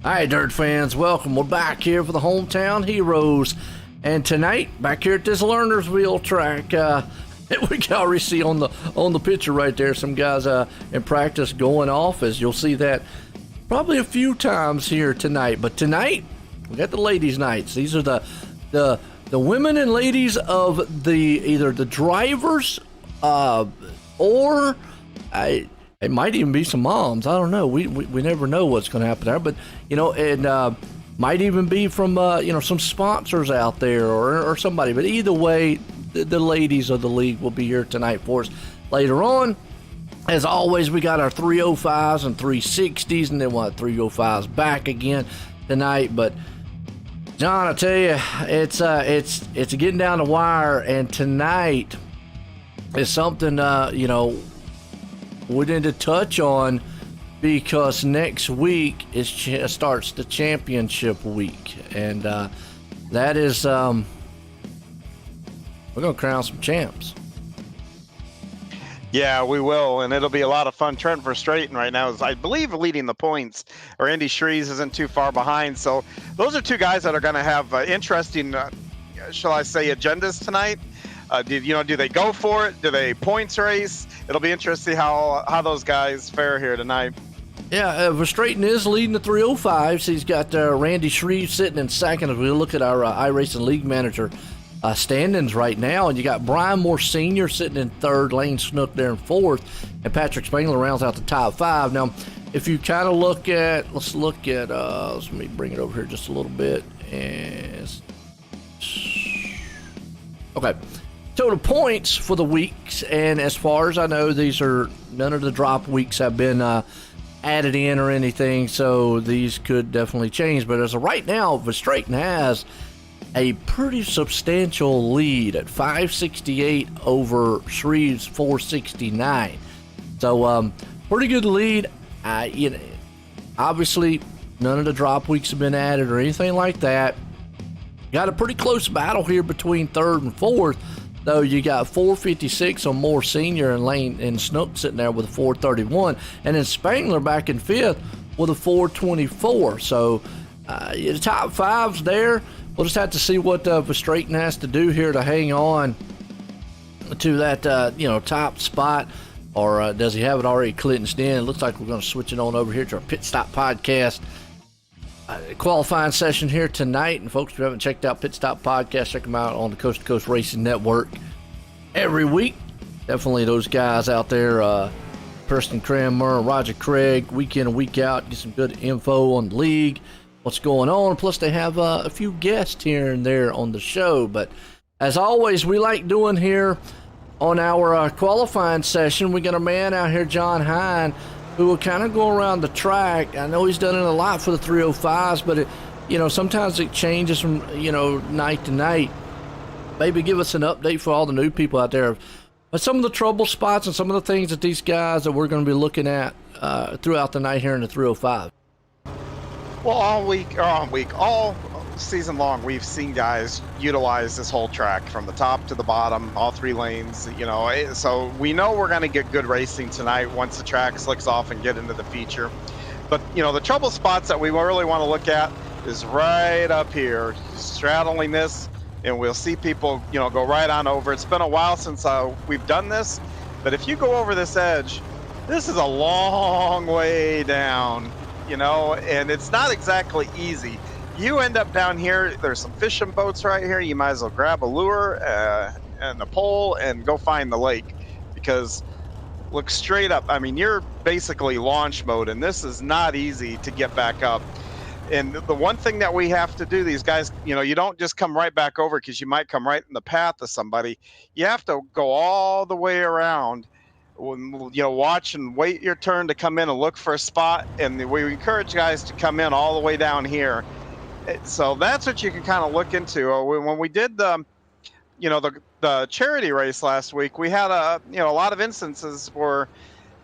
Hi, Dirt fans. Welcome. We're back here for the Hometown Heroes. And tonight, back here at this Lernerville track, we can already see on the picture right there some guys in practice going off, as you'll see that probably a few times here tonight. But tonight, we got the ladies' nights. These are the women and ladies of either the drivers or it might even be some moms. I don't know. We never know what's going to happen there. But, and might even be from, some sponsors out there or somebody. But either way, the ladies of the league will be here tonight for us later on. As always, we got our 305s and 360s, and then we'll have 305s back again tonight. But, John, I tell you, it's getting down the wire. And tonight is something, we need to touch on, because next week starts the championship week, and that is we're gonna crown some champs. Yeah, we will, and it'll be a lot of fun. Trent Verstraeten right now is, I believe, leading the points, or Andy Shrees isn't too far behind. So those are two guys that are going to have interesting, shall I say, agendas tonight. Do they go for it? Do they points race? It'll be interesting how those guys fare here tonight. Yeah, Verstraeten is leading the 305s. He's got Randy Shreve sitting in second. As we look at our iRacing League manager standings right now, and you got Brian Moore Sr. sitting in third, Lane Snook there in fourth, and Patrick Spangler rounds out the top five. Now, if you kind of look at, let me bring it over here just a little bit. Okay. Total points for the weeks, and as far as I know, none of the drop weeks have been added in or anything, so these could definitely change. But as of right now, Verstraeten has a pretty substantial lead at 568 over Shreve's 469. So pretty good lead. Obviously, none of the drop weeks have been added or anything like that. Got a pretty close battle here between third and fourth. Though you got 456 on Moore Sr. and Lane and Snook sitting there with a 431, and then Spangler back in fifth with a 424. So the top five's there. We'll just have to see what Verstraeten has to do here to hang on to that top spot, or does he have it already clinched in? It looks like we're going to switch it on over here to our Pit Stop Podcast. Qualifying session here tonight, and folks, if you haven't checked out Pit Stop Podcast, check them out on the Coast2Coast Racing Network every week. Definitely those guys out there, Preston Cranmer, Roger Craig, week in and week out, get some good info on the league, what's going on. Plus, they have a few guests here and there on the show. But as always, we like doing here on our qualifying session, we got a man out here, John Hine, who will kind of go around the track. I know he's done it a lot for the 305s, but sometimes it changes from night to night. Maybe give us an update for all the new people out there, but some of the trouble spots and some of the things that these guys that we're going to be looking at throughout the night here in the 305. Well, all season long, we've seen guys utilize this whole track from the top to the bottom, all three lanes, so we know we're going to get good racing tonight once the track slicks off and get into the feature. But the trouble spots that we really want to look at is right up here, straddling this, and we'll see people go right on over. It's been a while since we've done this, but if you go over this edge, this is a long way down, and it's not exactly easy. You end up down here, there's some fishing boats right here. You might as well grab a lure and a pole and go find the lake, because look straight up. I mean, you're basically launch mode, and this is not easy to get back up. And the one thing that we have to do, these guys, you don't just come right back over because you might come right in the path of somebody. You have to go all the way around, watch and wait your turn to come in and look for a spot. And we encourage guys to come in all the way down here. So that's what you can kind of look into. When we did the charity race last week, we had a lot of instances where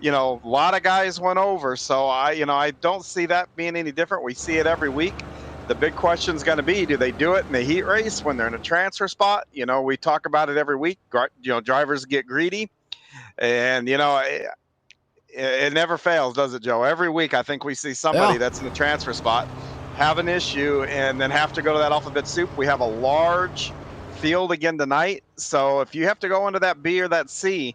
a lot of guys went over. So I don't see that being any different. We see it every week. The big question is going to be, do they do it in the heat race when they're in a transfer spot? We talk about it every week. Drivers get greedy, and It never fails, does it, Joe? Every week, I think we see somebody that's in the transfer spot have an issue and then have to go to that alphabet soup. We have a large field again tonight, so if you have to go into that B or that C,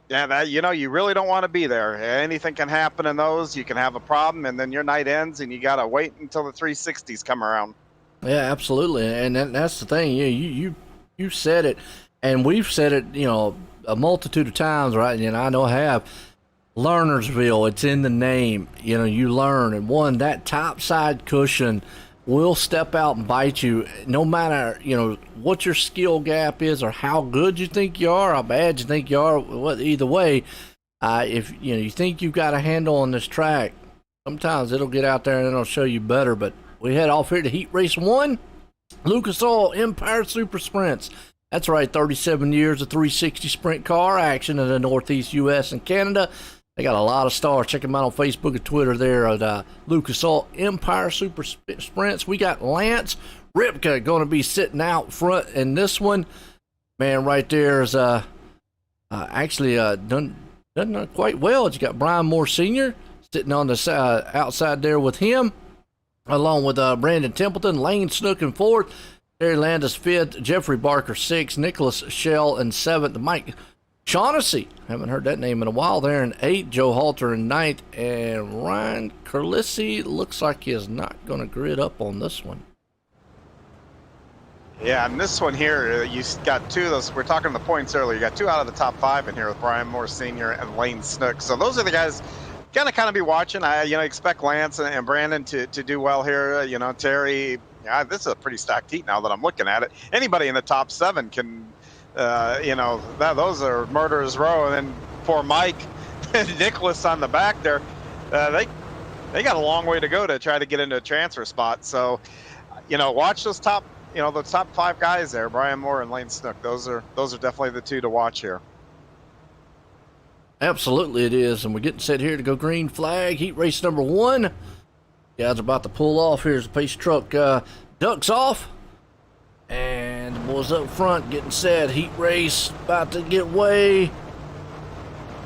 yeah, that, you really don't want to be there. Anything can happen in those. You can have a problem, and then your night ends, and you got to wait until the 360s come around. Yeah, absolutely, and that's the thing. You said it, and we've said it, a multitude of times, right? And I know I have. Lernerville, it's in the name. You learn, and that top side cushion will step out and bite you, no matter what your skill gap is or how good you think you are, how bad you think you are. Either way, if you think you've got a handle on this track, sometimes it'll get out there and it'll show you better. But we head off here to Heat Race 1, Lucas Oil Empire Super Sprints. That's right, 37 years of 360 sprint car action in the Northeast U.S. and Canada. They got a lot of stars. Check them out on Facebook and Twitter there at Lucas Oil Empire Super Sprints. We got Lance Ripka going to be sitting out front in this one. Man, right there is actually done quite well. You got Brian Moore Sr. sitting on the outside there with him, along with Brandon Templeton, Lane Snook in fourth, Terry Landis fifth, Jeffrey Barker sixth, Nicholas Shell in seventh, Mike Shaughnessy, haven't heard that name in a while, there in eighth, Joe Halter in ninth, and Ryan Curlisi looks like he is not going to grid up on this one. Yeah, and this one here, you got two of those. We're talking the points earlier. You got two out of the top five in here with Brian Moore Sr. and Lane Snook. So those are the guys kind of be watching. I expect Lance and Brandon to do well here. Terry. Yeah, this is a pretty stacked heat now that I'm looking at it. Anybody in the top seven can. Those are murderers row, and then poor Mike and Nicholas on the back there, they got a long way to go to try to get into a transfer spot. So, watch those top five guys there, Brian Moore and Lane Snook. Those are definitely the two to watch here. Absolutely, it is, and we're getting set here to go green flag. Heat race number 1. Guys are about to pull off. Here's the pace truck ducks off. And the boys up front getting set. Heat race about to get way.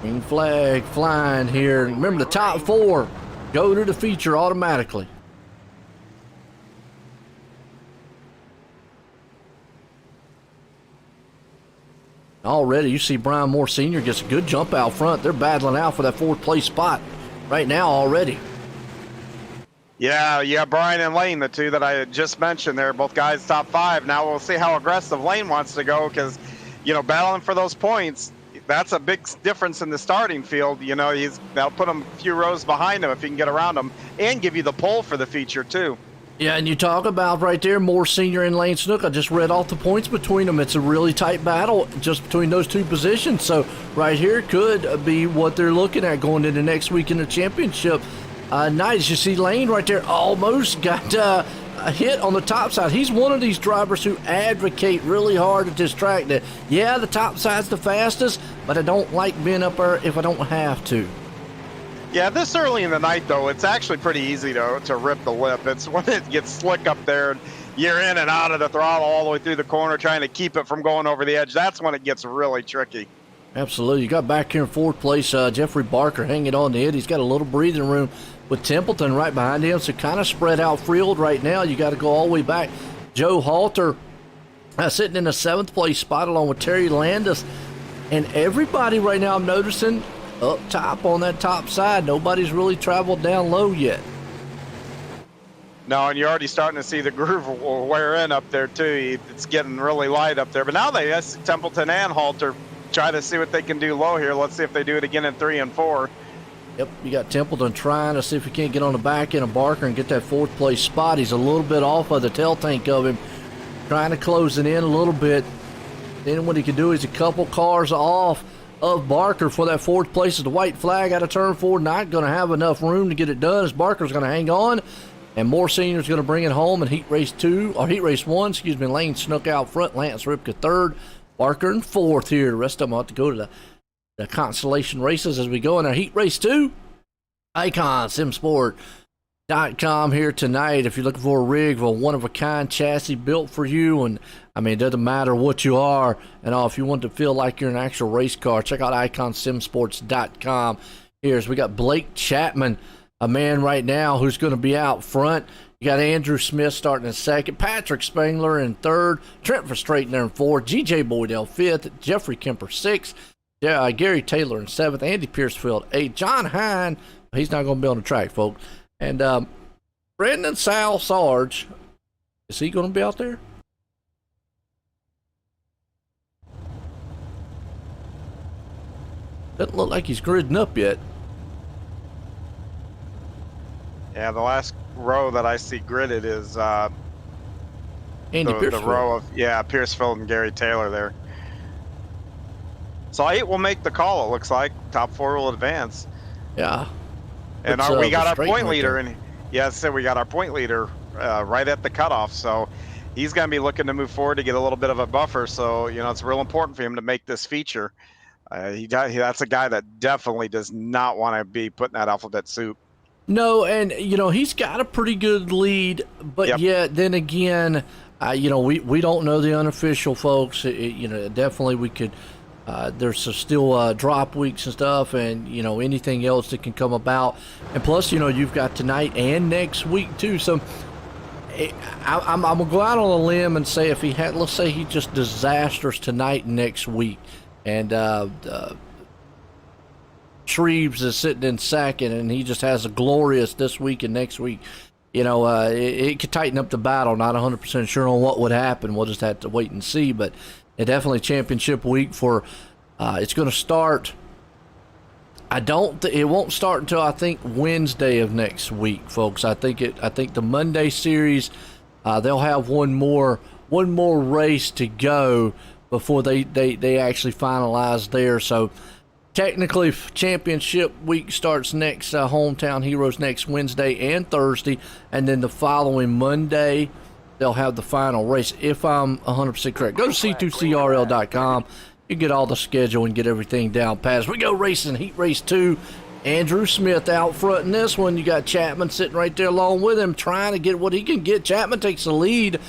Green flag flying here. Remember, the top 4 go to the feature automatically. Already, you see Brian Moore Sr. gets a good jump out front. They're battling out for that 4th place spot right now already. Yeah, Brian and Lane, the two that I just mentioned there, both guys top 5. Now we'll see how aggressive Lane wants to go because, battling for those points, that's a big difference in the starting field. They'll put him a few rows behind him if he can get around him and give you the pole for the feature too. Yeah, and you talk about right there, Moore Sr. and Lane Snook. I just read off the points between them. It's a really tight battle just between those two positions. So right here could be what they're looking at going into next week in the championship. Nice. You see Lane right there almost got a hit on the top side. He's one of these drivers who advocate really hard at this track that, the top side's the fastest, but I don't like being up there if I don't have to. Yeah, this early in the night, though, it's actually pretty easy to rip the lip. It's when it gets slick up there and you're in and out of the throttle all the way through the corner trying to keep it from going over the edge. That's when it gets really tricky. Absolutely. You got back here in 4th place, Jeffrey Barker hanging on to it. He's got a little breathing room with Templeton right behind him, so kind of spread out field right now. You got to go all the way back. Joe Halter sitting in the 7th place spot along with Terry Landis. And everybody right now I'm noticing up top on that top side. Nobody's really traveled down low yet. No, and you're already starting to see the groove wear in up there too. It's getting really light up there. But now Templeton and Halter try to see what they can do low here. Let's see if they do it again in 3 and 4. Yep, you got Templeton trying to see if he can't get on the back end of Barker and get that 4th place spot. He's a little bit off of the tail tank of him, trying to close it in a little bit. Then what he can do is a couple cars off of Barker for that 4th place. Is the white flag out of turn 4. Not going to have enough room to get it done as Barker's going to hang on. And Moore Sr. is going to bring it home in Heat Race 1. Lane Snook out front. Lance Ripka 3rd. Barker in 4th here. The rest of them will have to go to the consolation races as we go in our Heat Race 2. IconSimsport.com here tonight. If you're looking for a rig with a one-of-a-kind chassis built for you, and it doesn't matter what you are and all, if you want to feel like you're an actual race car, check out IconSimsports.com. here is we got Blake Chapman, a man right now who's going to be out front. You got Andrew Smith starting in second, Patrick Spangler in third, Trent Verstraeten there in fourth, G.J. Boydell fifth, Jeffrey Kemper sixth, Gary Taylor in seventh, Andy Piercefield eighth, John Hine, he's not going to be on the track, folks, and Brendan Sal Sarge, is he going to be out there? Doesn't look like he's gridding up yet. Yeah, the last row that I see gridded is Andy the row of Piercefield and Gary Taylor there. So 8 will make the call. It looks like top 4 will advance. Yeah, and we got our point leader, and we got our point leader right at the cutoff. So he's going to be looking to move forward to get a little bit of a buffer. So it's real important for him to make this feature. That's a guy that definitely does not want to be putting that alphabet soup. No, and he's got a pretty good lead, but yet then again, we don't know the unofficial folks. Definitely we could. There's still drop weeks and stuff, and anything else that can come about. And plus, you've got tonight and next week too. So I'm gonna go out on a limb and say if he had, let's say he just disasters tonight and next week, and Shreves is sitting in second, and he just has a glorious this week and next week. It could tighten up the battle. Not 100% sure on what would happen. We'll just have to wait and see. But it definitely championship week for. It's going to start. It won't start until I think Wednesday of next week, folks. I think the Monday series, they'll have one more race to go before they actually finalize there. So. Technically, championship week starts next, Hometown Heroes next Wednesday and Thursday, and then the following Monday, they'll have the final race, if I'm 100% correct. Go to C2CRL.com. You can get all the schedule and get everything down pat. We go racing, Heat Race 2. Andrew Smith out front in this one. You got Chapman sitting right there along with him, trying to get what he can get. Chapman takes the lead.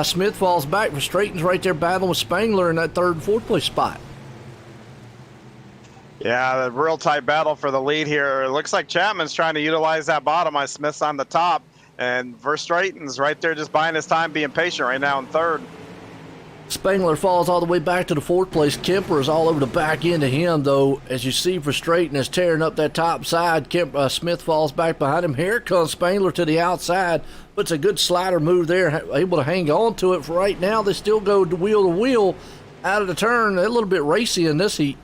Smith falls back. Verstraeten's right there battling with Spangler in that third and fourth place spot. Yeah, the real tight battle for the lead here. It looks like Chapman's trying to utilize that bottom. Smith's on the top, and Verstraeten's right there just buying his time, being patient right now in third. Spangler falls all the way back to the fourth place. Kemper is all over the back end of him, though. As you see, Verstraeten is tearing up that top side. Smith falls back behind him. Here comes Spangler to the outside. Puts a good slider move there, able to hang on to it for right now. They still go wheel to wheel out of the turn. They're a little bit racy in this heat.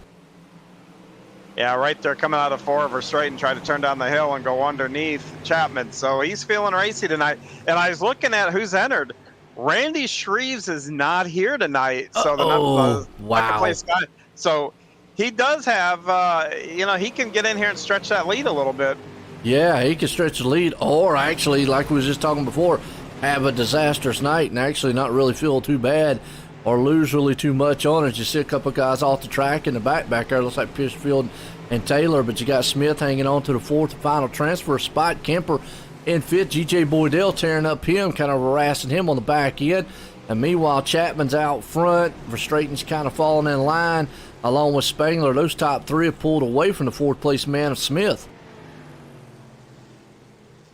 Yeah, right there coming out of 4, Verstraeten tried to turn down the hill and go underneath Chapman. So he's feeling racy tonight. And I was looking at who's entered. Randy Shreves is not here tonight. So the second place guy. So he does have, he can get in here and stretch that lead a little bit. Yeah, he can stretch the lead, or actually, like we was just talking before, have a disastrous night and actually not really feel too bad or lose really too much on it. You see a couple guys off the track in the back there. Looks like Piercefield and Taylor, but you got Smith hanging on to the fourth and final transfer spot. Kemper in fifth. G.J. Boydell tearing up him, kind of harassing him on the back end. And meanwhile, Chapman's out front. Verstraeten's kind of falling in line along with Spangler. Those top 3 have pulled away from the fourth place man of Smith.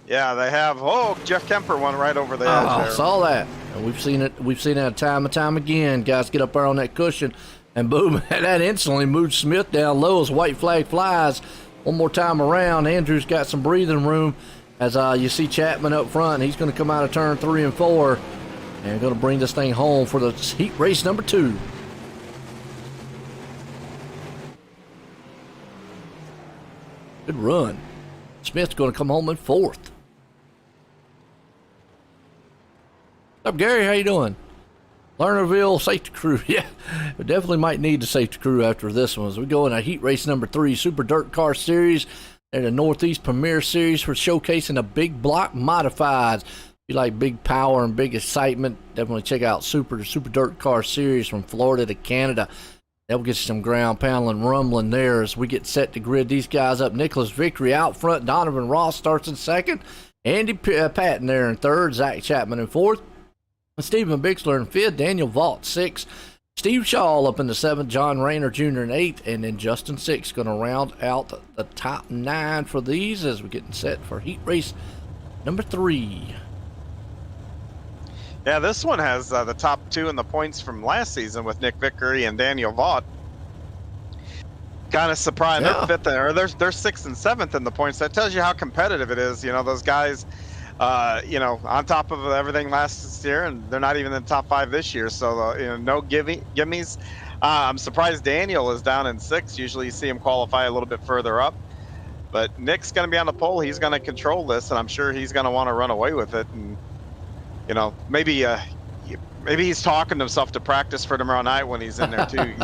Yeah, they have. Oh, Jeff Kemper went right over the edge there. I saw that. And we've seen it. We've seen that time and time again. Guys get up there on that cushion, and boom, that instantly moves Smith down low as white flag flies. One more time around. Andrew's got some breathing room as you see Chapman up front. He's going to come out of turn 3 and 4 and going to bring this thing home for the heat race number 2. Good run. Smith's going to come home in 4th. What's up, Gary? How you doing? Lernerville safety crew. Yeah, we definitely might need the safety crew after this one. As we go in a heat race number 3, Super Dirt Car Series. They're the Northeast Premier Series for showcasing the big block modifieds. If you like big power and big excitement, definitely check out Super Dirt Car Series from Florida to Canada. They'll get you some ground pounding, rumbling there as we get set to grid these guys up. Nicholas Vickery out front. Donovan Ross starts in second. Andy Patton there in third. Zach Chapman in fourth. Stephen Bixler in fifth. Daniel Vault sixth. Steve Shaw up in the 7th, John Rayner Jr. in 8th, and then Justin 6th going to round out the top 9 for these as we're getting set for heat race number 3. Yeah, this one has the top 2 in the points from last season with Nick Vickery and Daniel Vaught. Kind of surprised. Yeah. They're 5th, or they're 6th and 7th in the points. That tells you how competitive it is. You know, those guys, on top of everything last year, and they're not even in the top 5 this year. So, no gimmies. I'm surprised Daniel is down in 6th. Usually you see him qualify a little bit further up. But Nick's going to be on the pole. He's going to control this, and I'm sure he's going to want to run away with it. And, maybe he's talking to himself to practice for tomorrow night when he's in there, too.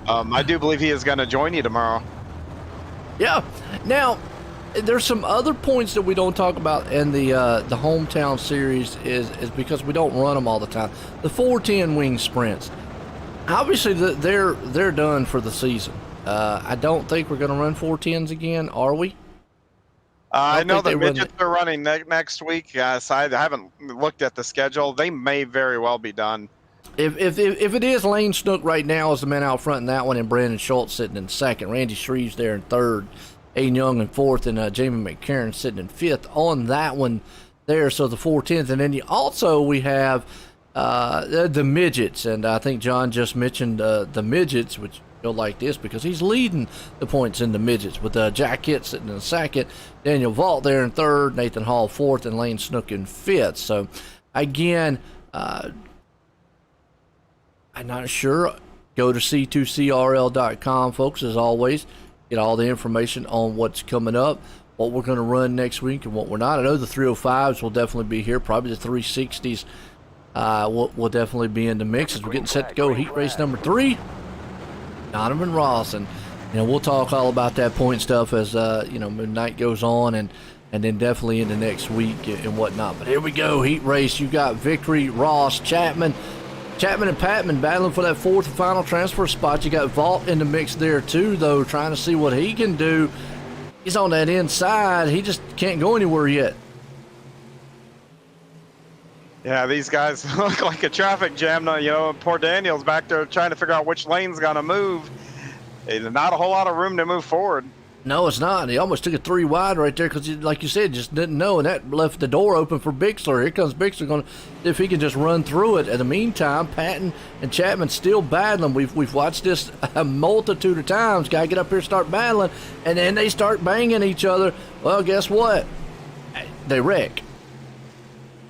I do believe he is going to join you tomorrow. Yeah. Now, there's some other points that we don't talk about in the hometown series is because we don't run them all the time. The 410 wing sprints. Obviously, they're done for the season. I don't think we're going to run 410s again, are we? I know the midgets are running next week. So I haven't looked at the schedule. They may very well be done. If it is, Lane Snook right now is the man out front in that one, and Brandon Schultz sitting in 2nd. Randy Shreves there in 3rd. Aiden Young in 4th, and Jamie McCarron sitting in 5th on that one there. So the 410s, and then we have the midgets, and I think John just mentioned the midgets, which you'll like this because he's leading the points in the midgets with Jack Hitt sitting in 2nd, Daniel Vaught there in 3rd, Nathan Hall 4th, and Lane Snook in 5th. So again, I'm not sure. Go to c2crl.com, folks, as always. Get all the information on what's coming up, what we're going to run next week and what we're not. I know the 305s will definitely be here. Probably the 360s will definitely be in the mix as we're getting set to go heat race number 3. Donovan Ross, and we'll talk all about that point stuff as midnight goes on, and then definitely into next week and whatnot. But here we go, heat race. You got Vickery, Ross, Chapman and Patman battling for that 4th and final transfer spot. You got Vaught in the mix there too, though, trying to see what he can do. He's on that inside. He just can't go anywhere yet. Yeah, these guys look like a traffic jam. Poor Daniel's back there trying to figure out which lane's going to move. There's not a whole lot of room to move forward. No, it's not. He almost took a 3 wide right there because, like you said, just didn't know, and that left the door open for Bixler. Here comes Bixler going to, if he can just run through it. In the meantime, Patton and Chapman still battling. We've watched this a multitude of times. Got to get up here, start battling, and then they start banging each other. Well, guess what? They wreck.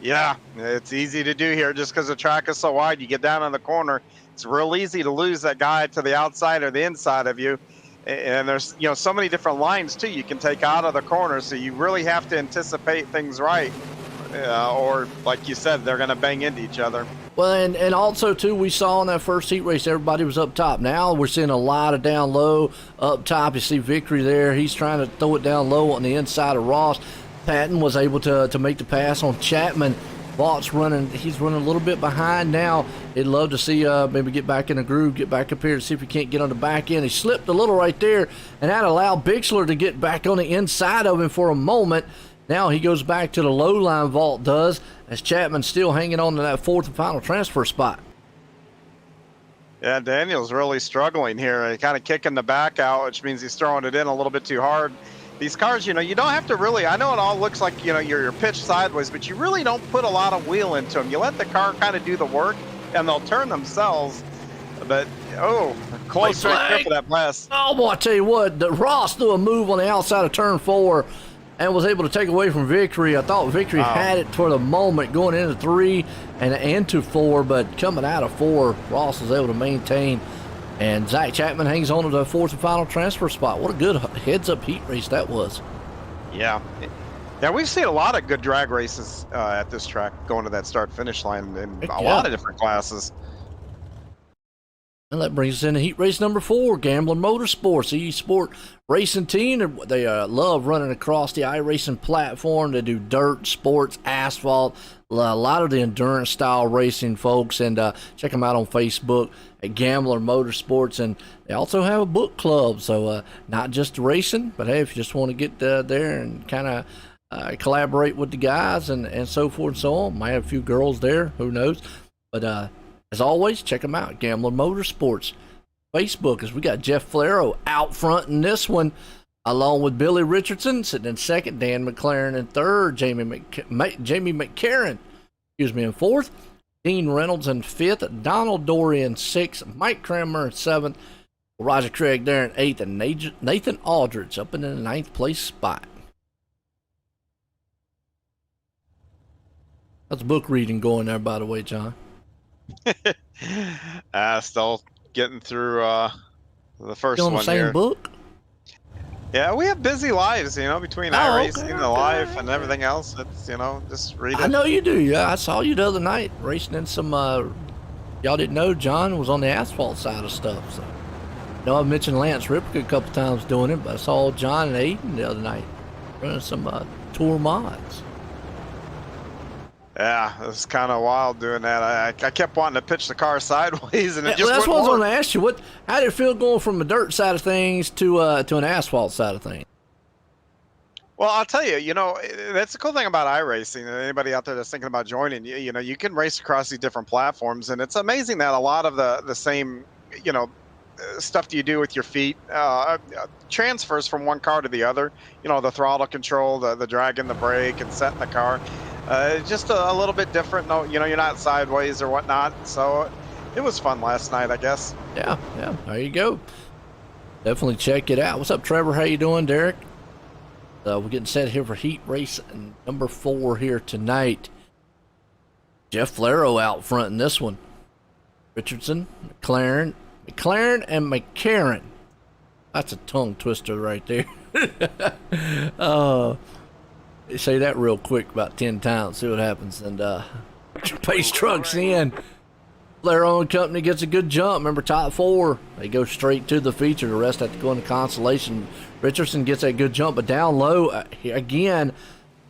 Yeah, it's easy to do here just because the track is so wide. You get down on the corner, it's real easy to lose that guy to the outside or the inside of you. And there's so many different lines too you can take out of the corner, so you really have to anticipate things right, or like you said, they're going to bang into each other. Well, and also too, we saw in that first heat race everybody was up top. Now we're seeing a lot of down low up top. You see Vickery there, he's trying to throw it down low on the inside of Ross. Patton was able to make the pass on Chapman. Vaught's running, he's running a little bit behind now. He'd love to see maybe get back in the groove, get back up here to see if he can't get on the back end. He slipped a little right there, and that allowed Bixler to get back on the inside of him for a moment. Now he goes back to the low line, Vaught does, as Chapman's still hanging on to that 4th and final transfer spot. Yeah, Daniel's really struggling here. Kind of kicking the back out, which means he's throwing it in a little bit too hard. These cars, you don't have to really, I know it all looks like, you're pitched sideways, but you really don't put a lot of wheel into them. You let the car kind of do the work, and they'll turn themselves. But, close straight grip of that blast. Oh, boy, I tell you what, Ross threw a move on the outside of turn 4 and was able to take away from Vickery. I thought Vickery had it for the moment going into 3 and into 4, but coming out of 4, Ross was able to maintain. And Zach Chapman hangs on to the 4th and final transfer spot. What a good heads-up heat race that was. Yeah. Yeah, we've seen a lot of good drag races at this track going to that start-finish line in a lot of different classes. And that brings us into heat race number 4, Gambler Motorsports, the e-sport racing team. They love running across the iRacing platform. They do dirt, sports, asphalt, a lot of the endurance style racing, folks. And check them out on Facebook at Gambler Motorsports. And they also have a book club. So not just racing, but hey, if you just want to get there and kind of collaborate with the guys and so forth and so on. Might have a few girls there, who knows. But As always, check them out, Gambler Motorsports. Facebook, as we got Jeff Flero out front in this one, along with Billy Richardson sitting in second, Dan McLaren in third, Jamie McCarron, in fourth, Dean Reynolds in fifth, Donald Dory in sixth, Mike Kramer in seventh, Roger Craig there in eighth, and Nathan Aldridge up in the ninth place spot. How's book reading going there, by the way, John? Still getting through the first Still on one the same here. book? Yeah, we have busy lives, between iRacing, the life, and everything else. It's, just read it. I know you do. Yeah, I saw you the other night racing in some. Y'all didn't know John was on the asphalt side of stuff. So, I've mentioned Lance Ripke a couple times doing it, but I saw John and Aiden the other night running some tour mods. Yeah, it was kind of wild doing that. I kept wanting to pitch the car sideways, and it just that's what I was wouldn't going to ask you. How did it feel going from the dirt side of things to an asphalt side of things? Well, I'll tell you, that's the cool thing about iRacing. Anybody out there that's thinking about joining, you can race across these different platforms, and it's amazing that a lot of the same, stuff that you do with your feet transfers from one car to the other. The throttle control, the dragging the brake, and setting the car. Just a little bit different. No, you're not sideways or whatnot. So it was fun last night, I guess. Yeah. There you go. Definitely check it out. What's up, Trevor? How you doing, Derek? We're getting set here for heat race number 4 here tonight. Jeff Flero out front in this one. Richardson, McLaren, and McCarron. That's a tongue twister right there. Say that real quick about 10 times, see what happens. And Pace trucks in. Flero and company gets a good jump. Remember, top 4, they go straight to the feature. The rest have to go into consolation. Richardson gets that good jump, but down low, again,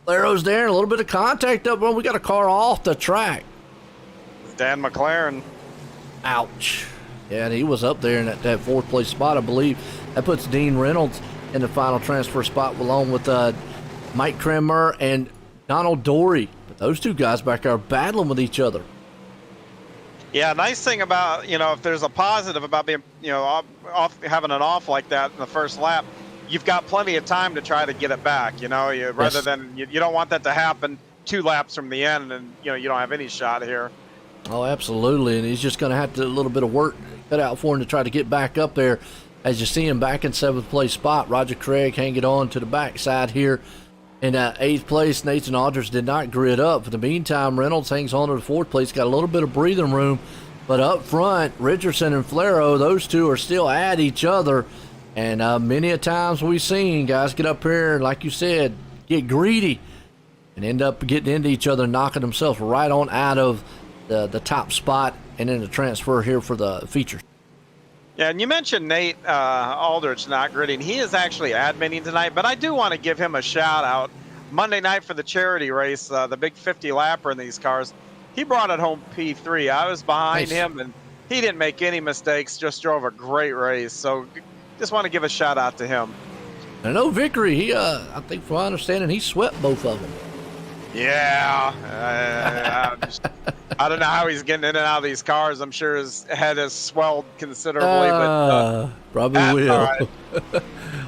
Flero's there, and a little bit of contact up. Well, we got a car off the track. Dan McLaren. Ouch. Yeah, and he was up there in that 4th place spot, I believe. That puts Dean Reynolds in the final transfer spot along with Mike Kramer and Donald Dory. But those two guys back there are battling with each other. Yeah, nice thing about, if there's a positive about being, off, having an off like that in the first lap, you've got plenty of time to try to get it back, rather than, you don't want that to happen 2 laps from the end and, you don't have any shot here. Oh, absolutely. And he's just going to have to a little bit of work cut out for him to try to get back up there. As you see him back in 7th place spot, Roger Craig hanging on to the backside here. In 8th place, Nathan Aldridge did not grid up. For the meantime, Reynolds hangs on to the 4th place, got a little bit of breathing room. But up front, Richardson and Flero, those two are still at each other. And many a times we've seen guys get up here, like you said, get greedy and end up getting into each other, knocking themselves right on out of the top spot and then the transfer here for the features. Yeah, and you mentioned Nate Aldridge not gridding. He is actually admitting tonight, but I do want to give him a shout out. Monday night for the charity race, the big 50 lapper in these cars, he brought it home P3. I was behind him, and he didn't make any mistakes, just drove a great race. So just want to give a shout out to him. I know Vickery, he, I think from my understanding, he swept both of them. Yeah, I don't know how he's getting in and out of these cars. I'm sure his head has swelled considerably. But probably will. Right.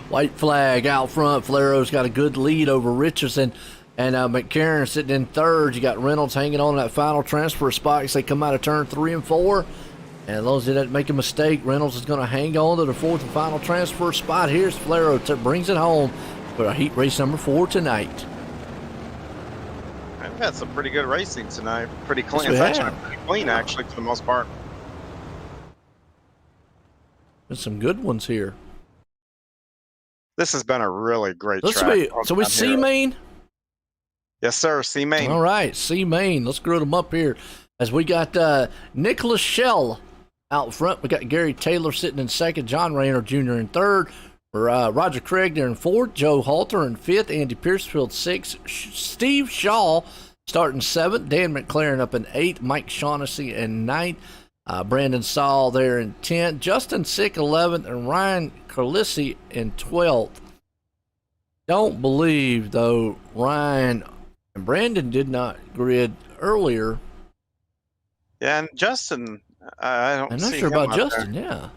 White flag out front. Flero's got a good lead over Richardson. And McCarron sitting in 3rd. You got Reynolds hanging on that final transfer spot as they come out of turn 3 and 4. And as long as they don't make a mistake, Reynolds is going to hang on to the 4th and final transfer spot. Here's Flero brings it home for a heat race number 4 tonight. We've had some pretty good racing tonight. Pretty clean. Yes, it's actually pretty clean, actually, for the most part. There's some good ones here. This has been a really great track. So we see Main? Yes, sir. C Main. All right, C Main. Let's grid them up here. As we got Nicholas Shell out front. We got Gary Taylor sitting in 2nd. John Rayner Jr. in 3rd. Roger Craig there in 4th. Joe Halter in 5th. Andy Piercefield 6th. Steve Shaw starting 7th. Dan McLaren up in 8th. Mike Shaughnessy in 9th. Brandon Saul there in 10th. Justin Sick 11th. And Ryan Carlissi in 12th. Don't believe, though, Ryan and Brandon did not grid earlier. Yeah, and Justin, I don't I'm not see sure him about out Justin. there. Yeah,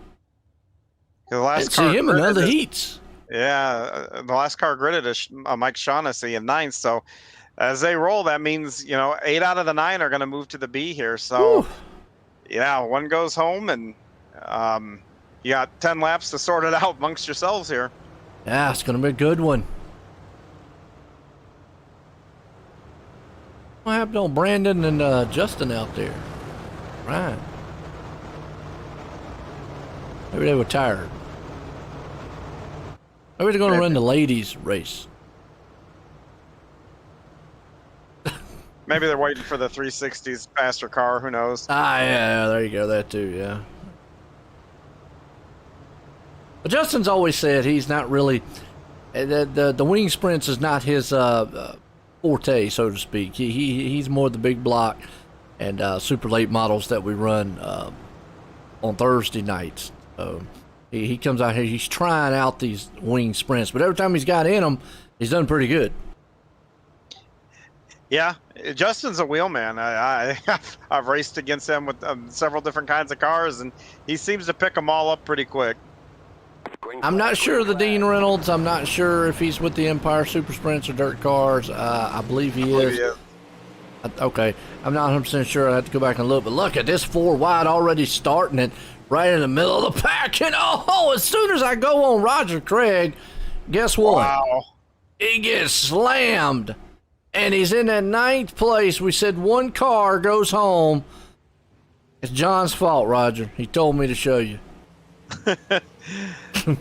The I last didn't car see him in none of the gridded is, heats. yeah, the last car gridded is Mike Shaughnessy in ninth. So as they roll, that means 8 out of the 9 are going to move to the B here. So Whew. yeah, one goes home, and um, you got 10 laps to sort it out amongst yourselves here. Yeah, it's gonna be a good one. What happened to Brandon and Justin out there? Right. Maybe they were tired. Maybe they're gonna run the ladies' race. Maybe they're waiting for the 360's faster car. Who knows? Yeah, there you go. That too, yeah. But Justin's always said he's not really the wing sprints is not his forte, so to speak. He's more the big block and super late models that we run on Thursday nights. He comes out here. He's trying out these wing sprints, but every time he's got in them, he's done pretty good. Yeah, Justin's a wheelman. I've raced against him with several different kinds of cars, and he seems to pick them all up pretty quick. I'm not sure of the Dean Reynolds. I'm not sure if he's with the Empire Super Sprints or Dirt Cars. I believe he is. Okay, I'm not 100% sure. I have to go back and look. But look at this 4 wide already starting it right in the middle of the pack. And as soon as I go on Roger Craig, guess what? Wow. He gets slammed. And he's in that 9th place. We said one car goes home. It's John's fault, Roger. He told me to show you.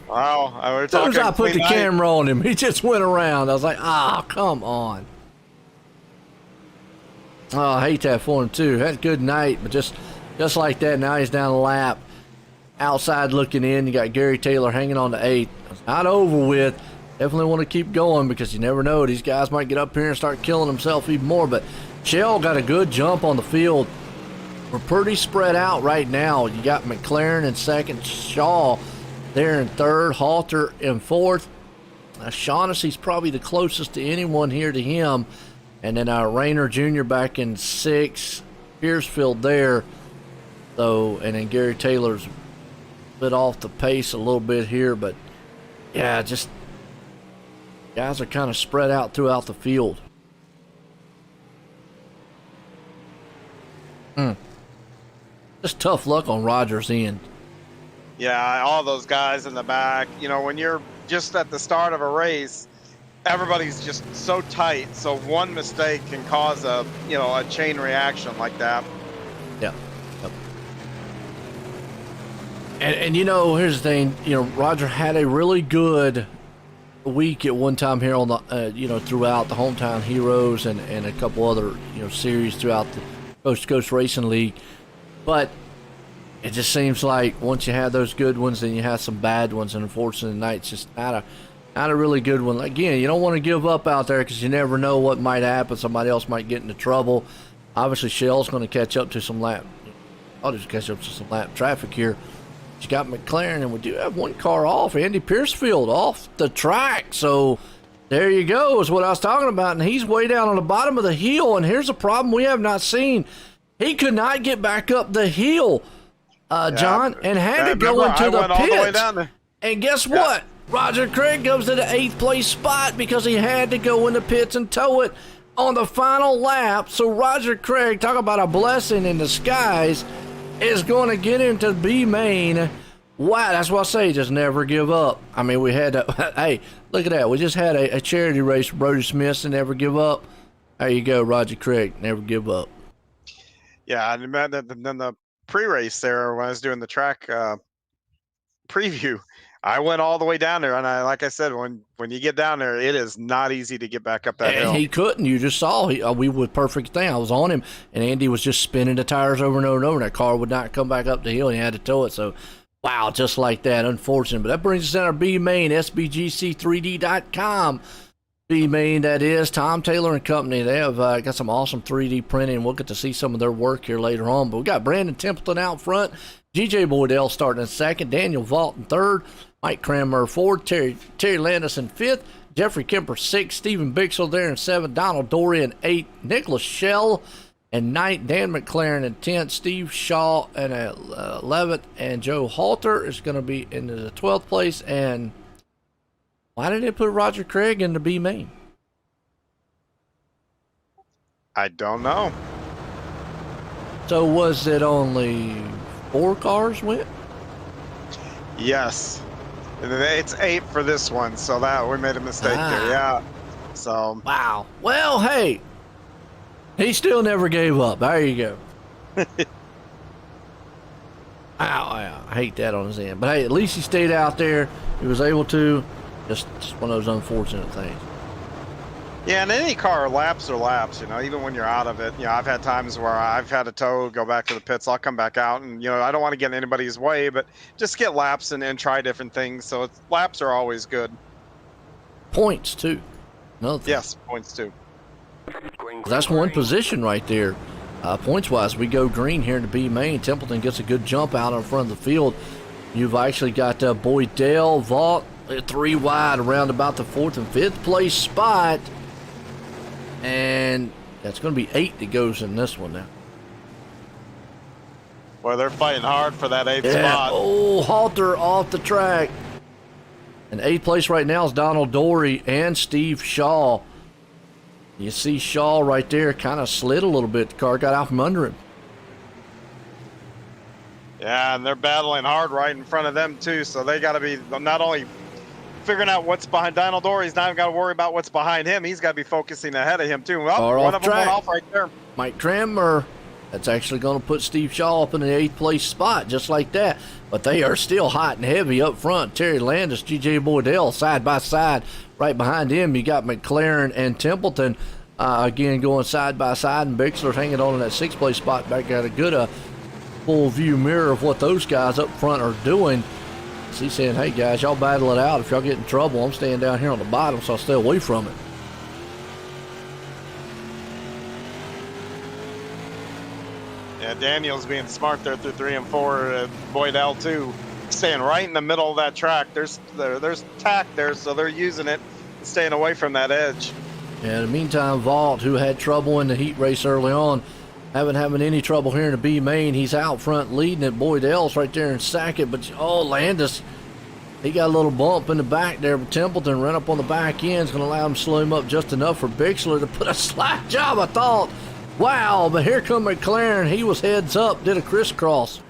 Wow. As soon as I put the camera on him, he just went around. I was like, come on. Oh, I hate that for him, too. Had a good night, but just like that, now he's down a lap. Outside looking in, you got Gary Taylor hanging on to 8th. It's not over with. Definitely want to keep going because you never know. These guys might get up here and start killing themselves even more. But Shell got a good jump on the field. We're pretty spread out right now. You got McLaren in 2nd, Shaw there in 3rd, Halter in 4th. Shaughnessy's probably the closest to anyone here to him. And then Rayner Jr. back in 6th, Piercefield there. So, and then Gary Taylor's a bit off the pace a little bit here. But yeah, just guys are kind of spread out throughout the field. Just tough luck on Rogers' end. Yeah, all those guys in the back. When you're just at the start of a race, everybody's just so tight. So one mistake can cause a chain reaction like that. Yeah. Yep. And here's the thing. Roger had a really good week at one time here on the throughout the Hometown Heroes and a couple other series throughout the Coast2Coast Racing League, but it just seems like once you have those good ones, then you have some bad ones, and unfortunately tonight's just not a really good one. Again, you don't want to give up out there because you never know what might happen. Somebody else might get into trouble. Obviously Shell's going to catch up to some lap. I'll just catch up to some lap traffic here. You got McLaren, and we do have one car off. Andy Piercefield off the track. So there you go, is what I was talking about. And he's way down on the bottom of the hill. And here's a problem we have not seen. He could not get back up the hill, John, and had to go into the pits. And guess what? Roger Craig goes to the 8th place spot because he had to go in the pits and tow it on the final lap. So Roger Craig, talk about a blessing in disguise, is going to get into B main. Wow, that's what I say, just never give up. I mean, we had to, hey, look at that. We just had a charity race for Brody Smith and never give up. There you go, Roger Craig, never give up. Yeah, and then the pre-race there, when I was doing the track preview, I went all the way down there, and like I said, when you get down there, it is not easy to get back up that hill. And he couldn't. You just saw we were perfect thing. I was on him, and Andy was just spinning the tires over and over and over, and that car would not come back up the hill, and he had to tow it. So, wow, just like that. Unfortunate. But that brings us down our B main, SBGC3D.com. B main, that is Tom Taylor and Company. They have got some awesome 3D printing. We'll get to see some of their work here later on. But we got Brandon Templeton out front, GJ Boydell starting in 2nd, Daniel Vault in 3rd, Mike Cranmer 4th, Terry Landis in 5th, Jeffrey Kemper 6th, Stephen Bixel there in 7th, Donald Dory in 8th, Nicholas Shell and 9th. Dan McLaren in 10th. Steve Shaw in 11th. And Joe Halter is going to be in the 12th place. And why did they put Roger Craig in the B main? I don't know. So was it only 4 cars went? Yes. It's 8 for this one, so that we made a mistake there. Yeah. So. Wow. Well, hey, he still never gave up. There you go. Ow, I hate that on his end. But hey, at least he stayed out there. He was able to. Just one of those unfortunate things. Yeah, and any car, laps are laps, you know, even when you're out of it. You know, I've had times where I've had a tow, go back to the pits, I'll come back out, and, you know, I don't want to get in anybody's way, but just get laps and try different things. So laps are always good. Points, too. Another thing. Yes, points, too. That's one position right there. Points-wise, we go green here in the B main. Templeton gets a good jump out in front of the field. You've actually got Boydell, Vaught, 3 wide around about the 4th and 5th place spot. And that's going to be 8 that goes in this one now. Boy, they're fighting hard for that 8th spot. Oh, Halter off the track. And 8th place right now is Donald Dory and Steve Shaw. You see Shaw right there kind of slid a little bit. The car got out from under him. Yeah, and they're battling hard right in front of them, too. So they got to be not only figuring out what's behind Donald Dory. He's not even got to worry about what's behind him. He's got to be focusing ahead of him, too. Well, one of them went off right there. Mike Trammer. That's actually going to put Steve Shaw up in the 8th place spot, just like that. But they are still hot and heavy up front. Terry Landis, G.J. Boydell, side by side. Right behind him, you got McLaren and Templeton, again, going side by side. And Bixler's hanging on in that 6th place spot. Back got a good full view mirror of what those guys up front are doing. He's saying, hey, guys, y'all battle it out. If y'all get in trouble, I'm staying down here on the bottom, so I'll stay away from it. Yeah, Daniel's being smart there through 3 and 4. Boydell, too, staying right in the middle of that track. There's tack there, so they're using it, staying away from that edge. Yeah, in the meantime, Vaught, who had trouble in the heat race early on, having any trouble here in the B main. He's out front leading it. Boydell's right there in second, but Landis, he got a little bump in the back there, but Templeton ran up on the back end. Is going to allow him to slow him up just enough for Bixler to put a slack job, I thought. Wow, but here come McLaren. He was heads up, did a crisscross.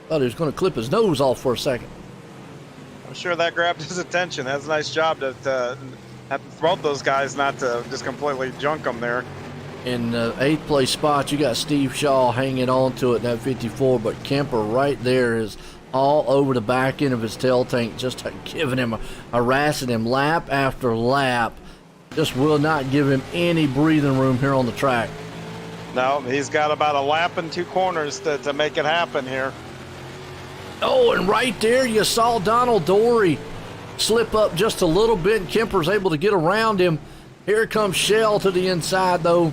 Thought he was going to clip his nose off for a second. I'm sure that grabbed his attention. That's a nice job to have both those guys not to just completely junk them there. In the 8th place spot, you got Steve Shaw hanging on to it in that 54, but Kemper right there is all over the back end of his tail tank, just giving him, harassing him lap after lap. Just will not give him any breathing room here on the track. No, he's got about a lap and 2 corners to make it happen here. Oh, and right there you saw Donald Dory slip up just a little bit, and Kemper's able to get around him. Here comes Shell to the inside, though.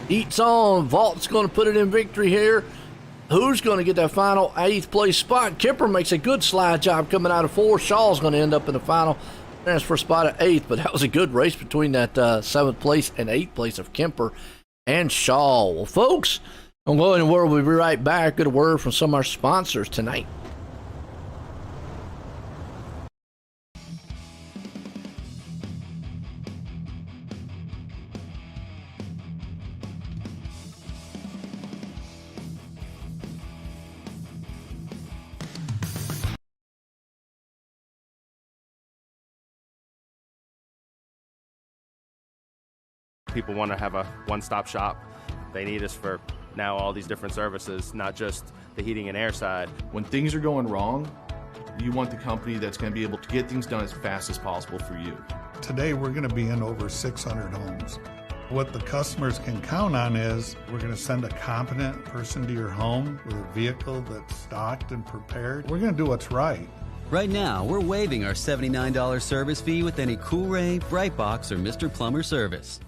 Eats on. Vault's going to put it in victory here. Who's going to get that final 8th place spot? Kemper makes a good slide job coming out of 4. Shaw's going to end up in the final transfer spot at 8th, but that was a good race between that 7th place and 8th place of Kemper and Shaw. Well, folks, I'm going to we'll be right back. Good word from some of our sponsors tonight. People want to have a one-stop shop. They need us for now all these different services, not just the heating and air side. When things are going wrong, you want the company that's going to be able to get things done as fast as possible for you. Today we're going to be in over 600 homes. What the customers can count on is we're going to send a competent person to your home with a vehicle that's stocked and prepared. We're going to do what's right. Right now, we're waiving our $79 service fee with any Cool-Ray, Brightbox, or Mr. Plumber service.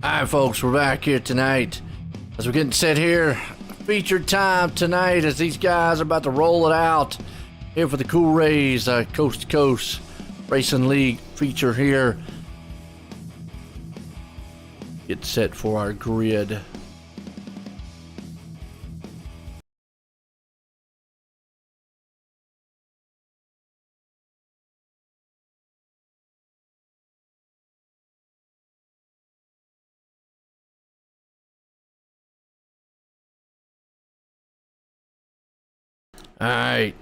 All right, folks, we're back here tonight as we're getting set here. Featured time tonight as these guys are about to roll it out here for the Cool Rays Coast to Coast Racing League feature here. Get set for our grid. All right.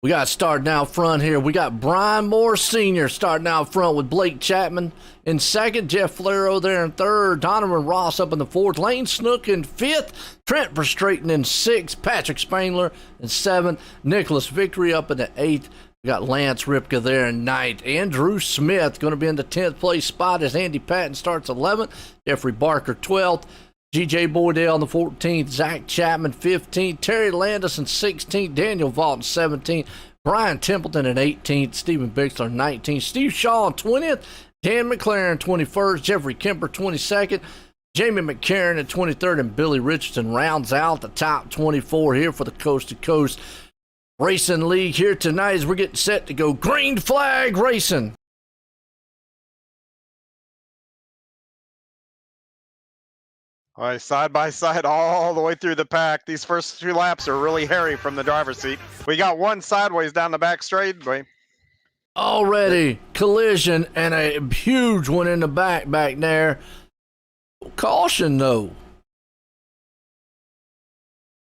We got starting out front here. We got Brian Moore Sr. starting out front with Blake Chapman in second. Jeff Flero there in third. Donovan Ross up in the fourth. Lane Snook in fifth. Trent Verstraeten in sixth. Patrick Spangler in seventh. Nicholas Victory up in the eighth. We got Lance Ripka there in ninth. Andrew Smith going to be in the 10th place spot as Andy Patton starts 11th. Jeffrey Barker 12th. G.J. Boydell on the 14th, Zach Chapman 15th, Terry Landis in 16th, Daniel Vaughton 17th, Brian Templeton in 18th, Stephen Bixler 19th, Steve Shaw in 20th, Dan McLaren 21st, Jeffrey Kemper 22nd, Jamie McCarron at 23rd, and Billy Richardson rounds out the top 24 here for the Coast to Coast Racing League here tonight as we're getting set to go green flag racing. All right, side by side all the way through the pack. These first 3 laps are really hairy from the driver's seat. We got one sideways down the back straightaway. Already collision and a huge one in the back there. Caution though.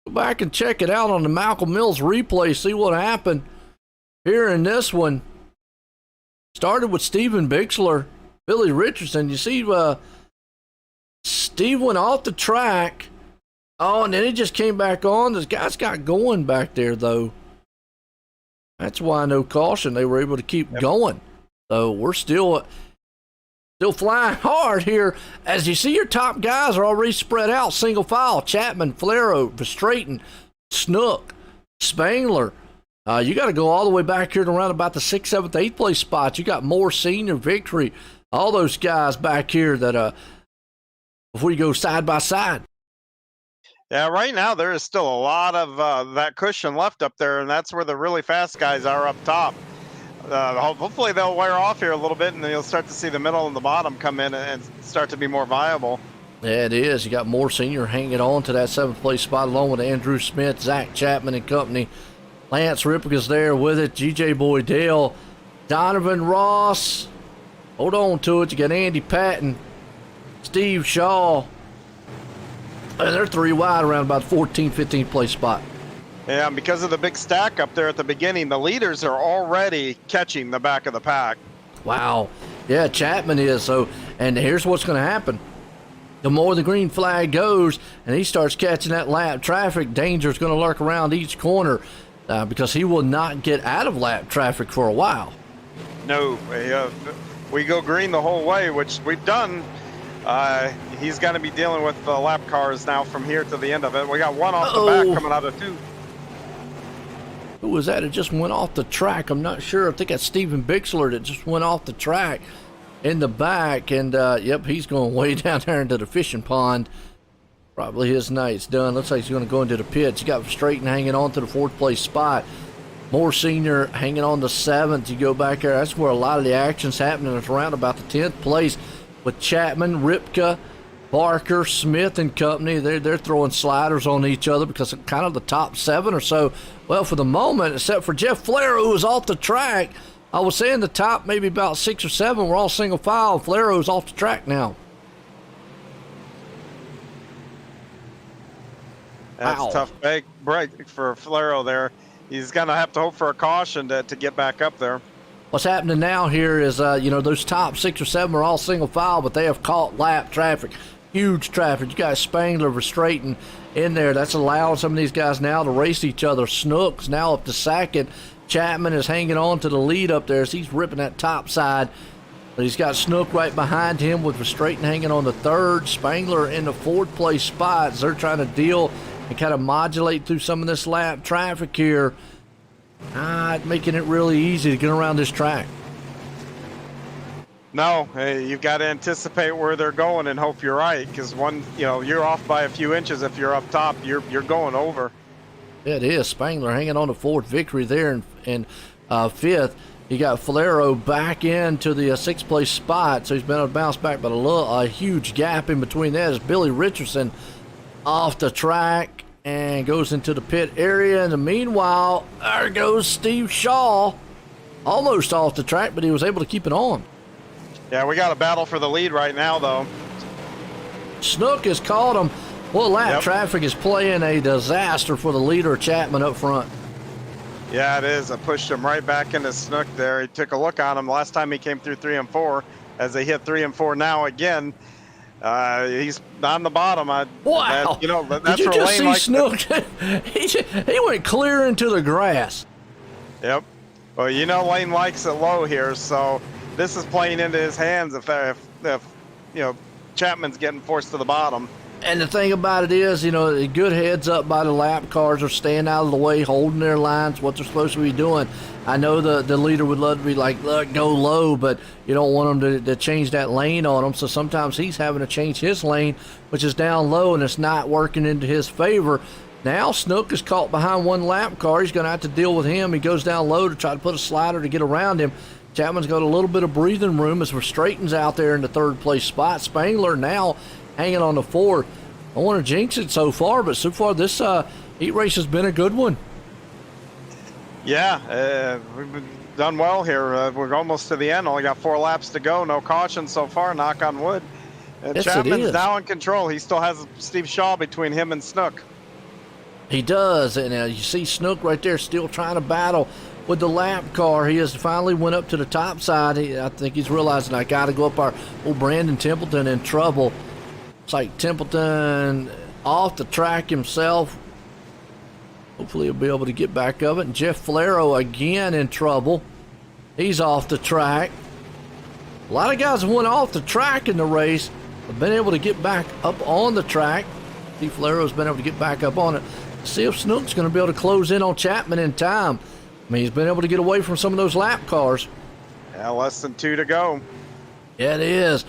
Go back and check it out on the Malcolm Mills replay. See what happened here in this one. Started with Stephen Bixler, Billy Richardson. You see, Steve went off the track. Oh, and then he just came back on. This guy's got going back there, though. That's why no caution. They were able to keep going. So we're still flying hard here. As you see, your top guys are already spread out. Single file. Chapman, Flero, Verstraeten, Snook, Spangler. You got to go all the way back here to around about the 6th, 7th, 8th place spots. You got Moore Senior, Victory. All those guys back here that before you go side by side. Yeah, right now there is still a lot of that cushion left up there, and that's where the really fast guys are up top. Hopefully they'll wear off here a little bit, and then you'll start to see the middle and the bottom come in and start to be more viable. Yeah, it is. You got Moore Senior hanging on to that 7th place spot along with Andrew Smith, Zach Chapman and company. Lance Ripka's there with it. G.J. Boydell, Donovan Ross. Hold on to it. You got Andy Patton, Steve Shaw. And they're 3 wide around about 14th, 15th place spot. Yeah, and because of the big stack up there at the beginning, the leaders are already catching the back of the pack. Wow. Yeah, Chapman is. So, and here's what's going to happen. The more the green flag goes and he starts catching that lap traffic, danger is going to lurk around each corner because he will not get out of lap traffic for a while. No, we go green the whole way, which we've done. He's going to be dealing with the lap cars now from here to the end of it. We got one off the back coming out of 2. Who was that? It just went off the track. I'm not sure. I think that's Stephen Bixler that just went off the track in the back. And, yep, he's going way down there into the fishing pond. Probably his night's done. Looks like he's going to go into the pits. You got Verstraeten hanging on to the 4th place spot. Moore Senior hanging on to 7th. You go back there. That's where a lot of the action's happening. It's around about the 10th place with Chapman, Ripka, Barker, Smith and company. They're throwing sliders on each other because of kind of the top 7 or so. Well, for the moment, except for Jeff Flero, who was off the track, I was saying the top maybe about 6 or 7 were all single file. Flero's off the track now. That's a tough break for Flero there. He's going to have to hope for a caution to get back up there. What's happening now here is, those top 6 or 7 are all single file, but they have caught lap traffic. Huge traffic. You got Spangler, Verstraeten in there. That's allowing some of these guys now to race each other. Snook's now up to 2nd. Chapman is hanging on to the lead up there as he's ripping that top side. But he's got Snook right behind him with Verstraeten hanging on the third. Spangler in the fourth place spot as they're trying to deal and kind of modulate through some of this lap traffic here. Not making it really easy to get around this track. No, you've got to anticipate where they're going and hope you're right, because you're off by a few inches. If you're up top, you're going over. It is. Spangler hanging on the fourth, victory there in fifth. You got Falero back into the sixth place spot, so he's been able to bounce back, but a huge gap in between that is Billy Richardson off the track and goes into the pit area. In the meanwhile, there goes Steve Shaw, almost off the track, but he was able to keep it on. Yeah, we got a battle for the lead right now, though. Snook has caught him. Well, lap Yep. traffic is playing a disaster for the leader, Chapman, up front. Yeah, it is. I pushed him right back into Snook there. He took a look on him last time he came through 3 and 4. As they hit 3 and 4 now again, he's on the bottom. Wow. That's Did you where just Lane see likes Snook? He went clear into the grass. Yep. Well, Lane likes it low here, so this is playing into his hands if Chapman's getting forced to the bottom. And the thing about it is, good heads up by the lap cars are staying out of the way, holding their lines, what they're supposed to be doing. I know the leader would love to be like, look, go low, but you don't want them to change that lane on him. So sometimes he's having to change his lane, which is down low, and it's not working into his favor. Now Snook is caught behind one lap car. He's going to have to deal with him. He goes down low to try to put a slider to get around him. Chapman's got a little bit of breathing room as Verstraeten's out there in the third place spot. Spangler now hanging on the fourth. I want to jinx it so far, but so far this heat race has been a good one. Yeah, we've done well here. We're almost to the end. Only got 4 laps to go. No caution so far, knock on wood. And Yes, Chapman's now in control. He still has Steve Shaw between him and Snook. He does, and you see Snook right there still trying to battle with the lap car. He has finally went up to the top side. I think he's realizing I got to go up our old Brandon Templeton in trouble. It's like Templeton off the track himself. Hopefully he'll be able to get back up it. And Jeff Falero again in trouble. He's off the track. A lot of guys went off the track in the race, have been able to get back up on the track. Steve Falero's been able to get back up on it. See if Snook's going to be able to close in on Chapman in time. I mean, he's been able to get away from some of those lap cars. Yeah, less than 2 to go. Yeah, it is.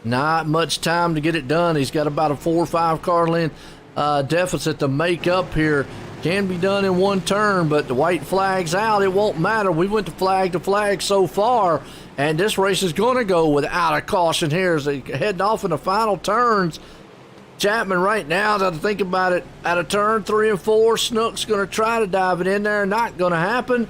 Not much time to get it done. He's got about a 4 or 5 car length deficit to make up here. Can be done in one turn, but the white flag's out. It won't matter. We went to flag so far, and this race is going to go without a caution here as they heading off in the final turns. Chapman right now, as I think about it, at a turn 3 and 4, Snook's going to try to dive it in there. Not going to happen.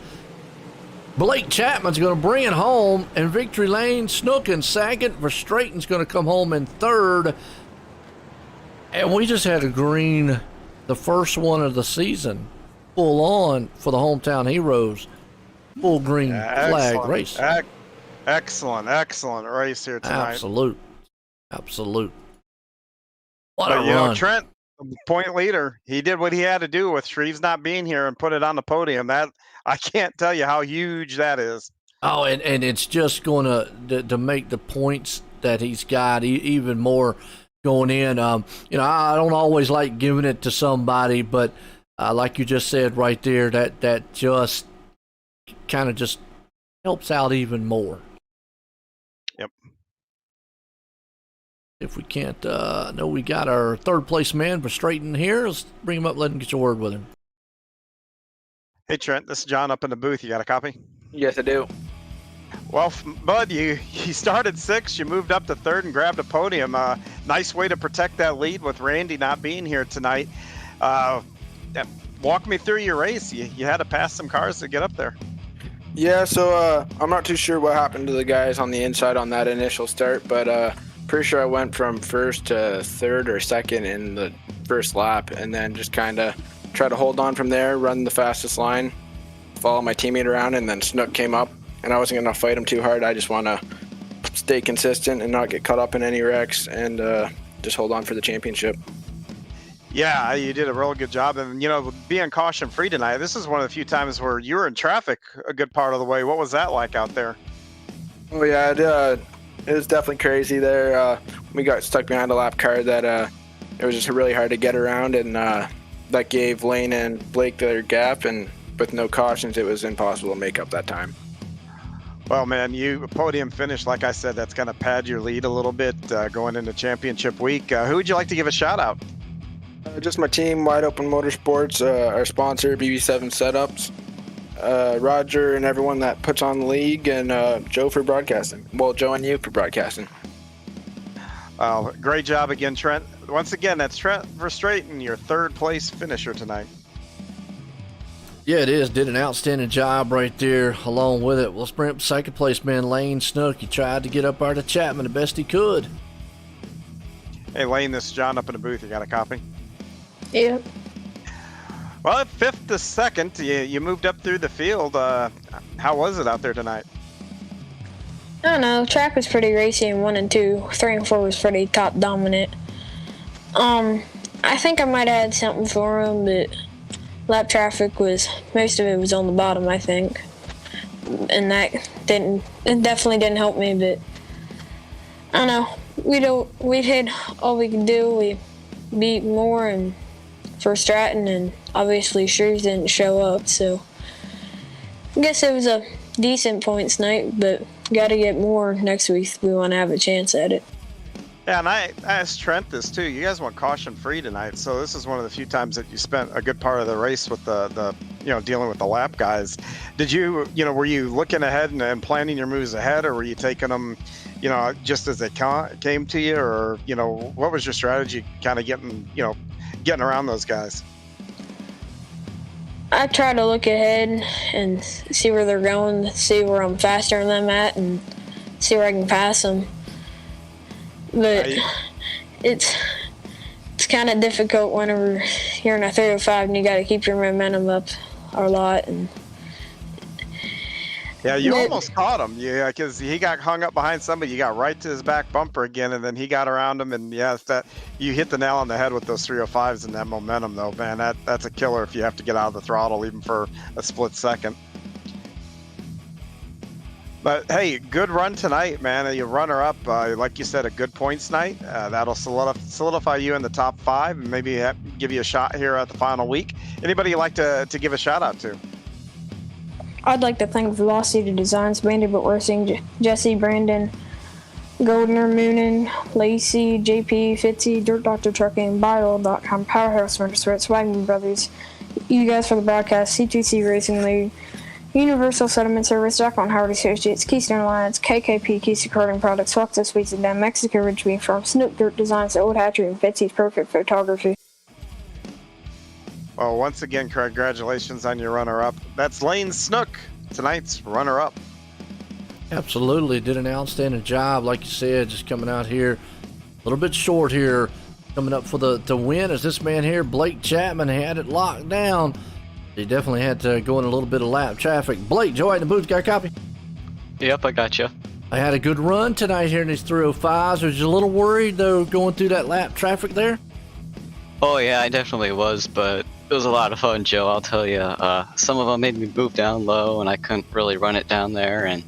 Blake Chapman's going to bring it home in victory lane. Snook in second. Verstraeten's going to come home in third. And we just had a green, the first one of the season, full on for the Hometown Heroes. Full green flag race. Excellent race here tonight. Absolute. What a But, run. Trent, the point leader, he did what he had to do with Shreves not being here and put it on the podium. That I can't tell you how huge that is. Oh, and it's just going to make the points that he's got even more going in. I don't always like giving it to somebody, but like you just said right there, that just kind of just helps out even more. Yep. If we can't, no, we got our third place man Verstraeten here. Let's bring him up, let him get your word with him. Hey, Trent, this is John up in the booth. You got a copy? Yes, I do. Well, Bud, you started 6th. You moved up to 3rd and grabbed a podium. Nice way to protect that lead with Randy not being here tonight. Walk me through your race. You had to pass some cars to get up there. Yeah, so I'm not too sure what happened to the guys on the inside on that initial start, but pretty sure I went from 1st to 3rd or 2nd in the first lap, and then just kind of try to hold on from there, run the fastest line, follow my teammate around, and then Snook came up, and I wasn't going to fight him too hard. I just want to stay consistent and not get caught up in any wrecks and just hold on for the championship. Yeah, you did a real good job. And, being caution-free tonight, this is one of the few times where you were in traffic a good part of the way. What was that like out there? Oh, yeah, it was definitely crazy there. We got stuck behind a lap car that it was just really hard to get around, and that gave Lane and Blake their gap, and with no cautions, it was impossible to make up that time. Well, man, you podium finish, like I said, that's going to pad your lead a little bit going into championship week. Who would you like to give a shout out? Just my team, Wide Open Motorsports, our sponsor, BB7 Setups, Roger and everyone that puts on the league, and Joe for broadcasting. Well, Joe and you for broadcasting. Great job again, Trent. Once again, that's Trent Verstraeten, your third place finisher tonight. Yeah, it is. Did an outstanding job right there along with it. Well, sprint second place man Lane Snook. He tried to get up there to Chapman the best he could. Hey, Lane, this is John up in the booth. You got a copy? Yep. Well, at 5th to 2nd, you moved up through the field. How was it out there tonight? I don't know. Track was pretty racy in 1 and 2. 3 and 4 was pretty top dominant. I think I might have had something for him, but lap traffic most of it was on the bottom, I think. And it definitely didn't help me, but I don't know. We did all we could do. We beat Moore and for Stratton, and obviously Shrews didn't show up, so I guess it was a decent points night, but got to get more next week if we want to have a chance at it. Yeah, and I asked Trent this too. You guys went caution free tonight, so this is one of the few times that you spent a good part of the race with the dealing with the lap guys. Did you were you looking ahead and planning your moves ahead, or were you taking them, just as they came to you, or what was your strategy, kind of getting around those guys? I try to look ahead and see where they're going, see where I'm faster than them at, and see where I can pass them. But it's kind of difficult whenever you're in a 305 and you got to keep your momentum up a lot. And yeah, you almost caught him, because he got hung up behind somebody. You got right to his back bumper again, and then he got around him. And that you hit the nail on the head with those 305s and that momentum, though, man. That's a killer if you have to get out of the throttle even for a split second. But hey, good run tonight, man. You runner-up, like you said, a good points night. That'll solidify you in the top 5 and maybe give you a shot here at the final week. Anybody you'd like to give a shout-out to? I'd like to thank Velocity Designs, Vanderbilt Racing, Jesse, Brandon, Goldner, Moonin, Lacey, JP, Fitzy, Dirt Doctor Trucking, BioOil.com, Powerhouse Motorsports, Wagner Brothers, you guys for the broadcast, C2C Racing League, Universal Settlement Service, Jacqueline Howard Associates, Keystone Alliance, KKP, Keystone Karting Products, Fox's Sweets and Down, Mexico Ridge Beef Farm, Snoop Dirt Designs, Old Hatchery, and Fitzy's Perfect Photography. Well, once again, congratulations on your runner-up. That's Lane Snook, tonight's runner-up. Absolutely, did an outstanding job, like you said, just coming out here a little bit short here, coming up for the win. As this man here, Blake Chapman, had it locked down. He definitely had to go in a little bit of lap traffic. Blake, Joe in the booth, got a copy? Yep, I got you. I had a good run tonight here in these 305s. Was you a little worried, though, going through that lap traffic there? Oh, yeah, I definitely was, but it was a lot of fun, Joe, I'll tell you. Some of them made me move down low, and I couldn't really run it down there, and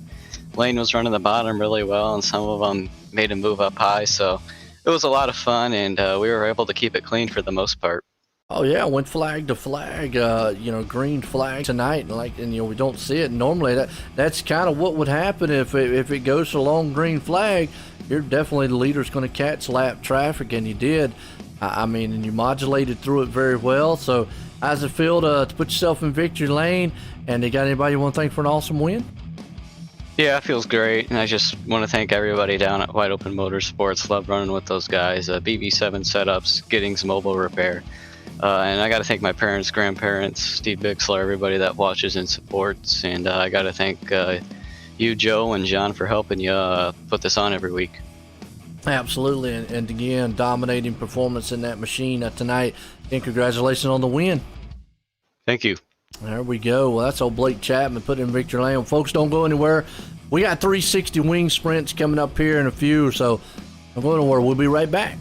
Lane was running the bottom really well, and some of them made him move up high, so it was a lot of fun, and we were able to keep it clean for the most part. Oh yeah, went flag to flag, green flag tonight, and we don't see it normally. That's kind of what would happen if it goes to long green flag. You're definitely the leader's going to catch lap traffic, and you did. And you modulated through it very well. So, how's it feel to put yourself in victory lane? And you got anybody you want to thank for an awesome win? Yeah, it feels great, and I just want to thank everybody down at Wide Open Motorsports. Love running with those guys. BB7 Setups, Giddings Mobile Repair. And I got to thank my parents, grandparents, Steve Bixler, everybody that watches and supports. And I got to thank you, Joe, and John for helping you put this on every week. Absolutely. And again, dominating performance in that machine tonight. And congratulations on the win. Thank you. There we go. Well, that's old Blake Chapman put in victory lane. Folks, don't go anywhere. We got 360 wing sprints coming up here in a few, so don't go anywhere. We'll be right back.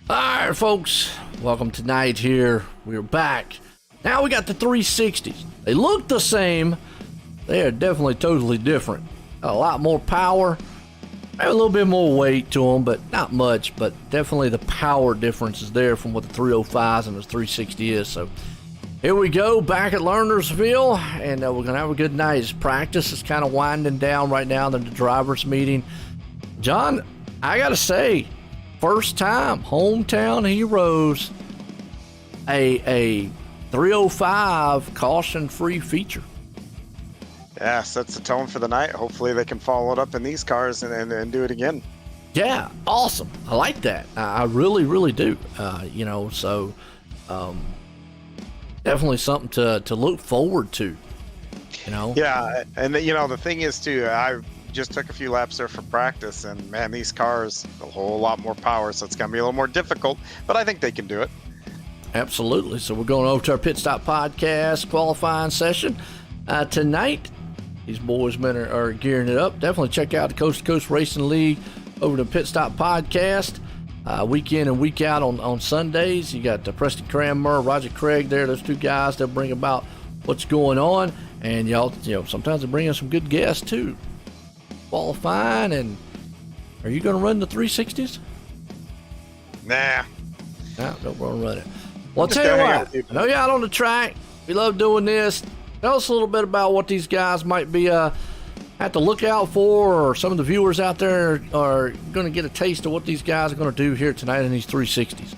All right, folks, welcome tonight here. We're back. Now we got the 360s. They look the same. They are definitely totally different. A lot more power. Maybe a little bit more weight to them, but not much. But definitely the power difference is there from what the 305s and the 360 is. So here we go, back at Lernerville, and we're going to have a good night. It's practice is kind of winding down right now. Then the drivers' meeting. John, I got to say, first time, hometown heroes, a 305 caution-free feature. Yeah, sets the tone for the night. Hopefully they can follow it up in these cars and do it again. Yeah, awesome. I like that. I really, really do. Definitely something to look forward to. Yeah, and the thing is too, I just took a few laps there for practice, and man, these cars a whole lot more power, so it's gonna be a little more difficult, but I think they can do it. Absolutely. So we're going over to our Pit Stop Podcast qualifying session tonight. These boys men are gearing it up. Definitely check out the Coast2Coast Racing League over the Pit Stop Podcast. Week in and week out on Sundays. You got Preston Cranmer, Roger Craig there. Those two guys that bring about what's going on. And y'all, sometimes they bring in some good guests too. Qualifying. And are you going to run the 360s? Nah. No, don't want to run it. Well, I'll tell you what. I know you're out on the track. We love doing this. Tell us a little bit about what these guys might be have to look out for, or some of the viewers out there are going to get a taste of what these guys are going to do here tonight in these 360s.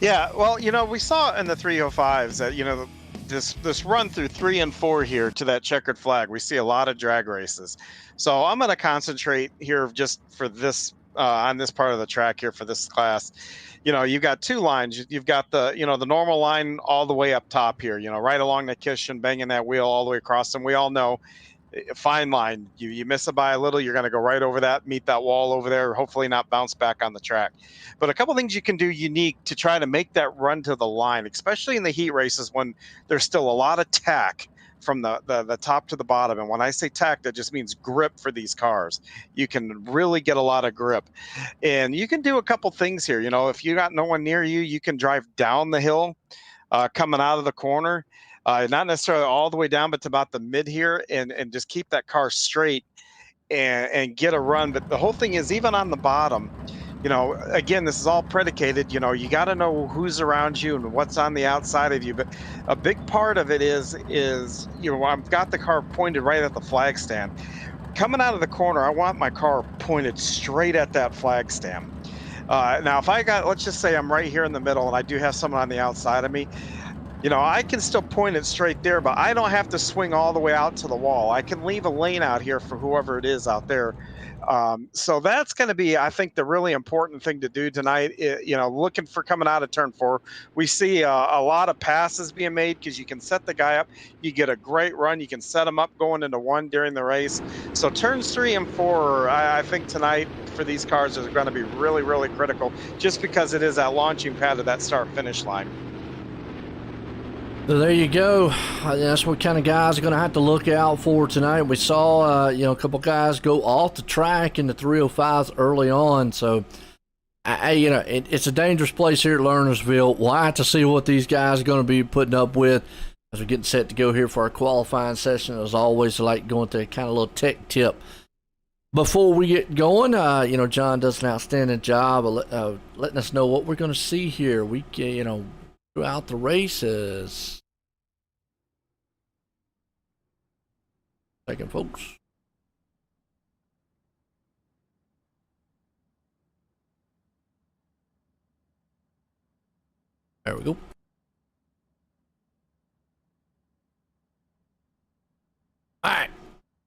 Yeah, well, we saw in the 305s that, this run through 3 and 4 here to that checkered flag, we see a lot of drag races. So I'm going to concentrate here just for this, on this part of the track here for this class. You've got two lines. You've got the, the normal line all the way up top here, right along the cushion, banging that wheel all the way across. And we all know, fine line. You miss it by a little, you're going to go right over that, meet that wall over there, hopefully not bounce back on the track. But a couple things you can do unique to try to make that run to the line, especially in the heat races when there's still a lot of tack from the top to the bottom. And when I say tack, that just means grip for these cars. You can really get a lot of grip. And you can do a couple things here. If you got no one near you, you can drive down the hill coming out of the corner. Not necessarily all the way down, but to about the mid here, and just keep that car straight and get a run. But the whole thing is, even on the bottom, again, this is all predicated, you got to know who's around you and what's on the outside of you. But a big part of it is I've got the car pointed right at the flag stand. Coming out of the corner, I want my car pointed straight at that flag stand. Now, if let's just say I'm right here in the middle and I do have someone on the outside of me, I can still point it straight there, but I don't have to swing all the way out to the wall. I can leave a lane out here for whoever it is out there. So that's going to be, I think, the really important thing to do tonight. Looking for coming out of turn 4, we see a lot of passes being made because you can set the guy up. You get a great run. You can set him up going into 1 during the race. So turns 3 and 4, I think tonight for these cars are going to be really, really critical, just because it is that launching pad of that start-finish line. So there you go. That's what kind of guys are going to have to look out for tonight. We saw, a couple guys go off the track in the 305s early on. So, it's a dangerous place here at Lernerville. We'll have to see what these guys are going to be putting up with as we're getting set to go here for our qualifying session. As always, I like going to kind of a little tech tip before we get going. John does an outstanding job of letting us know what we're going to see here. Throughout the races. Second, folks. There we go. All right.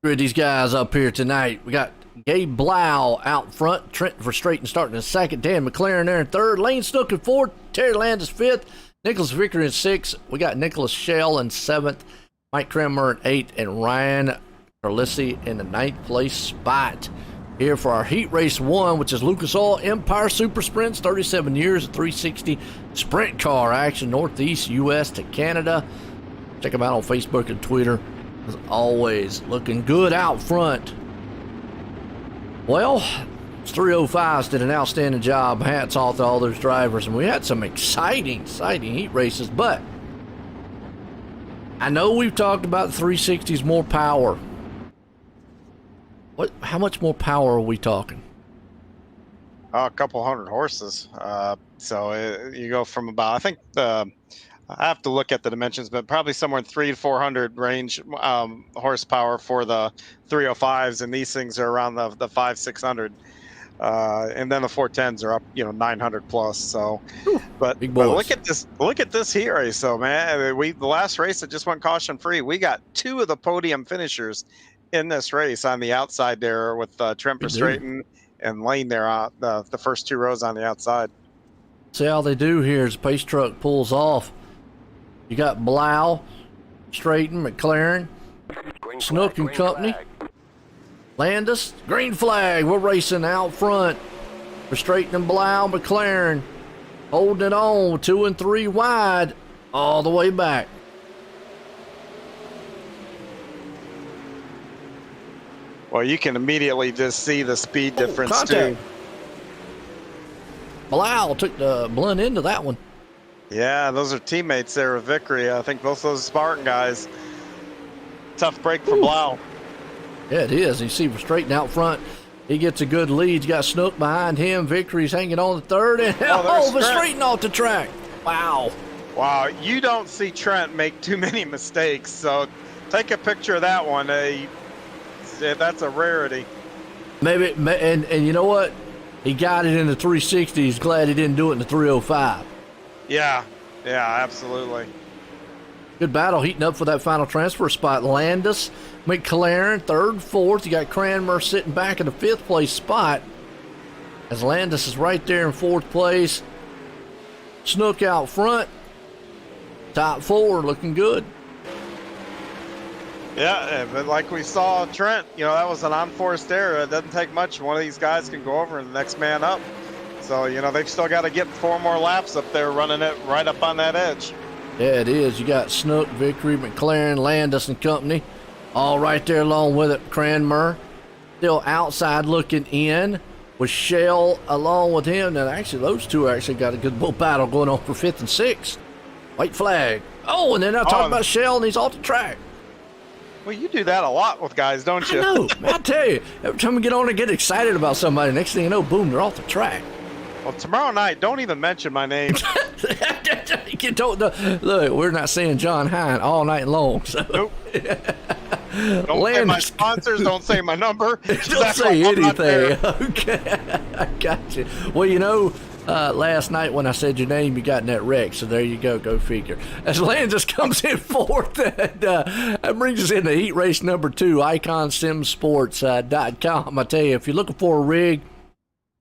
Good, these guys up here tonight. We got Gabe Blau out front, Trent Verstraeten starting in second, Dan McLaren there in third, Lane Snook in fourth, Terry Landis fifth, Nicholas Vickery in sixth. We got Nicholas Shell in seventh, Mike Kramer in eighth, and Ryan Carlissi in the ninth place spot. Here for our Heat Race 1, which is Lucas Oil Empire Super Sprints, 37 years of 360 sprint car action, Northeast U.S. to Canada. Check them out on Facebook and Twitter. As always, looking good out front. Well, 305s did an outstanding job. Hats off to all those drivers, and we had some exciting heat races. But I know we've talked about the 360s more power. How much more power are we talking? A couple hundred horses. You go from about, I think I have to look at the dimensions, but probably somewhere in 300 to 400 range horsepower for the 305s, and these things are around the 500-600. And then the 410s are up, 900 plus. So, but look at this heat race, though, man. The last race that just went caution free, we got 2 of the podium finishers in this race on the outside there with Trent Verstraeten and Lane there on the first 2 rows on the outside. See how they do here as the pace truck pulls off. You got Blau, Straighten, McLaren, Snook and Company. Landis, green flag. We're racing out front. Verstraeten and Blau, McLaren holding it on. 2 and 3 wide all the way back. Well, you can immediately just see the speed difference too. Blau took the blunt end of that one. Yeah, those are teammates there with Vickery. I think both those Spartan guys. Tough break for Blau. Yeah, it is. You see Verstraeten out front. He gets a good lead. You got Snook behind him. Vickery's hanging on the third. And Verstraeten off the track. Wow. Wow, you don't see Trent make too many mistakes. So take a picture of that one. That's a rarity. Maybe, and you know what? He got it in the 360. He's glad he didn't do it in the 305. Yeah, absolutely. Good battle heating up for that final transfer spot. Landis, McLaren, 3rd, 4th. You got Cranmer sitting back in the 5th place spot as Landis is right there in 4th place. Snook out front. Top 4 looking good. Yeah, but like we saw Trent, that was an unforced error. It doesn't take much. One of these guys can go over and the next man up. So, they've still got to get 4 more laps up there running it right up on that edge. Yeah, it is. You got Snook, Vickery, McLaren, Landis and Company all right there along with it. Cranmer still outside looking in with Shell along with him. And actually, those two actually got a good bull battle going on for 5th and 6th. White flag. Oh, and then I talk about Shell and he's off the track. Well, you do that a lot with guys, don't you? I know. I tell you, every time we get on and get excited about somebody, next thing you know, boom, they're off the track. Well, tomorrow night, don't even mention my name. You don't know. Look, we're not saying John Hine all night long. So. Nope. Don't say my sponsors. Don't say my number. Don't say anything. Okay, I got you. Well, last night when I said your name, you got in that wreck. So there you go. Go figure. As Landis comes in 4th, and that brings us into heat race number 2, IconSimSports.com. I tell you, if you're looking for a rig,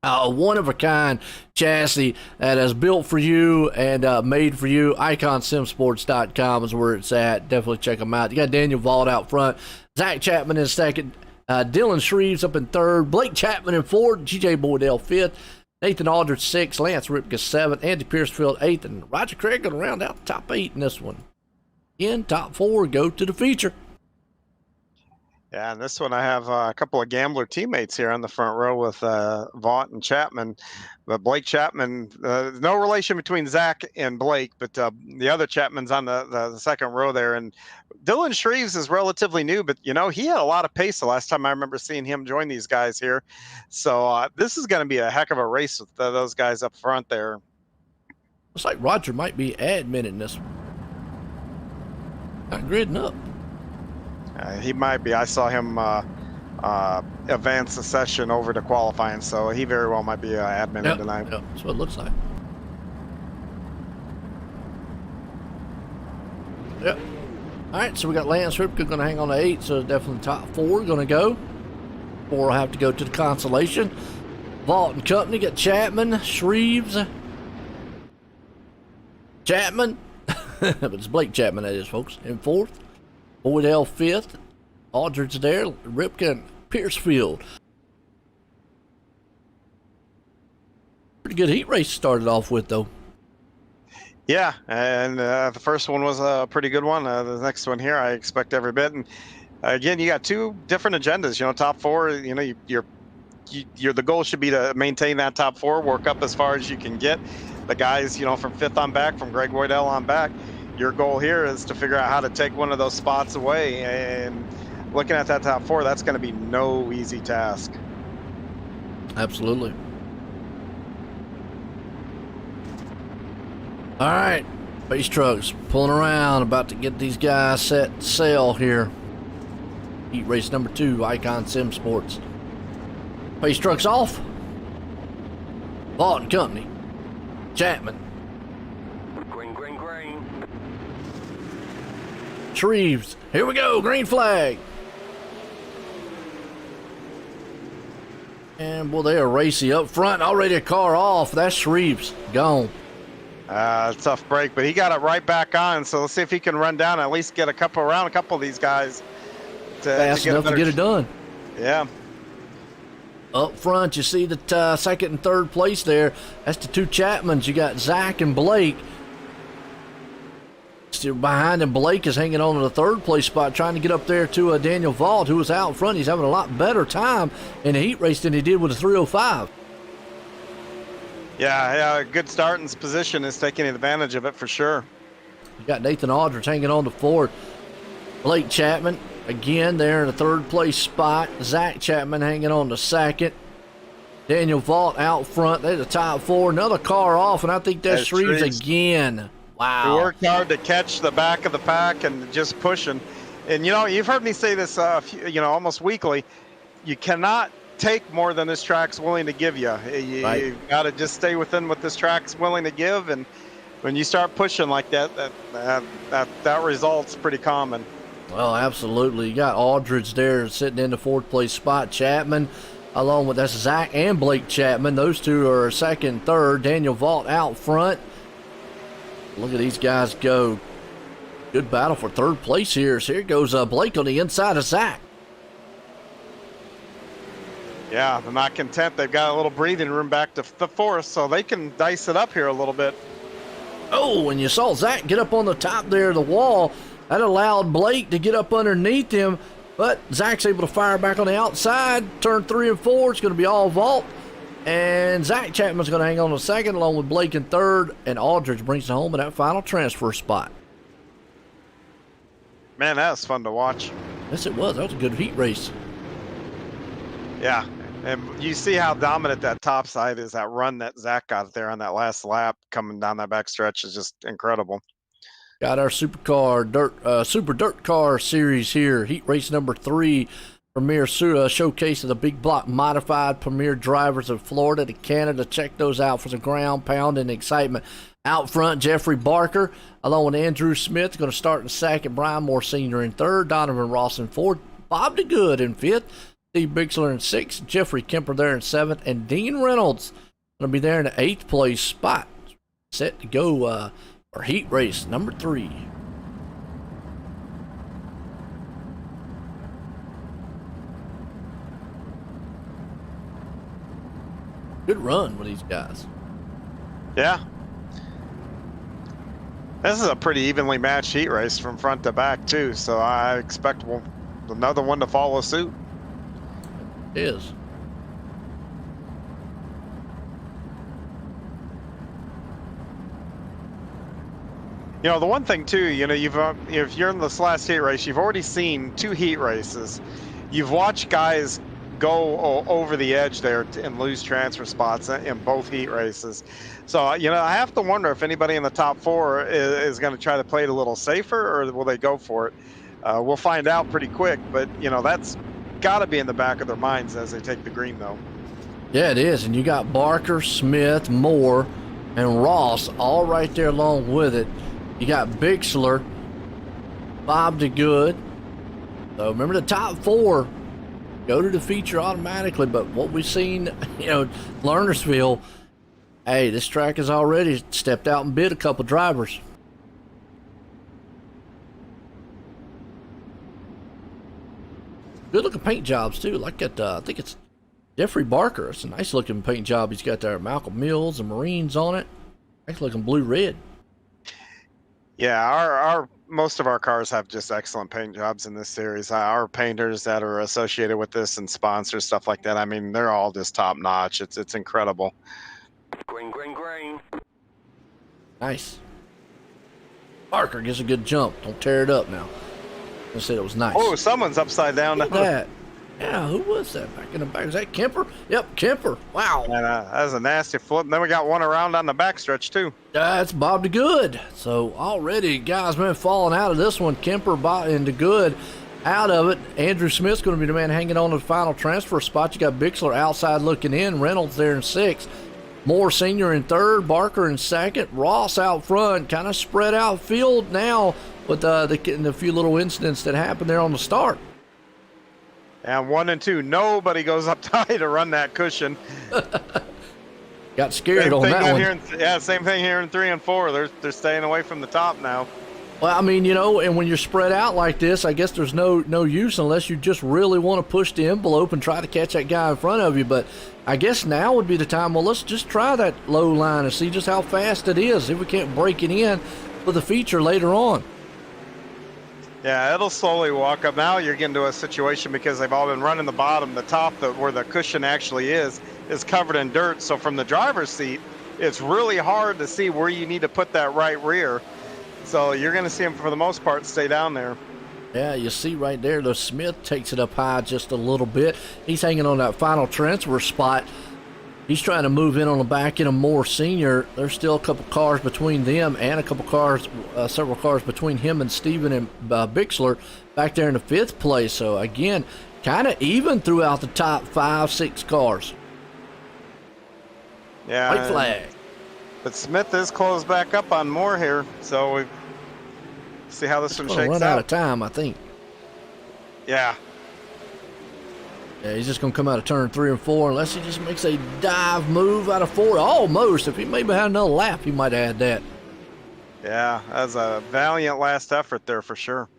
a one-of-a-kind chassis that is built for you and made for you, IconSimSports.com is where it's at. Definitely check them out. You got Daniel Vaught out front, Zach Chapman in 2nd, Dylan Shreves up in 3rd, Blake Chapman in 4th, GJ Boydell 5th, Nathan Aldridge 6th, Lance Ripka 7th, Andy Piercefield 8th, and Roger Craig going to round out the top 8 in this one. Again, top 4 go to the feature. Yeah, and this one I have a couple of Gambler teammates here on the front row with Vaught and Chapman. But Blake Chapman, no relation between Zach and Blake, but the other Chapman's on the 2nd row there. And Dylan Shreves is relatively new, but, he had a lot of pace the last time I remember seeing him join these guys here. So this is going to be a heck of a race with those guys up front there. Looks like Roger might be admin in this one. Not gridding up. He might be. I saw him advance the session over to qualifying, so he very well might be admin tonight. Yep, that's what it looks like. Yep. All right, so we got Lance Ripka going to hang on to 8, so definitely top 4 going to go. 4 will have to go to the consolation. Vaught and Company got Chapman, Shreves, Chapman, but it's Blake Chapman that is, folks, in 4th. Boydell 5th, Aldridge there, Ripka and Piercefield. Pretty good heat race started off with, though. Yeah, and the first one was a pretty good one. The next one here, I expect every bit. And again, you got 2 different agendas. Top 4, you're the goal should be to maintain that top 4, work up as far as you can get. The guys, from 5th on back, from Greg Boydell on back, your goal here is to figure out how to take one of those spots away. And looking at that top 4, that's going to be no easy task. Absolutely. All right, base trucks pulling around, about to get these guys set to sail here. Heat race number 2, Icon Sim Sports. Base trucks off. Vaught and Company. Chapman. Green. Shreves. Here we go. Green flag. And, boy, they are racy up front. Already a car off. That's Shreves. Gone. Tough break, but he got it right back on. So let's see if he can run down and at least get a couple of these guys. Fast enough to get it done. Yeah. Up front, you see the second and third place there. That's the 2 Chapmans. You got Zach and Blake. Still behind him, Blake is hanging on to the 3rd place spot, trying to get up there to Daniel Vaught, who was out front. He's having a lot better time in the heat race than he did with a 305. Yeah, good start in his position is taking advantage of it for sure. You got Nathan Aldridge hanging on to 4th. Blake Chapman, again, there in the 3rd place spot. Zach Chapman hanging on to 2nd. Daniel Vaught out front. They're the top 4. Another car off, and I think that's Shreves again. Wow. He worked hard to catch the back of the pack and just pushing. And, you've heard me say this, almost weekly. You cannot take more than this track's willing to give you. Right. You got to just stay within what this track's willing to give. And when you start pushing like that result's pretty common. Well, absolutely. You got Aldridge there sitting in the 4th place spot. Chapman, along with that's Zach and Blake Chapman. Those 2 are 2nd, 3rd. Daniel Vaught out front. Look at these guys go. Good battle for 3rd place here. So here goes Blake on the inside of Zach. Yeah, they're not content. They've got a little breathing room back to the 4th, so they can dice it up here a little bit. Oh, and you saw Zach get up on the top there of the wall. That allowed Blake to get up underneath him, but Zach's able to fire back on the outside. Turn 3 and 4, it's going to be all Vaught. And Zach Chapman's going to hang on to 2nd, along with Blake in 3rd, and Aldridge brings it home in that final transfer spot. Man, that was fun to watch. Yes, it was. That was a good heat race. Yeah, and you see how dominant that top side is. That run that Zach got there on that last lap coming down that back stretch is just incredible. Got our Super Dirt Car Series here. Heat race number 3. Premier showcase of the big block modified premier drivers of Florida to Canada. Check those out for some ground pounding excitement. Out front, Jeffrey Barker, along with Andrew Smith, going to start in 2nd. Brian Moore Sr. in 3rd. Donovan Ross in 4th. Bob DeGood in 5th. Steve Bixler in 6th. Jeffrey Kemper there in 7th. And Dean Reynolds going to be there in the 8th place spot. Set to go for heat race number 3. Good run with these guys. Yeah. This is a pretty evenly matched heat race from front to back, too. So I expect another one to follow suit. It is. The one thing, too, if you're in this last heat race, you've already seen 2 heat races. You've watched guys go over the edge there and lose transfer spots in both heat races. So, I have to wonder if anybody in the top 4 is going to try to play it a little safer, or will they go for it? We'll find out pretty quick, but, that's got to be in the back of their minds as they take the green, though. Yeah, it is. And you got Barker, Smith, Moore, and Ross all right there along with it. You got Bixler, Bob DeGood. So remember, the top 4 go to the feature automatically, but what we've seen, Lernerville, hey, this track has already stepped out and bid a couple drivers. Good looking paint jobs too. Like that, I think it's Jeffrey Barker. It's a nice looking paint job he's got there. Malcolm Mills and Marines on it. Nice looking blue red. Yeah, our most of our cars have just excellent paint jobs in this series. Our painters that are associated with this and sponsors, stuff like that, I mean, they're all just top notch. It's incredible. Green, green, green. Nice. Parker gets a good jump. Don't tear it up now. I said it was nice. Oh, someone's upside down. Look at that. Yeah, who was that back in the back? Was that Kemper? Yep, Kemper. Wow. And that was a nasty flip. And then we got one around on the backstretch, too. That's Bob DeGood. So already, guys, been falling out of this one. Kemper and DeGood out of it. Andrew Smith's going to be the man hanging on to the final transfer spot. You got Bixler outside looking in. Reynolds there in 6th. Moore Sr. in 3rd. Barker in 2nd. Ross out front. Kind of spread out field now with the few little incidents that happened there on the start. And 1 and 2, nobody goes up high to run that cushion. Got scared on that one. Same thing here in 3 and 4. They're staying away from the top now. Well, I mean, and when you're spread out like this, I guess there's no use unless you just really want to push the envelope and try to catch that guy in front of you. But I guess now would be the time, well, let's just try that low line and see just how fast it is. If we can't break it in with a feature later on. Yeah, it'll slowly walk up. Now you're getting to a situation because they've all been running the bottom. The top, where the cushion actually is covered in dirt. So from the driver's seat, it's really hard to see where you need to put that right rear. So you're going to see them, for the most part, stay down there. Yeah, you see right there, the Smith takes it up high just a little bit. He's hanging on that final transfer spot. He's trying to move in on the back end of Moore Sr. There's still a couple cars between them and a couple cars, several cars between him and Steven and Bixler back there in the 5th place. So, again, kind of even throughout the top 5-6 cars. Yeah. White flag. But Smith is closed back up on Moore here. So, we see how this one shakes out. Run out of time, I think. Yeah. Yeah, he's just going to come out of turn 3 and 4 unless he just makes a dive move out of 4. Almost. If he maybe had another lap, he might add that. Yeah, that's a valiant last effort there for sure.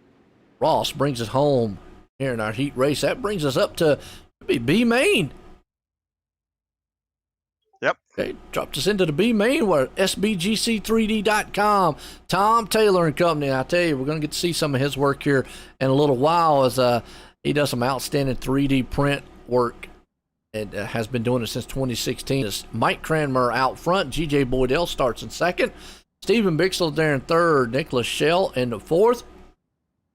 Ross brings us home here in our heat race. That brings us up to B main. Yep. Okay, dropped us into the B main where SBGC3D.com. Tom Taylor and company. I tell you, we're going to get to see some of his work here in a little while as he does some outstanding 3D print work and has been doing it since 2016. It's Mike Cranmer out front. G.J. Boydell starts in 2nd. Stephen Bixler there in 3rd. Nicholas Schell in the 4th.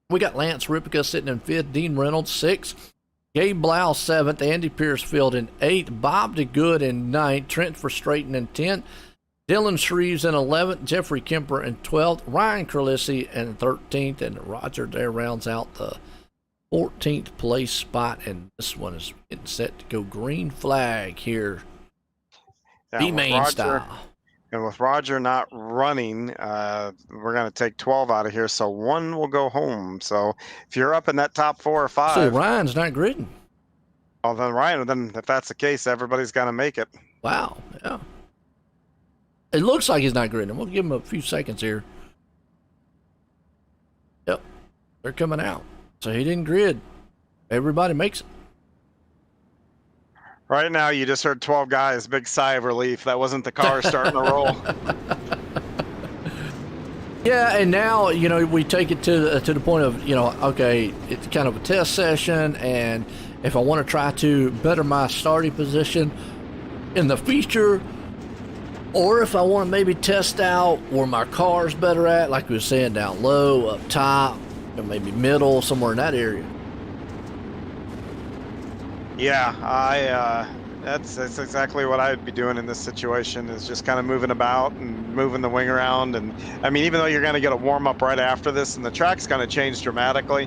We got Lance Ripica sitting in 5th. Dean Reynolds 6th. Gabe Blau 7th. Andy Piercefield in 8th. Bob DeGood in 9th. Trent Verstraeten in 10th. Dylan Shreves in 11th. Jeffrey Kemper in 12th. Ryan Curlisi in 13th. And Roger there rounds out the 14th place spot, and this one is getting set to go green flag here. B-main style. And with Roger not running, we're going to take 12 out of here, so 1 will go home. So if you're up in that top 4 or 5. So Ryan's not gridding. Oh, then if that's the case, everybody's got to make it. Wow, yeah. It looks like he's not gridding. We'll give him a few seconds here. Yep, they're coming out. So he didn't grid. Everybody makes it. Right now, you just heard 12 guys. Big sigh of relief. That wasn't the car starting to roll. Yeah, and now, we take it to the point of, okay, it's kind of a test session, and if I want to try to better my starting position in the feature, or if I want to maybe test out where my car's better at, like we were saying, down low, up top, maybe middle, somewhere in that area. Yeah, that's exactly what I'd be doing in this situation, is just kind of moving about and moving the wing around. And I mean, even though you're going to get a warm up right after this and the track's going to change dramatically,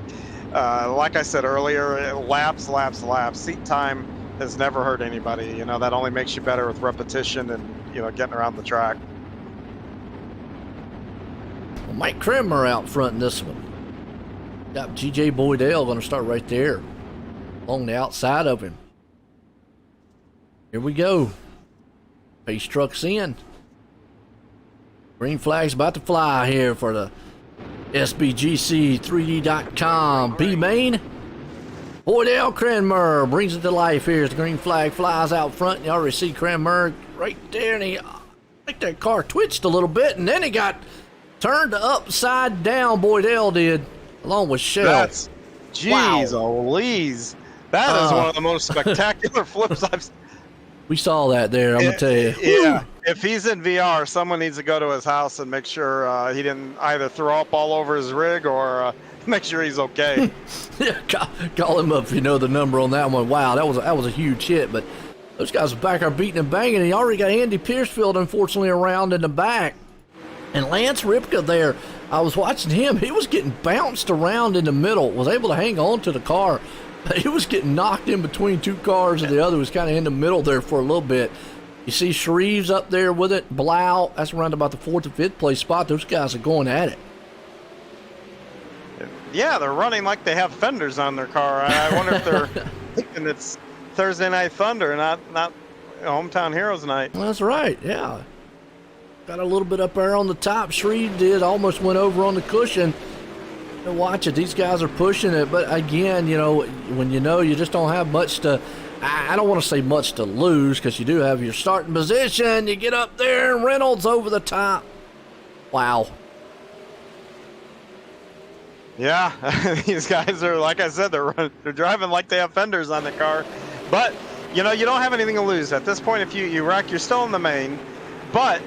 like I said earlier, laps. Seat time has never hurt anybody. That only makes you better with repetition and, getting around the track. Well, Mike Cranmer out front in this one. Got G.J. Boydell going to start right there along the outside of him. Here we go. Pace truck's in. Green flag's about to fly here for the SBGC3D.com B main. Boydell Cranmer brings it to life here as the green flag flies out front. You already see Cranmer right there, and I think that car twitched a little bit, and then he got turned upside down. Boydell did, along with Shell. That's, geez, Louise. That is one of the most spectacular flips I've seen. We saw that there, I'm going to tell you. Yeah, if he's in VR, someone needs to go to his house and make sure he didn't either throw up all over his rig or make sure he's okay. Yeah, call him up if you know the number on that one. Wow, that was a huge hit, but those guys are back there beating and banging, and he already got Andy Piercefield, unfortunately, around in the back. And Lance Ripka there, I was watching him. He was getting bounced around in the middle, was able to hang on to the car. But he was getting knocked in between two cars, and the other was kind of in the middle there for a little bit. You see Shreves up there with it. Blau, that's around about the 4th or 5th place spot. Those guys are going at it. Yeah, they're running like they have fenders on their car. I wonder if they're thinking it's Thursday Night Thunder, not Hometown Heroes Night. Well, that's right, yeah. Got a little bit up there on the top. Shreve did, almost went over on the cushion. Watch it, these guys are pushing it, but again, when you just don't have much to, I don't want to say much to lose, because you do have your starting position. You get up there, and Reynolds over the top. Wow. Yeah, these guys are, like I said, they're driving like they have fenders on the car. But, you don't have anything to lose. At this point, if you wreck, you're still in the main. But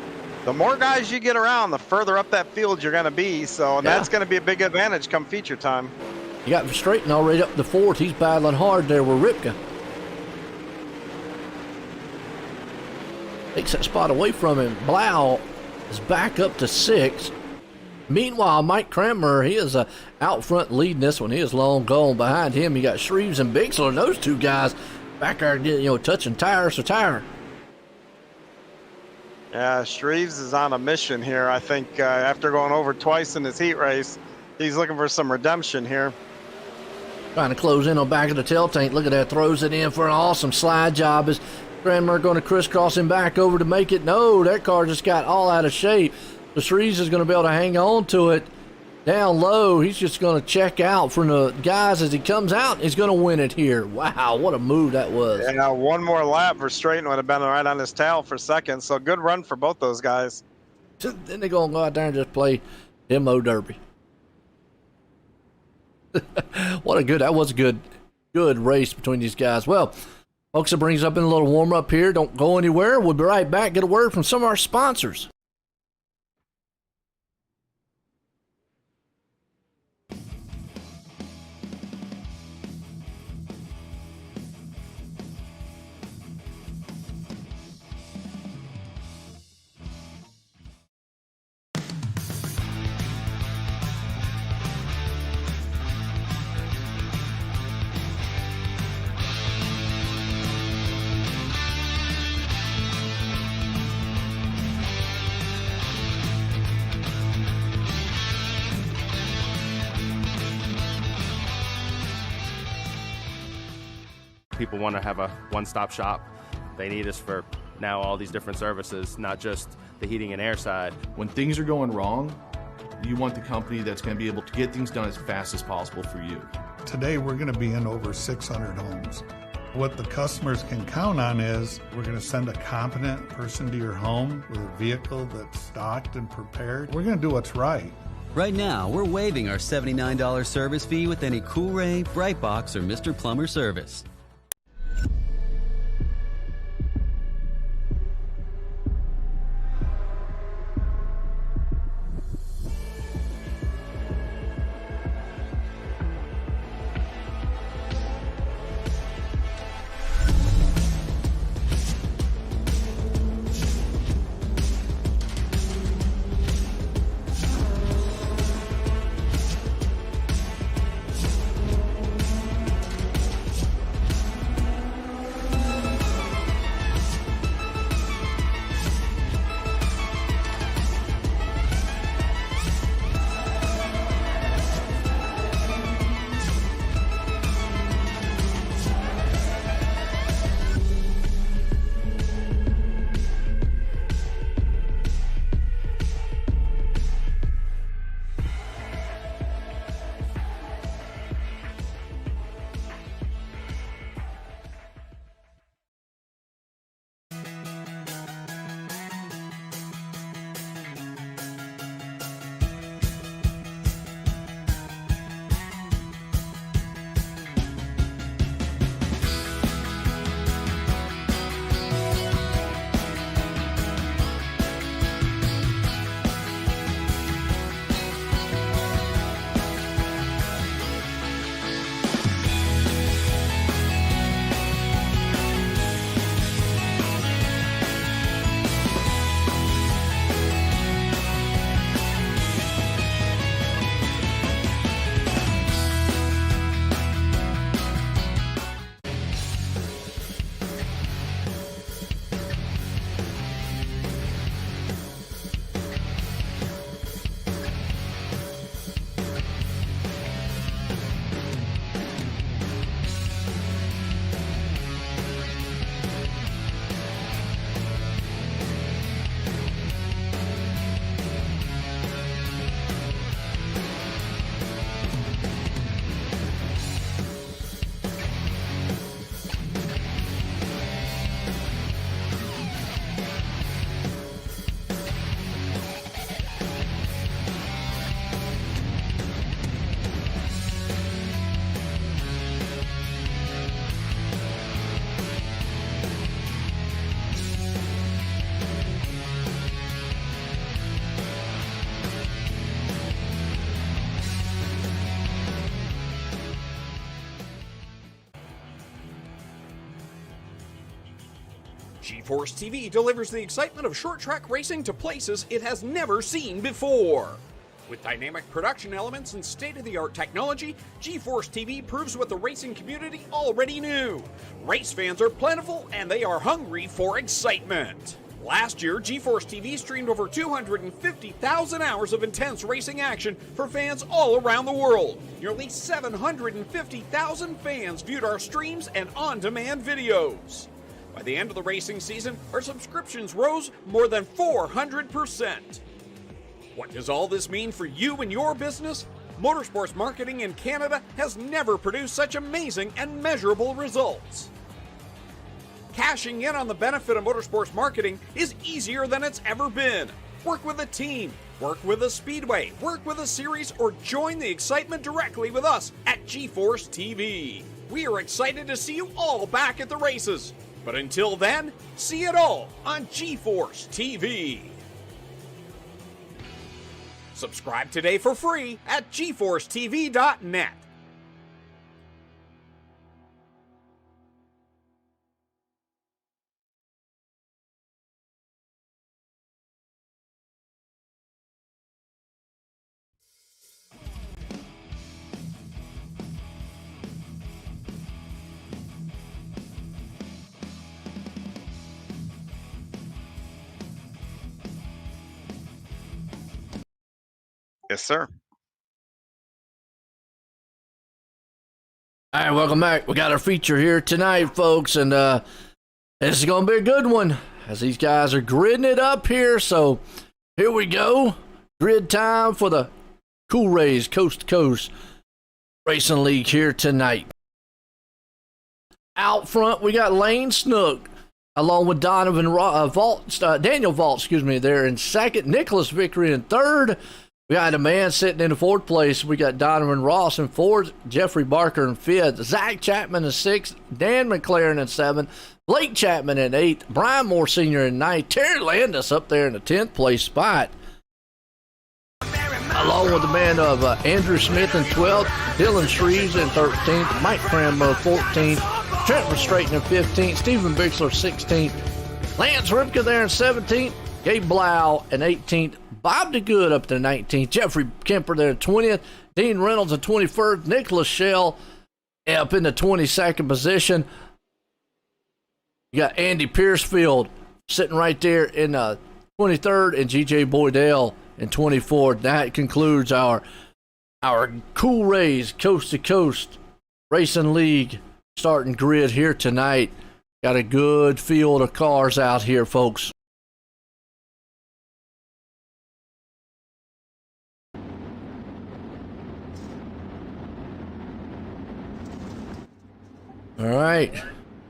the more guys you get around, the further up that field you're going to be. So that's going to be a big advantage come feature time. You got Verstraeten already up to 4th. He's battling hard there with Ripka. Takes that spot away from him. Blau is back up to 6th. Meanwhile, Mike Kramer, he is out front leading this one. He is long gone. Behind him, you got Shreves and Bixler, and those two guys back there, touching tire to tire. Yeah, Shreves is on a mission here. I think after going over twice in his heat race, he's looking for some redemption here. Trying to close in on back of the tail tank. Look at that, throws it in for an awesome slide job. Is Kramer going to crisscross him back over to make it? No, that car just got all out of shape. The Shreves is going to be able to hang on to it down low. He's just going to check out from the guys as he comes out. He's going to win it here. Wow, what a move that was. Yeah, one more lap for Straighten would have been right on his tail for second. So good run for both those guys. Then they're going to go out there and just play demo derby. That was a good race between these guys. Well, folks, it brings up in a little warm up here. Don't go anywhere. We'll be right back. Get a word from some of our sponsors. People want to have a one-stop shop. They need us for now all these different services, not just the heating and air side. When things are going wrong, you want the company that's going to be able to get things done as fast as possible for you. Today, we're going to be in over 600 homes. What the customers can count on is we're going to send a competent person to your home with a vehicle that's stocked and prepared. We're going to do what's right. Right now, we're waiving our $79 service fee with any Cool-Ray, Brightbox, or Mr. Plumber service. GeForce TV delivers the excitement of short track racing to places it has never seen before. With dynamic production elements and state-of-the-art technology, GeForce TV proves what the racing community already knew. Race fans are plentiful and they are hungry for excitement. Last year, GeForce TV streamed over 250,000 hours of intense racing action for fans all around the world. Nearly 750,000 fans viewed our streams and on-demand videos. By the end of the racing season, our subscriptions rose more than 400%. What does all this mean for you and your business? Motorsports marketing in Canada has never produced such amazing and measurable results. Cashing in on the benefit of motorsports marketing is easier than it's ever been. Work with a team, work with a speedway, work with a series, or join the excitement directly with us at GeForce TV. We are excited to see you all back at the races. But until then, see it all on GeForce TV. Subscribe today for free at GeForceTV.net. Yes, sir. All right, welcome back. We got our feature here tonight, folks, and this is going to be a good one as these guys are gridding it up here. So here we go. Grid time for the Cool Rays Coast to Coast Racing League here tonight. Out front, we got Lane Snook along with Daniel Vault, there in second. Nicholas Vickery in third. We got a man sitting in the fourth place. We got Donovan Ross in fourth, Jeffrey Barker in fifth, Zach Chapman in sixth, Dan McLaren in seventh, Blake Chapman in eighth, Brian Moore Sr. in ninth, Terry Landis up there in the 10th place spot. Along with the man of Andrew Smith in 12th, Dylan Shreves in 13th, Mike Cranmer 14th, Trent Restraighten in 15th, Stephen Bixler 16th, Lance Ripka there in 17th, Gabe Blau in 18th, Bob DeGood up to 19th, Jeffrey Kemper there in 20th, Dean Reynolds in 21st, Nicholas Shell up in the 22nd position. You got Andy Piercefield sitting right there in 23rd, and GJ Boydell in 24th. That concludes our Cool Rays Coast to Coast Racing League starting grid here tonight. Got a good field of cars out here, folks. All right,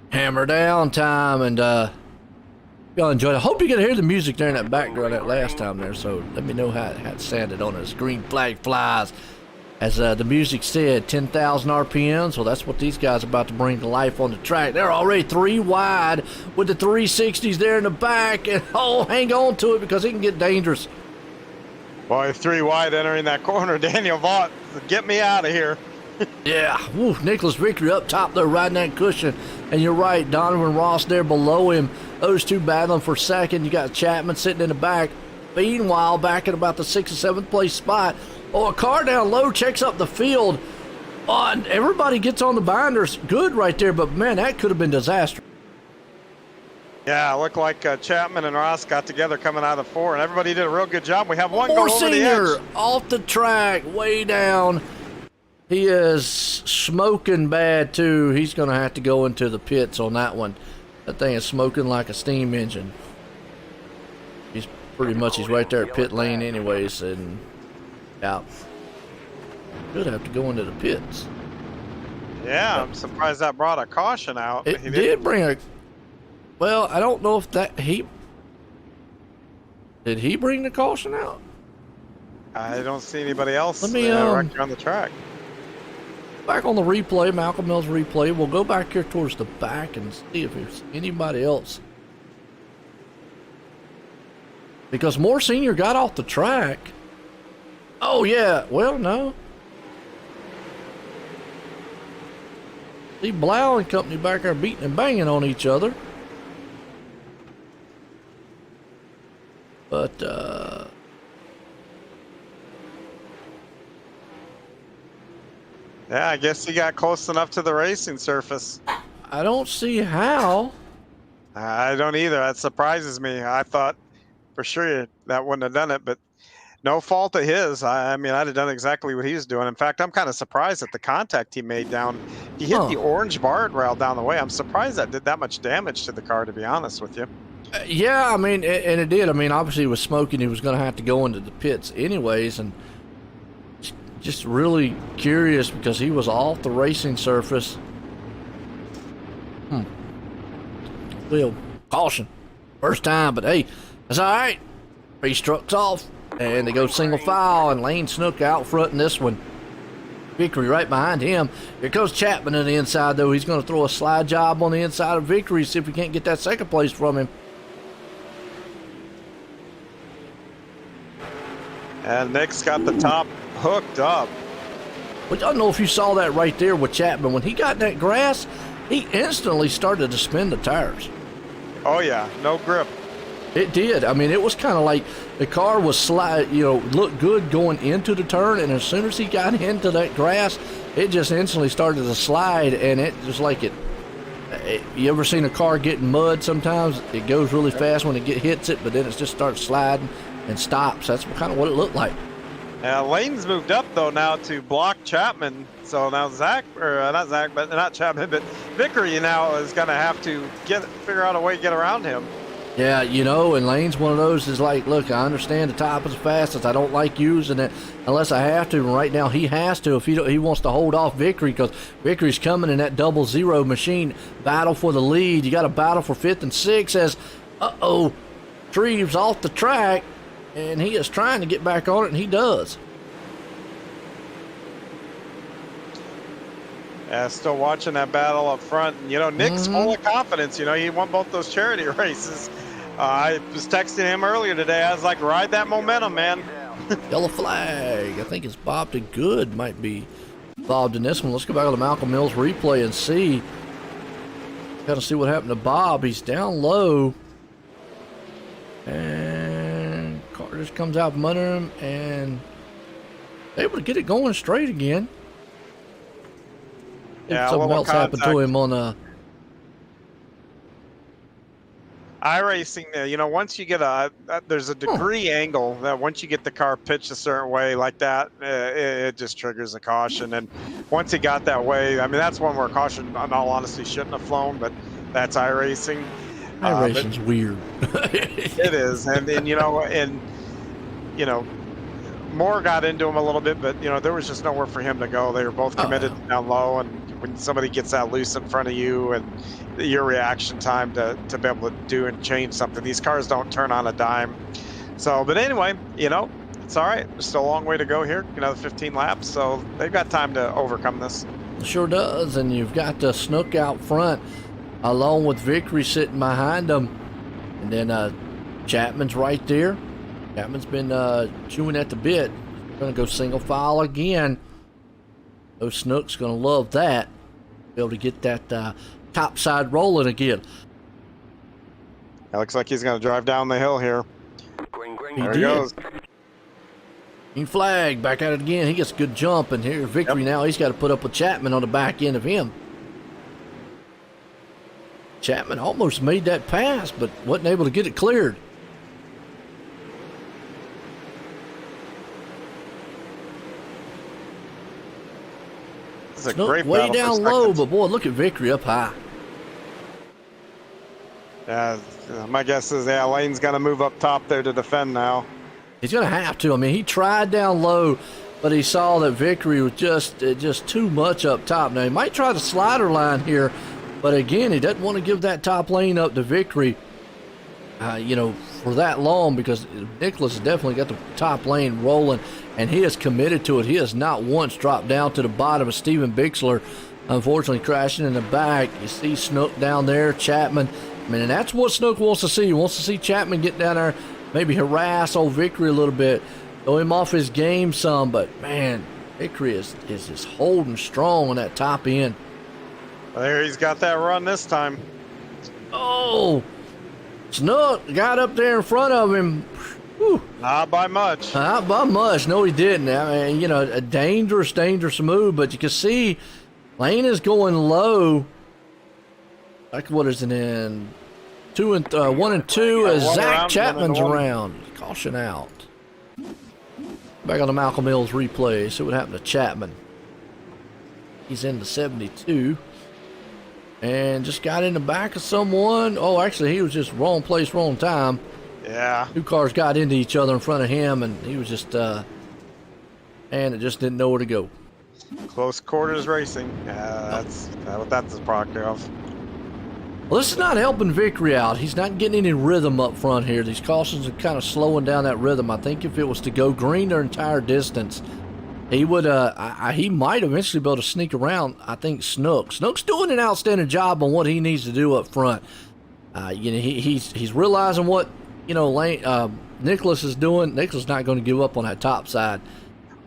hammer down time, and y'all enjoyed it. I hope you could hear the music there in that background that last time there, so let me know how it sounded on this. Green flag flies. As the music said, 10,000 RPMs. Well, that's what these guys are about to bring to life on the track. They're already 3 wide with the 360s there in the back, and hang on to it because it can get dangerous. Boy, 3 wide entering that corner. Daniel Vaught, get me out of here. Yeah, woo, Nicholas Vickery up top there riding that cushion. And you're right, Donovan Ross there below him. Those two battling for second. You got Chapman sitting in the back. Meanwhile, back at about the 6th or 7th place spot. Oh, a car down low checks up the field. Oh, and everybody gets on the binders. Good right there, but man, that could have been disastrous. Yeah, it looked like Chapman and Ross got together coming out of the 4, and everybody did a real good job. We have one Moore going over the Sr. edge. Off the track, way down. He is smoking bad, too. He's going to have to go into the pits on that one. That thing is smoking like a steam engine. He's right there at pit lane anyways, and out. Should have to go into the pits. Yeah, I'm surprised that brought a caution out. It did bring a... Well, I don't know if that... Did he bring the caution out? I don't see anybody else Let me, right here on the track. Back on the replay, Malcolm Mills replay. We'll go back here towards the back and see if there's anybody else. Because Moore Sr. got off the track. Oh, yeah. Well, no. See Blau and company back there beating and banging on each other. But, yeah, I guess he got close enough to the racing surface. I don't see how. I don't either. That surprises me. I thought for sure that wouldn't have done it, but no fault of his. I mean, I'd have done exactly what he was doing. In fact, I'm kind of surprised at the contact he made down. He hit the orange guardrail down the way. I'm surprised that did that much damage to the car, to be honest with you. Yeah, I mean, and it did. I mean, obviously, he was smoking. He was going to have to go into the pits anyways, and just really curious because he was off the racing surface. Well, caution. First time, but hey, that's all right. 3 trucks off, and they go single file, and Lane Snook out front in this one. Vickery right behind him. Here goes Chapman on the inside, though. He's going to throw a slide job on the inside of Vickery, see if we can't get that second place from him. And Nick's got the top hooked up. But I don't know if you saw that right there with Chapman. When he got that grass, he instantly started to spin the tires. Oh, yeah. No grip. It did. I mean, it was kind of like the car was looked good going into the turn, and as soon as he got into that grass, it just instantly started to slide, and it just like it. You ever seen a car get in mud sometimes? It goes really fast when it hits it, but then it just starts sliding and stops. That's kind of what it looked like. Lane's moved up, though, now to block Chapman. So now not Chapman, but Vickery now is going to have to figure out a way to get around him. Yeah, and Lane's one of those is like, look, I understand the top is the fastest. I don't like using it unless I have to. And right now he has to if he wants to hold off Vickery, because Vickery's coming in that 0-0 machine. Battle for the lead. You got to battle for 5th and 6th as, Treves off the track, and he is trying to get back on it, and he does. Yeah, still watching that battle up front. Nick's full of confidence. He won both those charity races. I was texting him earlier today. I was like, ride that momentum, man. Yellow flag. I think it's Bob to Good might be involved in this one. Let's go back to the Malcolm Mills replay and see. Got to see what happened to Bob. He's down low. And car just comes out from under him and able to get it going straight again. Yeah, something else happened to him on iRacing. Once you get there's a degree angle that once you get the car pitched a certain way like that, it just triggers a caution. And once he got that way, I mean, that's one where caution, in all honesty, shouldn't have flown, but that's iRacing. iRacing's weird. It is. And Moore got into him a little bit, but there was just nowhere for him to go. They were both committed down low, and when somebody gets that loose in front of you and your reaction time to be able to do and change something, these cars don't turn on a dime. So, but anyway, it's all right. There's still a long way to go here, another 15 laps, so they've got time to overcome this. Sure does, and you've got the Snook out front along with Vickery sitting behind them, and then Chapman's right there. Chapman's been chewing at the bit. Going to go single file again. Those Snook's going to love that. Be able to get that top side rolling again. It looks like he's going to drive down the hill here. There he goes. Green flag, back at it again. He gets a good jump, and here's Vickery now. He's got to put up with Chapman on the back end of him. Chapman almost made that pass, but wasn't able to get it cleared. Great way down low, but boy, look at Vickery up high. Yeah, my guess is Lane's got to move up top there to defend now. He's going to have to. I mean, he tried down low, but he saw that Vickery was just too much up top. Now, he might try the slider line here, but again, he doesn't want to give that top lane up to Vickery, for that long, because Nicholas has definitely got the top lane rolling, and he is committed to it. He has not once dropped down to the bottom of Steven Bixler, unfortunately crashing in the back. You see Snook down there, Chapman. I mean, and that's what Snook wants to see. He wants to see Chapman get down there, maybe harass old Vickery a little bit, throw him off his game some, but man, Vickery is just holding strong on that top end. There, he's got that run this time. Oh, Snook got up there in front of him. Not by much. Not by much. No, he didn't. I mean, a dangerous move, but you can see Lane is going low. Like, what is it in? 1 and 2 as Zach Chapman's around. Caution out. Back on the Malcolm Mills replay. See what happened to Chapman. He's in the 72. And just got in the back of someone. Oh, actually, he was just wrong place, wrong time. Yeah. 2 cars got into each other in front of him, and he was just, and it just didn't know where to go. Close quarters racing. That's what that's the product of. Well, this is not helping Vickery out. He's not getting any rhythm up front here. These cautions are kind of slowing down that rhythm. I think if it was to go green their entire distance, he would. He might eventually be able to sneak around. I think Snook's doing an outstanding job on what he needs to do up front. He's realizing what Nicholas is doing. Nicholas is not going to give up on that top side.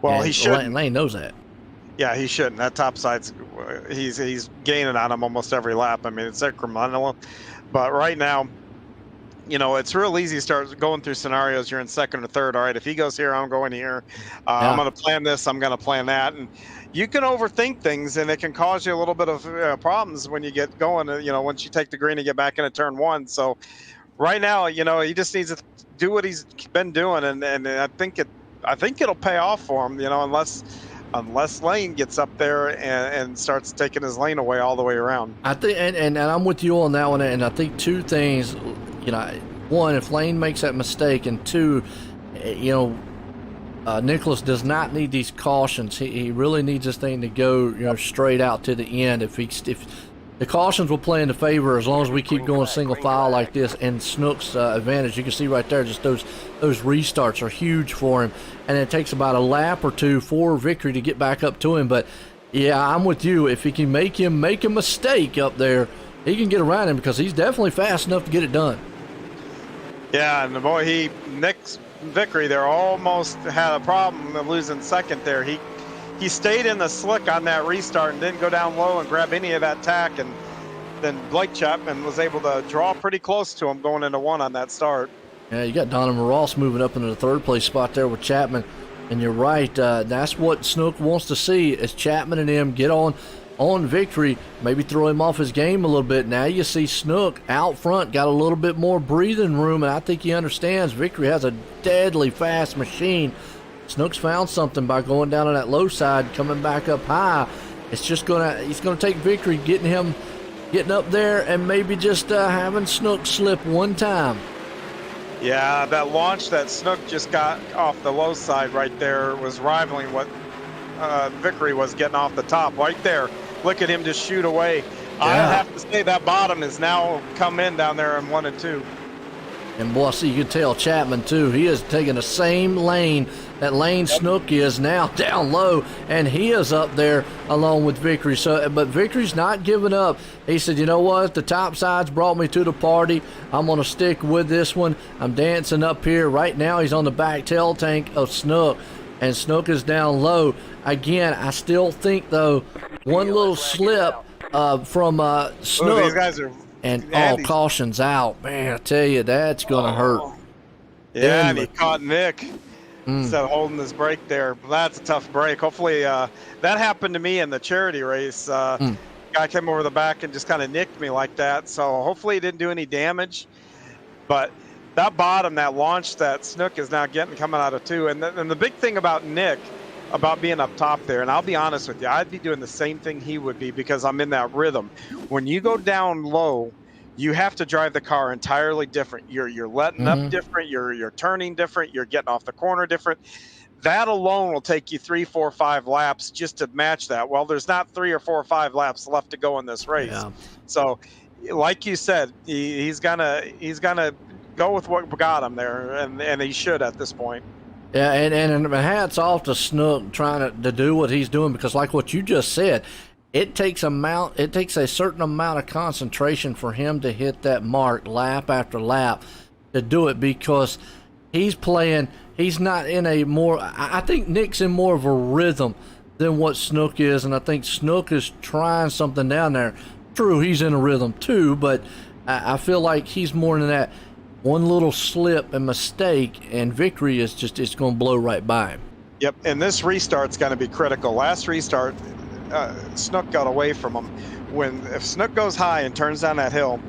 Well, he shouldn't. Lane knows that. Yeah, he shouldn't. That top side's he's gaining on him almost every lap. I mean, it's incremental. But right now, it's real easy to start going through scenarios. You're in second or third. All right, if he goes here, I'm going here. I'm going to plan this. I'm going to plan that. And you can overthink things, and it can cause you a little bit of problems when you get going, once you take the green and get back into turn one. So right now, he just needs to do what he's been doing. And I think it'll pay off for him, unless Lane gets up there and starts taking his lane away all the way around. I think, and I'm with you on that one. And I think 2 things, one, if Lane makes that mistake, and 2, Nicholas does not need these cautions. He really needs this thing to go, straight out to the end. If the cautions will play in the favor as long as we keep going single file like this, and Snook's advantage, you can see right there, just those restarts are huge for him, and it takes about a lap or 2 for Vickery to get back up to him. But yeah, I'm with you. If he can make a mistake up there, he can get around him because he's definitely fast enough to get it done. Yeah, and the boy, Nick's Vickery there almost had a problem of losing second there. He stayed in the slick on that restart and didn't go down low and grab any of that tack, and then Blake Chapman was able to draw pretty close to him going into 1 on that start. Yeah, you got Donovan Ross moving up into the 3rd place spot there with Chapman, and you're right. That's what Snook wants to see is Chapman and him get on Vickery, maybe throw him off his game a little bit. Now you see Snook out front, got a little bit more breathing room, and I think he understands Vickery has a deadly fast machine. Snook's found something by going down on that low side, coming back up high. It's just he's gonna take Vickery, getting up there, and maybe just having Snook slip one time. Yeah, that launch that Snook just got off the low side right there was rivaling what Vickery was getting off the top right there. Look at him just shoot away. Yeah. I have to say that bottom is now come in down there in 1 and 2. And boy, see, you can tell Chapman too. He is taking the same lane that Lane Snook is now down low, and he is up there along with Vickery. So, but Vickery's not giving up. He said, you know what? The top side's brought me to the party. I'm going to stick with this one. I'm dancing up here. Right now, he's on the back tail tank of Snook, and Snook is down low. Again, I still think, though, one little slip from Snook. These guys are... And all cautions out. Man, I tell you, that's going to hurt. Yeah, and he caught Nick instead of holding his brake there. That's a tough break. Hopefully, that happened to me in the charity race. Guy came over the back and just kind of nicked me like that. So hopefully he didn't do any damage. But that bottom, that launch that Snook is now getting coming out of 2. And the big thing about Nick, about being up top there, and I'll be honest with you, I'd be doing the same thing he would be because I'm in that rhythm. When you go down low, you have to drive the car entirely different. You're letting up different, you're turning different, you're getting off the corner different. That alone will take you 3, 4, 5 laps just to match that. Well, there's not 3 or 4 or 5 laps left to go in this race. Yeah. So, like you said, he's gonna go with what got him there, and he should at this point. Yeah, and hats off to Snook trying to do what he's doing, because like what you just said, it takes a certain amount of concentration for him to hit that mark lap after lap to do it, because he's not in I think Nick's in more of a rhythm than what Snook is, and I think Snook is trying something down there. True, he's in a rhythm too, but I feel like he's more than that. one little slip and mistake, and victory is just, it's going to blow right by him. Yep, and this restart's going to be critical. Last restart, Snook got away from him. If Snook goes high and turns down that hill,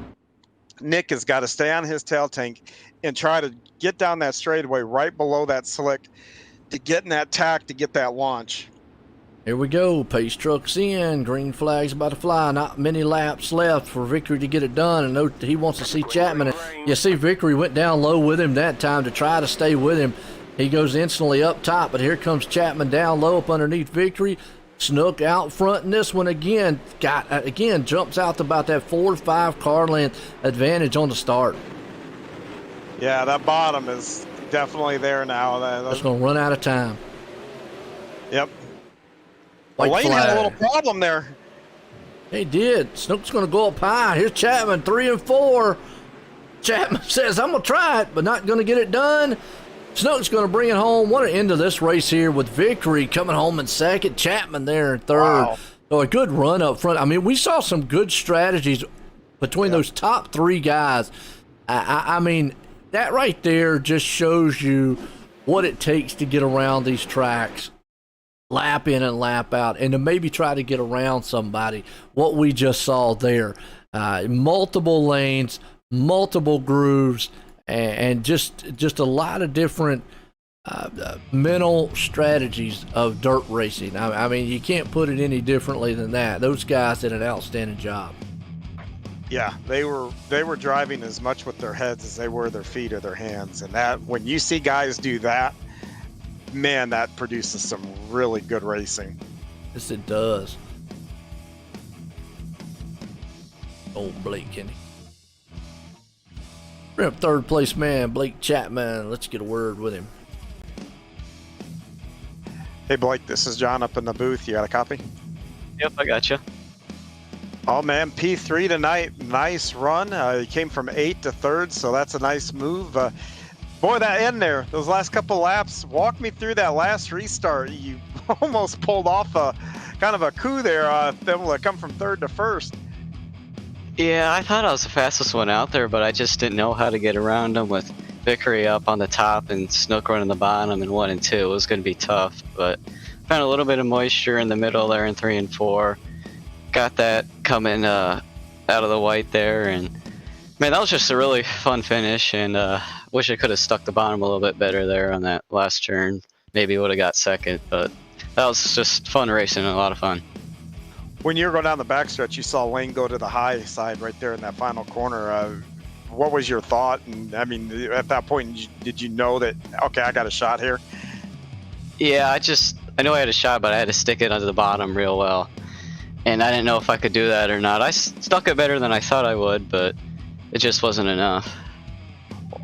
Nick has got to stay on his tail tank and try to get down that straightaway right below that slick to get in that tack to get that launch. Here we go. Pace truck's in. Green flag's about to fly. Not many laps left for Vickery to get it done. And note that he wants to see Chapman. You see Vickery went down low with him that time to try to stay with him. He goes instantly up top, but here comes Chapman down low up underneath Vickery. Snook out front in this one again. Jumps out to about that 4 or 5 car length advantage on the start. Yeah, that bottom is definitely there now. That's going to run out of time. Yep. White Lane flag. had a little problem there. He did. Snook's going to go up high. Here's Chapman, 3 and 4. Chapman says, I'm going to try it, but not going to get it done. Snook's going to bring it home. What an end to this race here with Vickery coming home in second. Chapman there in third. Wow. So a good run up front. I mean, we saw some good strategies between those top 3 guys. I mean, that right there just shows you what it takes to get around these tracks. Lap in and lap out, and to maybe try to get around somebody. What we just saw there, multiple lanes, multiple grooves, and just a lot of different mental strategies of dirt racing. I mean, you can't put it any differently than that. Those guys did an outstanding job. Yeah, they were driving as much with their heads as they were their feet or their hands, and that when you see guys do that, man, that produces some really good racing. Yes, it does. Old Blake Kenny. Bring up third place man, Blake Chapman. Let's get a word with him. Hey, Blake, this is John up in the booth. You got a copy? Yep, I got you. Oh, man, P3 tonight. Nice run. He came from 8th to 3rd, so that's a nice move. Boy, that end there, those last couple laps, walk me through that last restart. You almost pulled off a kind of a coup there, able to come from 3rd to 1st. Yeah, I thought I was the fastest one out there, but I just didn't know how to get around them with Vickery up on the top and Snook running the bottom in 1 and 2. It was going to be tough, but found a little bit of moisture in the middle there in 3 and 4. Got that coming out of the white there, and man, that was just a really fun finish, and wish I could have stuck the bottom a little bit better there on that last turn. Maybe would have got second, but that was just fun racing and a lot of fun. When you were going down the backstretch, you saw Lane go to the high side right there in that final corner. What was your thought? And I mean, at that point, did you know that, okay, I got a shot here? Yeah, I know I had a shot, but I had to stick it under the bottom real well. And I didn't know if I could do that or not. I stuck it better than I thought I would, but it just wasn't enough.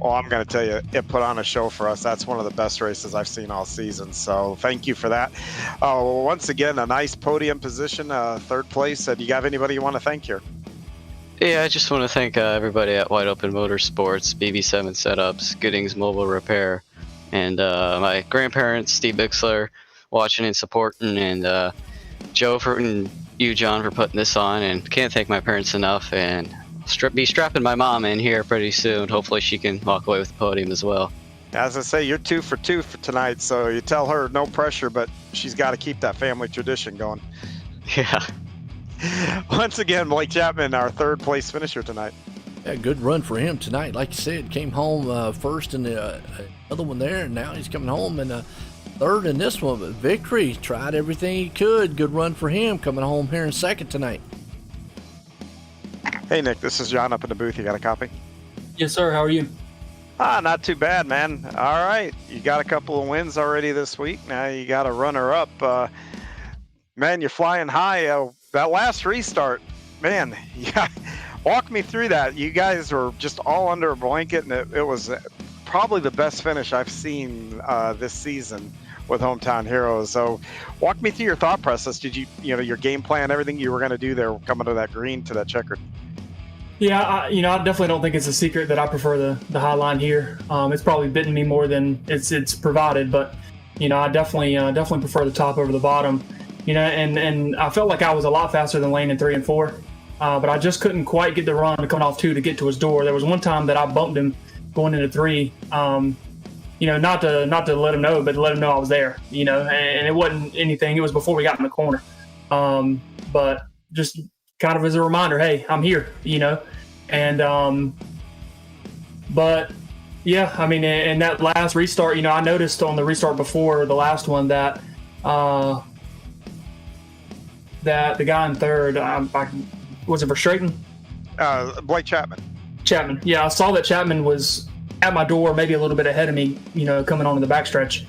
Well, I'm going to tell you, it put on a show for us. That's one of the best races I've seen all season. So thank you for that. Once again, a nice podium position, 3rd place. Do you have anybody you want to thank here? Yeah, I just want to thank everybody at Wide Open Motorsports, BB7 Setups, Giddings Mobile Repair, and my grandparents, Steve Bixler, watching and supporting, and Joe and you, John, for putting this on. And can't thank my parents enough, and be strapping my mom in here pretty soon. Hopefully she can walk away with the podium as well. As I say, you're 2 for 2 for tonight, so you tell her no pressure, but she's got to keep that family tradition going. Yeah. Once again, Blake Chapman, our 3rd place finisher tonight. Yeah, good run for him tonight. Like you said, came home first in the other one there, and now he's coming home in 3rd in this one. But Vickery tried everything he could. Good run for him, coming home here in 2nd tonight. Hey, Nick, this is John up in the booth. You got a copy? Yes, sir. How are you? Not too bad, man. All right. You got a couple of wins already this week. Now you got a runner-up. Man, you're flying high. That last restart, man, yeah. Walk me through that. You guys were just all under a blanket, and it was probably the best finish I've seen this season with Hometown Heroes. So walk me through your thought process. Did you your game plan, everything you were going to do there coming to that green, to that checkered? Yeah, I definitely don't think it's a secret that I prefer the high line here. It's probably bitten me more than it's provided, but I definitely prefer the top over the bottom. And I felt like I was a lot faster than Lane in 3 and 4, but I just couldn't quite get the run coming off 2 to get to his door. There was one time that I bumped him going into 3. Not to let him know, but to let him know I was there. And it wasn't anything. It was before we got in the corner. But just kind of as a reminder, hey, I'm here. And but yeah, I mean, in that last restart, I noticed on the restart before the last one that that the guy in third, was it Verstraeten? Blake Chapman. Chapman. Yeah, I saw that Chapman was at my door, maybe a little bit ahead of me, coming onto the backstretch.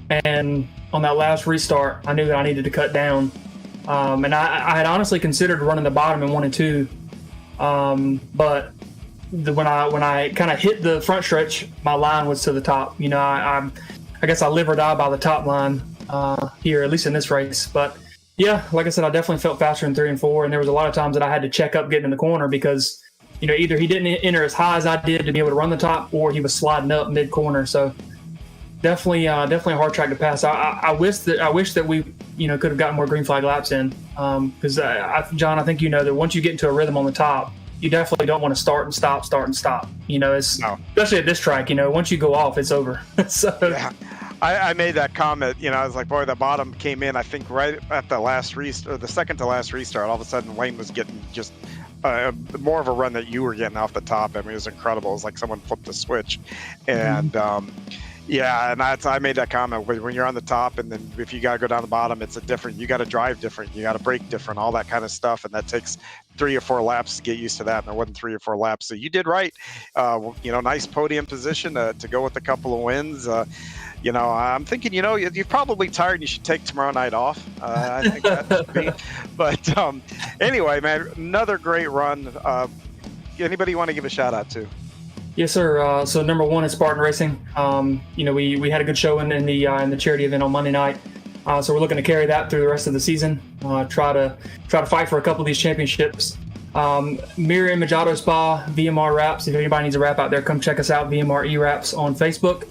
And on that last restart, I knew that I needed to cut down. And I had honestly considered running the bottom in 1 and 2. But when I kind of hit the front stretch, my line was to the top. I guess I live or die by the top line here, at least in this race. But yeah, like I said, I definitely felt faster in 3 and 4. And there was a lot of times that I had to check up getting in the corner because, either he didn't enter as high as I did to be able to run the top, or he was sliding up mid corner. So definitely a hard track to pass. I wish that we, could have gotten more green flag laps in. Because John, I think that once you get into a rhythm on the top, you definitely don't want to start and stop. Especially at this track. Once you go off, it's over. So. Yeah. I made that comment, I was like, boy, the bottom came in, I think right at the last restart, or the second to last restart. All of a sudden Wayne was getting just more of a run that you were getting off the top. I mean, it was incredible. It was like someone flipped a switch. And and I made that comment when you're on the top, and then if you got to go down the bottom, it's you got to drive different, you got to brake different, all that kind of stuff. And that takes 3 or 4 laps to get used to that. And there wasn't 3 or 4 laps. So you did right. Nice podium position to go with a couple of wins. I'm thinking, you're probably tired and you should take tomorrow night off. I think that should be. But anyway, man, another great run. Anybody you want to give a shout out to? Yes, sir. So number 1 is Spartan Racing. We had a good showing in the charity event on Monday night. So we're looking to carry that through the rest of the season. Try to fight for a couple of these championships. Mirror Image Auto Spa, VMR Wraps. If anybody needs a wrap out there, come check us out. VMR E-Wraps on Facebook.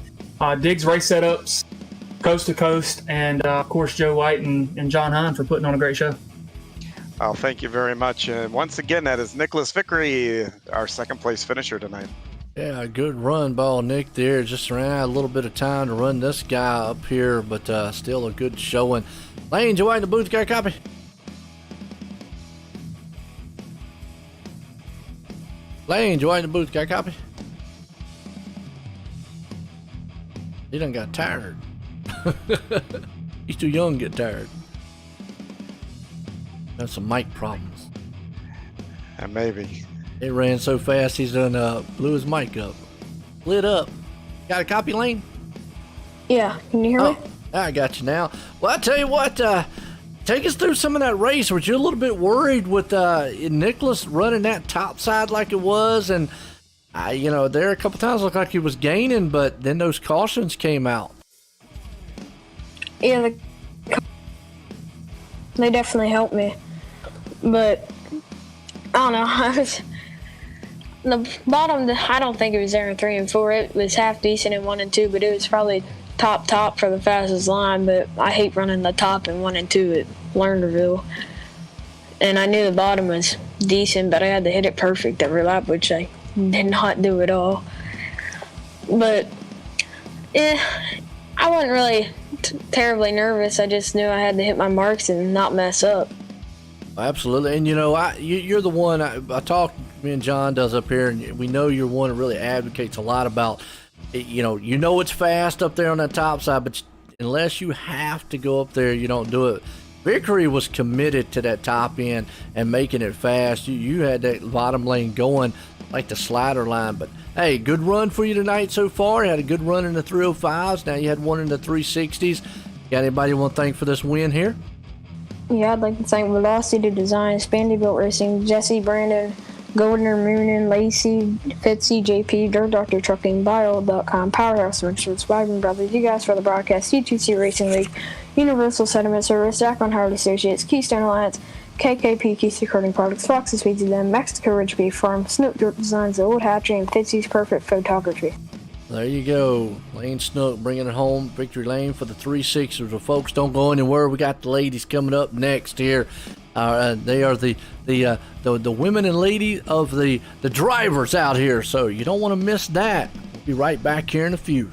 Diggs Race Setups, Coast to Coast, and of course Joe White and John Hahn for putting on a great show. Well, thank you very much. And once again, that is Nicholas Vickery, our second place finisher tonight. Yeah, good run by Nick there. Just ran out a little bit of time to run this guy up here, but still a good showing. Lane, you in the booth, got a copy? Lane, you in the booth, got a copy? He done got tired. He's too young to get tired. Got some mic problems. And maybe. It ran so fast he's done blew his mic up. Lit up. Got a copy, Lane? Yeah, can you hear me? I got you now. Well, I tell you what, take us through some of that race. Were you a little bit worried with Nicholas running that top side like it was? And there a couple times looked like he was gaining, but then those cautions came out. Yeah, they definitely helped me. But I don't know. The bottom. I don't think it was there in 3 and 4. It was half decent in 1 and 2, but it was probably top for the fastest line. But I hate running the top in 1 and 2 at Lernerville. And I knew the bottom was decent, but I had to hit it perfect every lap, which I did not do at all. But I wasn't really terribly nervous. I just knew I had to hit my marks and not mess up. Absolutely. And you're the one I talk, me and John does up here, and we know you're one that really advocates a lot about it's fast up there on that top side, but unless you have to go up there, you don't do it. Vickery was committed to that top end and making it fast. You had that bottom lane going like the slider line. But hey, good run for you tonight so far. You had a good run in the 305s. Now you had one in the 360s. Got anybody you want to thank for this win here? Yeah, I'd like to thank Velocity Design, Spandybuilt Racing, Jesse, Brandon, Goldner, Moonin, Lacey, Fitzy, JP, Dirt Doctor Trucking, Bio.com, Powerhouse Merchants, Wyman Brothers, you guys for the broadcast, Coast2Co Racing League, Universal Sediment Service, Akron Howard Associates, Keystone Alliance, KKP, Keystone Recording Products, Fox's Pizza Den, Mexico Ridge Beef Farm, Snoop Dirt Designs, The Old Hatchery, and Fitzy's Perfect Photography. There you go. Lane Snook bringing it home. Victory Lane for the 360s. Well, folks, don't go anywhere. We got the ladies coming up next here. They are the women and lady of the drivers out here, so you don't want to miss that. We'll be right back here in a few.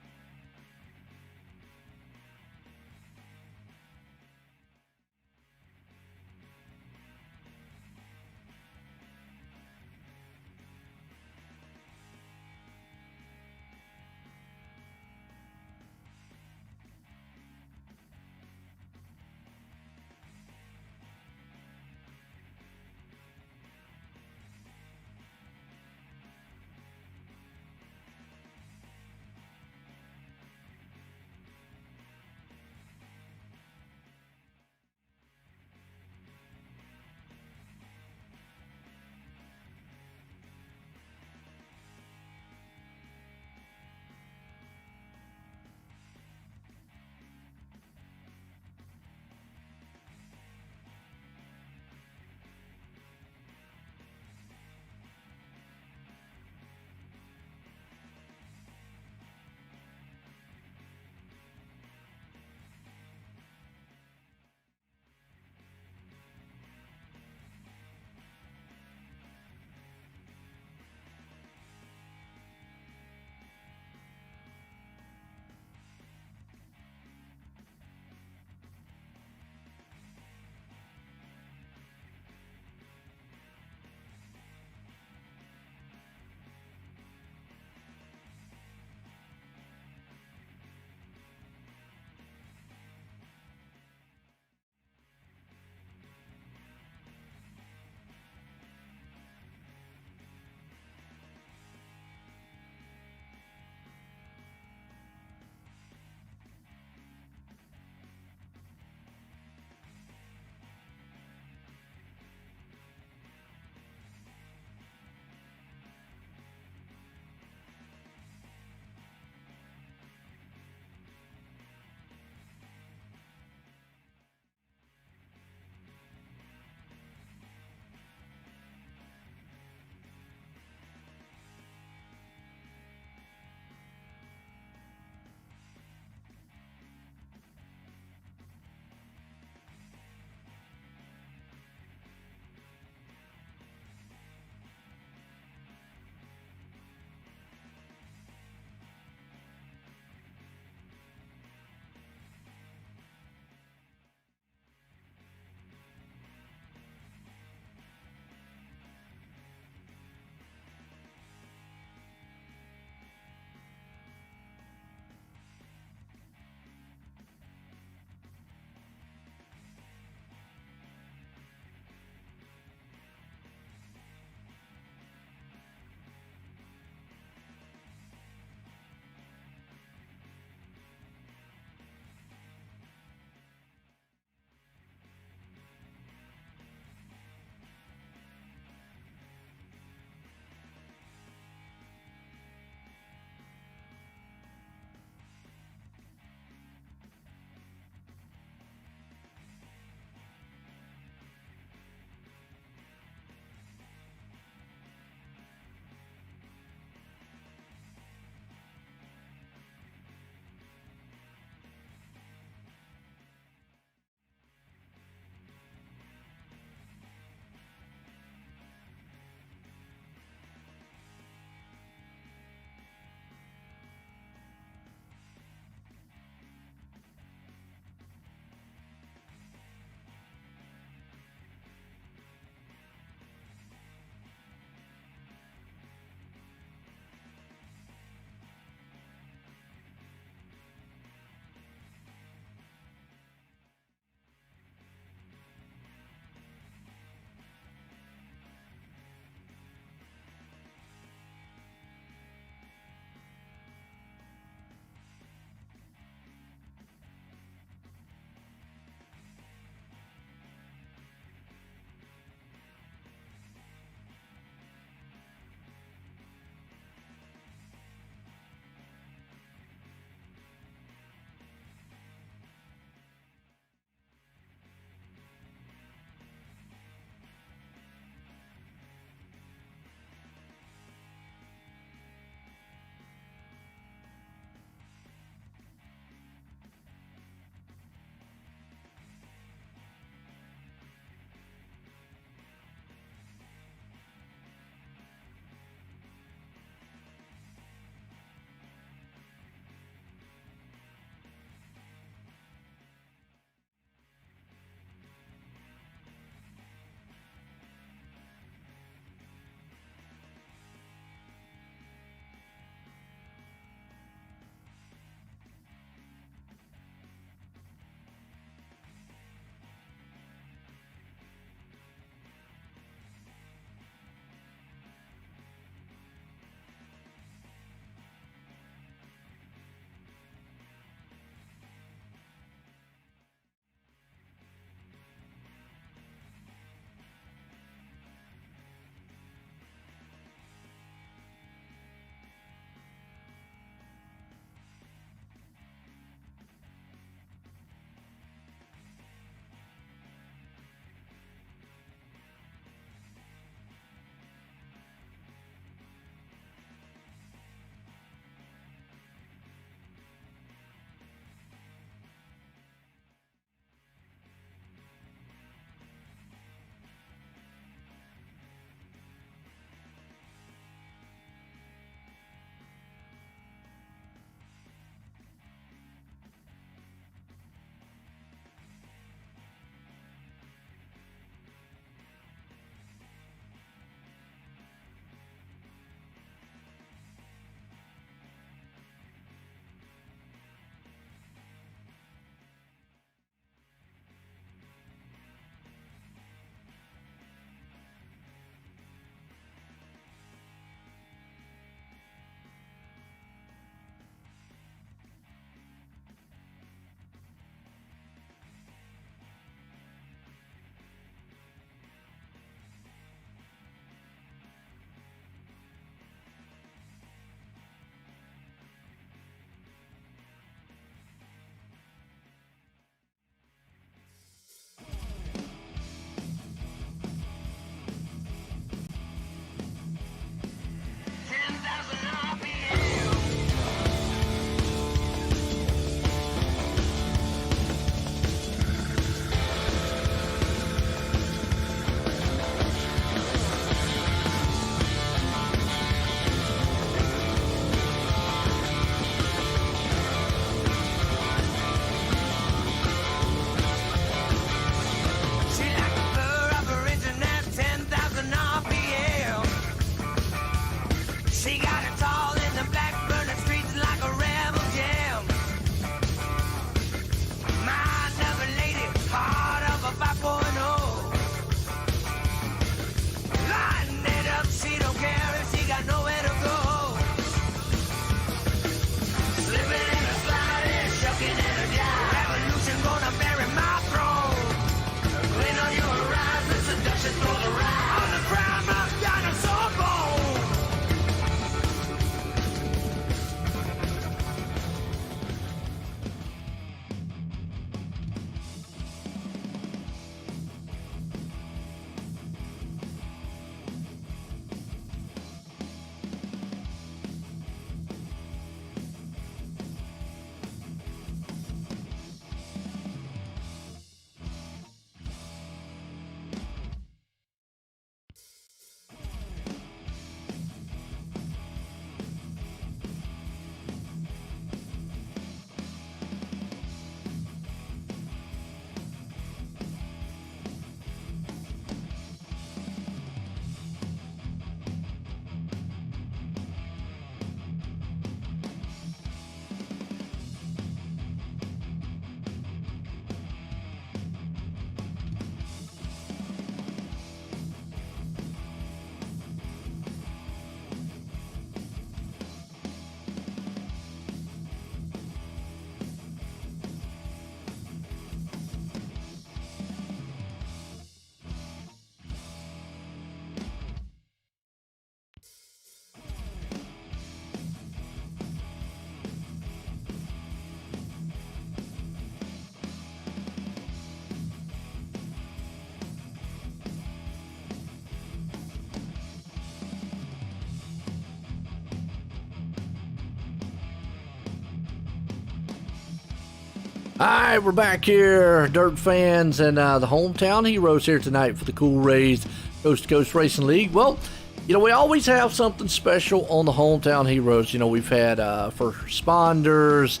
All right, we're back here, Dirt fans, and the hometown heroes here tonight for the Cool Rays Coast-to-Coast Racing League. Well, we always have something special on the hometown heroes. We've had first responders,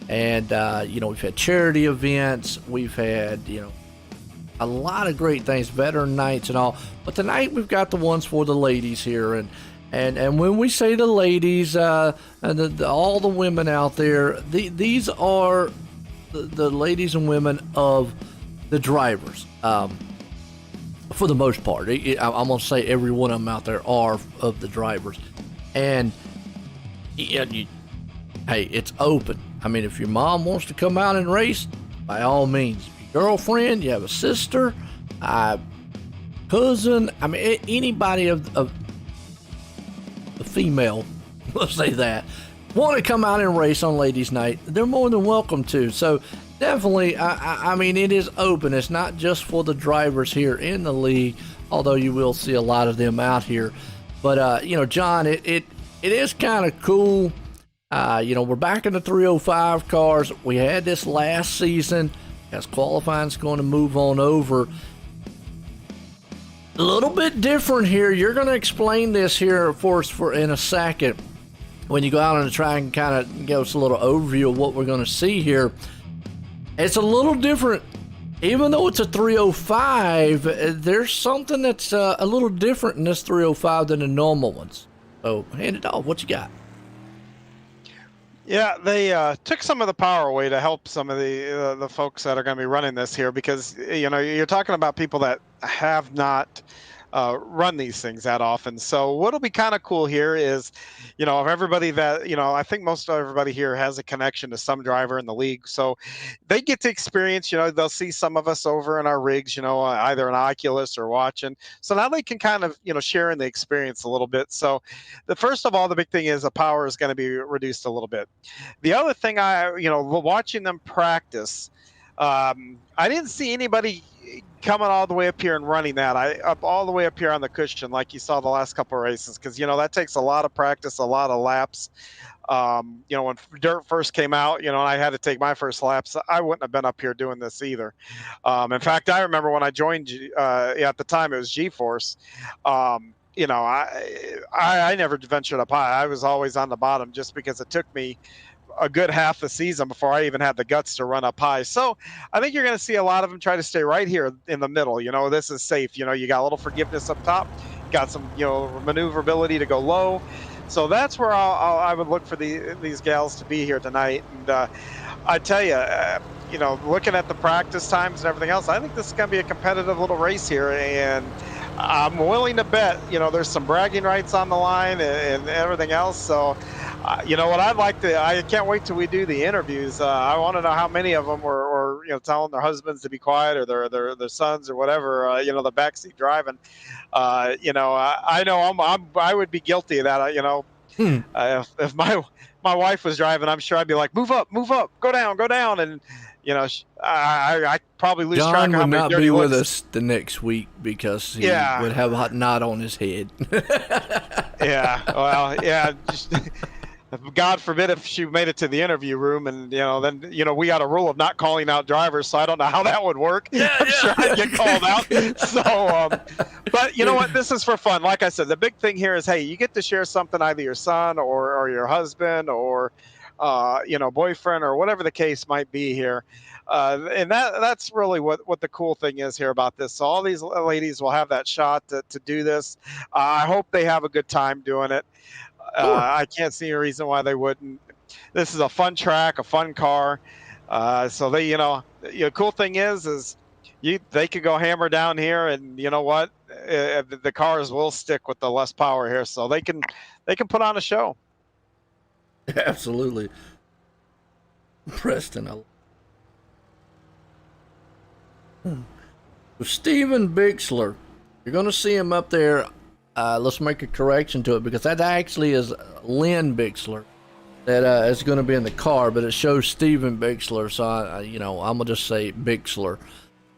and we've had charity events. We've had a lot of great things, veteran nights and all. But tonight we've got the ones for the ladies here, and when we say the ladies, and all the women out there, these are the ladies and women of the drivers. For the most part, I'm gonna say every one of them out there are of the drivers, and hey, it's open. I mean, if your mom wants to come out and race, by all means. Your girlfriend, you have a sister, cousin. I mean, anybody of the female, let's say that, want to come out and race on ladies' night, they're more than welcome to. So definitely, I mean, it is open. It's not just for the drivers here in the league, although you will see a lot of them out here. But John, it is kind of cool. We're back in the 305 cars. We had this last season as qualifying's going to move on over. A little bit different here. You're going to explain this here for us in a second. When you go out on the track and kind of give us a little overview of what we're going to see here, it's a little different. Even though it's a 305, there's something that's a little different in this 305 than the normal ones. So hand it off. What you got? Yeah, they took some of the power away to help some of the folks that are going to be running this here, because you're talking about people that have not run these things that often. So what'll be kind of cool here is, of everybody that, I think most of everybody here has a connection to some driver in the league. So they get to experience, they'll see some of us over in our rigs, either an Oculus or watching. So now they can kind of, share in the experience a little bit. So first of all, the big thing is the power is going to be reduced a little bit. The other thing watching them practice, I didn't see anybody coming all the way up here and running that. Up all the way up here on the cushion, like you saw the last couple of races, because that takes a lot of practice, a lot of laps. When dirt first came out, and I had to take my first laps, I wouldn't have been up here doing this either. In fact, I remember when I joined, at the time it was G-Force. I never ventured up high. I was always on the bottom, just because it took me a good half a season before I even had the guts to run up high. So I think you're going to see a lot of them try to stay right here in the middle. This is safe. You got a little forgiveness up top, got some, maneuverability to go low. So that's where I would look for these gals to be here tonight. And I tell you, looking at the practice times and everything else, I think this is going to be a competitive little race here. And I'm willing to bet, there's some bragging rights on the line and everything else. So, what I can't wait till we do the interviews. I want to know how many of them were telling their husbands to be quiet, or their sons or whatever, the backseat driving. I know I would be guilty of that. If my wife was driving, I'm sure I'd be like, move up, go down. And, I probably lose track of how many John would not dirty be looks. with us the next week because he would have a hot knot on his head. Yeah, well, yeah. God forbid if she made it to the interview room, and then we got a rule of not calling out drivers, so I don't know how that would work. I'm sure I'd get called out. So, but you know what? This is for fun. Like I said, the big thing here is, hey, you get to share something, either your son or your husband or boyfriend or whatever the case might be here. And that's really what the cool thing is here about this. So all these ladies will have that shot to do this. I hope they have a good time doing it. I can't see a reason why they wouldn't. This is a fun track, a fun car. So they, the cool thing is they could go hammer down here, and you know what? The cars will stick with the less power here, so they can put on a show. Absolutely. Preston. Steven Bixler. You're going to see him up there. Let's make a correction to it, because that actually is Lynn Bixler that is going to be in the car, but it shows Steven Bixler. So, I'm going to just say Bixler.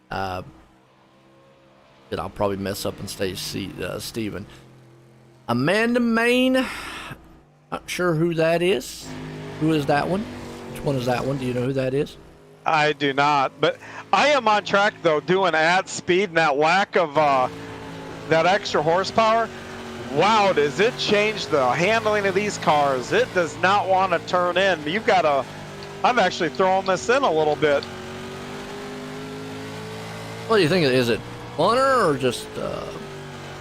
Then I'll probably mess up and say Steven. Amanda Main. Not sure who that is. Who is that one? Which one is that one? Do you know who that is? I do not, but I am on track though, doing at speed, and that lack of that extra horsepower. Wow, does it change the handling of these cars? It does not want to turn in. You've got to. I've actually thrown this in a little bit. What do you think? Is it funner or just?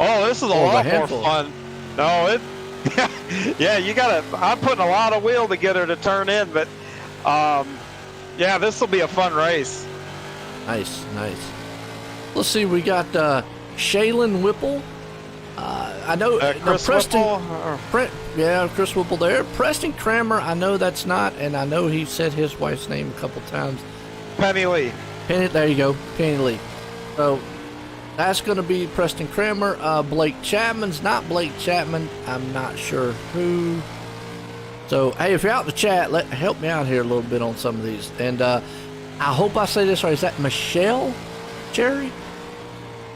Oh, this is a lot more fun. No, it. Yeah, you got to. I'm putting a lot of wheel to get her to turn in, but. Yeah, this will be a fun race. Nice. Let's see, we got Shaylin Whipple. I know Chris Preston. Whipple, Chris Whipple there. Preston Kramer, I know that's not, and I know he said his wife's name a couple times. Penny Lee. There you go, Penny Lee. So that's going to be Preston Kramer. Blake Chapman's not Blake Chapman. I'm not sure who. So, hey, if you're out in the chat, help me out here a little bit on some of these. And I hope I say this right. Is that Michelle Cherry?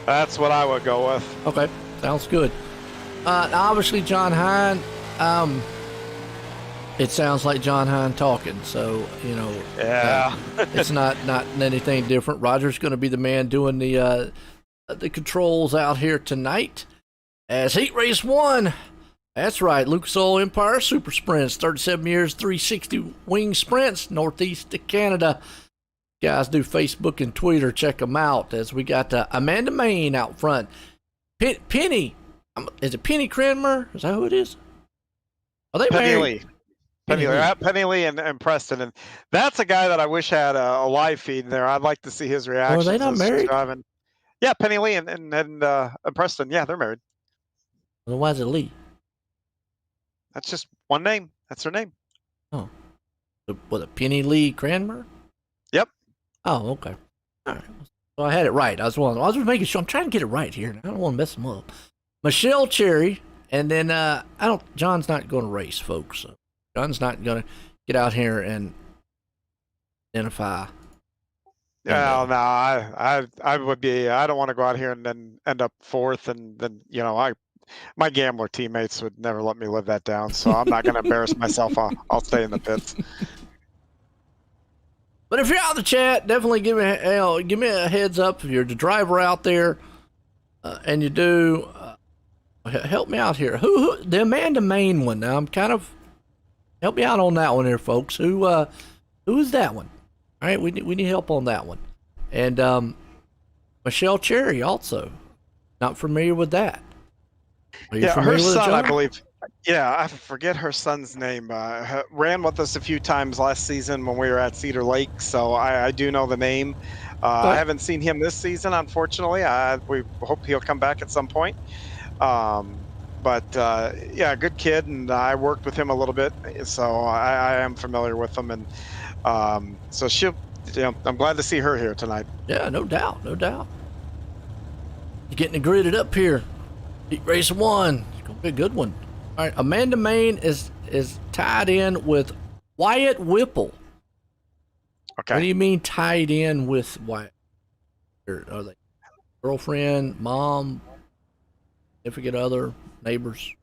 That's what I would go with. Okay, sounds good. Obviously, John Hine. It sounds like John Hine talking. So, Yeah. It's not anything different. Roger's going to be the man doing the controls out here tonight. As Heat Race 1. That's right, Lucas Oil Empire Super Sprints, 37 years, 360 wing sprints, northeast of Canada. Guys do Facebook and Twitter, check them out. As we got Amanda Main out front. Penny, is it Penny Cranmer? Is that who it is? Are they married? Penny Lee and Preston, and that's a guy that I wish had a live feed there. I'd like to see his reaction. Are they not married? Yeah, Penny Lee and Preston. Yeah, they're married. Well, why is it Lee? That's just one name. That's her name. Oh. Was it Penny Lee Cranmer? Yep. Oh, okay. All right. So I had it right. I was just making sure. I'm trying to get it right here. I don't want to mess them up. Michelle Cherry, and then John's not going to race, folks. So John's not going to get out here and identify. Yeah, no, I would be. I don't want to go out here and then end up fourth, and then my gambler teammates would never let me live that down, so I'm not going to embarrass myself. I'll stay in the pits. But if you're out in the chat, definitely give me a heads up if you're the driver out there, and you do. Help me out here. Who the Amanda Main one? Now I'm kind of help me out on that one here, folks. Who is that one? All right, we need help on that one. And Michelle Cherry also. Not familiar with that. Her son, I believe. Yeah, I forget her son's name. Ran with us a few times last season when we were at Cedar Lake, so I do know the name. I haven't seen him this season, unfortunately. We hope he'll come back at some point. But good kid, and I worked with him a little bit, so I am familiar with him, and so I'm glad to see her here tonight. Yeah, no doubt. You're getting it gridded up here. Heat Race 1. It's gonna be a good one. All right, Amanda Main is tied in with Wyatt Whipple. Okay. What do you mean tied in with Wyatt? Are they girlfriend, mom, significant other, neighbors?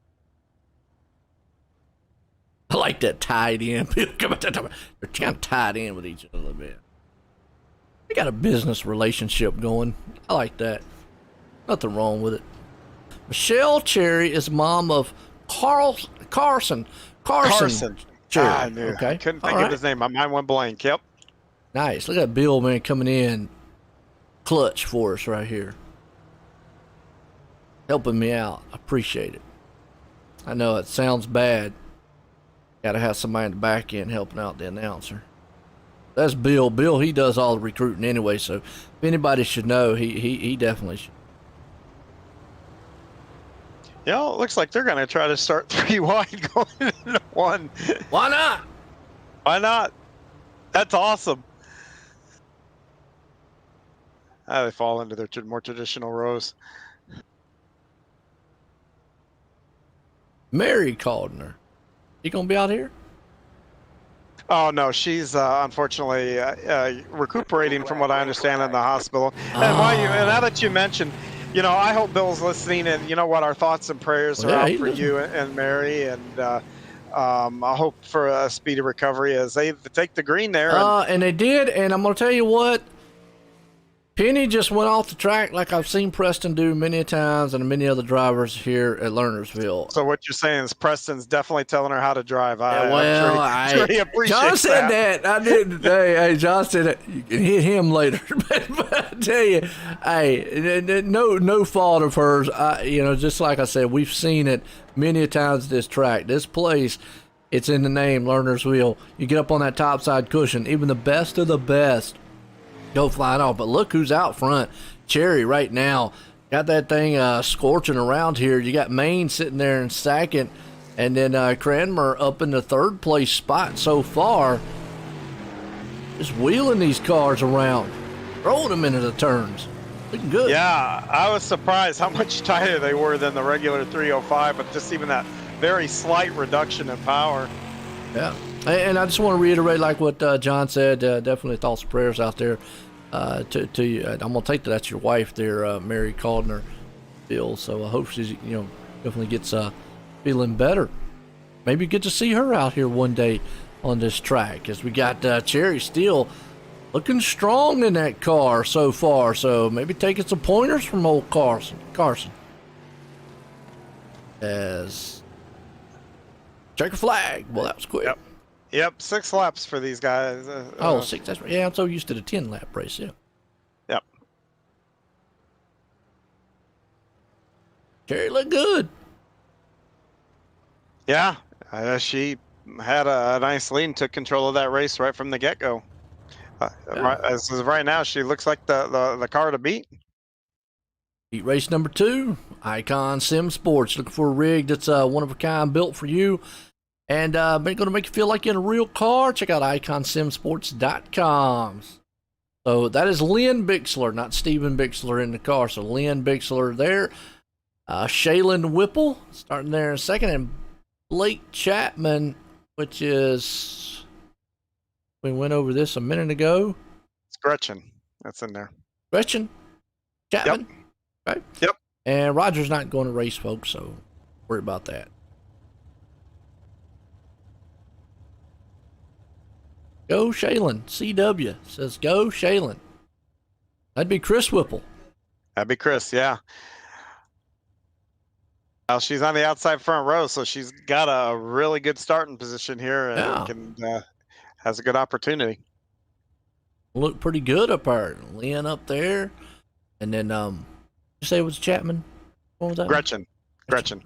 I like that tied in. They're kind of tied in with each other a little bit. They got a business relationship going. I like that. Nothing wrong with it. Michelle Cherry is mom of Carson Cherry. I knew. Okay. I couldn't think of his name. My mind went blank. Yep. Nice. Look at Bill, man, coming in clutch for us right here. Helping me out. I appreciate it. I know it sounds bad. Got to have somebody in the back end helping out the announcer. That's Bill. Bill, he does all the recruiting anyway, so if anybody should know, he definitely should. It looks like they're going to try to start 3 wide going into 1. Why not? Why not? That's awesome. They fall into their more traditional rows. Mary Caldner. You going to be out here? Oh, no. She's unfortunately recuperating from what I understand in the hospital. And now that you mentioned, I hope Bill's listening, and our thoughts and prayers are out for you and Mary. And I hope for a speedy recovery as they take the green there. And they did, and I'm going to tell you what, Penny just went off the track like I've seen Preston do many times and many other drivers here at Lernerville. So what you're saying is Preston's definitely telling her how to drive. I'm sure he appreciates John said that. I didn't. Hey, John said it. You can hit him later. but I tell you, hey, no fault of hers. Just like I said, we've seen it many times at this track. This place, it's in the name, Lernerville. You get up on that top side cushion, even the best of the best go flying off. But look who's out front. Cherry right now. Got that thing scorching around here. You got Maine sitting there in second. And then Cranmer up in the third place spot so far. Just wheeling these cars around. Throwing them into the turns. Looking good. Yeah, I was surprised how much tighter they were than the regular 305. But just even that very slight reduction in power. Yeah. And I just want to reiterate, like what John said, definitely thoughts and prayers out there to you. I'm going to take that's your wife there, Mary Caldner, Bill. So I hope she's, definitely gets feeling better. Maybe get to see her out here one day on this track, as we got Cherry still looking strong in that car so far. So maybe taking some pointers from old Carson. As checker flag. Well, that was quick. Yep, 6 laps for these guys. 6. That's right. Yeah, I'm so used to the 10-lap race. Yeah. Yep. Cherry looked good. Yeah, she had a nice lead and took control of that race right from the get-go. As of right now, she looks like the car to beat. Heat race number 2, Icon Sim Sports. Looking for a rig that's one of a kind, built for you. And going to make you feel like you're in a real car. Check out iconsimsports.com. So that is Lynn Bixler, not Steven Bixler in the car. So Lynn Bixler there. Shaylin Whipple starting there in second. And Blake Chapman, which is, we went over this a minute ago. It's Gretchen. That's in there. Gretchen Chapman. Yep. Right? Yep. And Roger's not going to race, folks, so worry about that. Go Shaylin. CW says go Shaylin. That'd be Chris Whipple. That'd be Chris, yeah. Well, she's on the outside front row, so she's got a really good starting position here and has a good opportunity. Look pretty good up there. Lynn up there. And then, you say it was Chapman? What was that? Gretchen.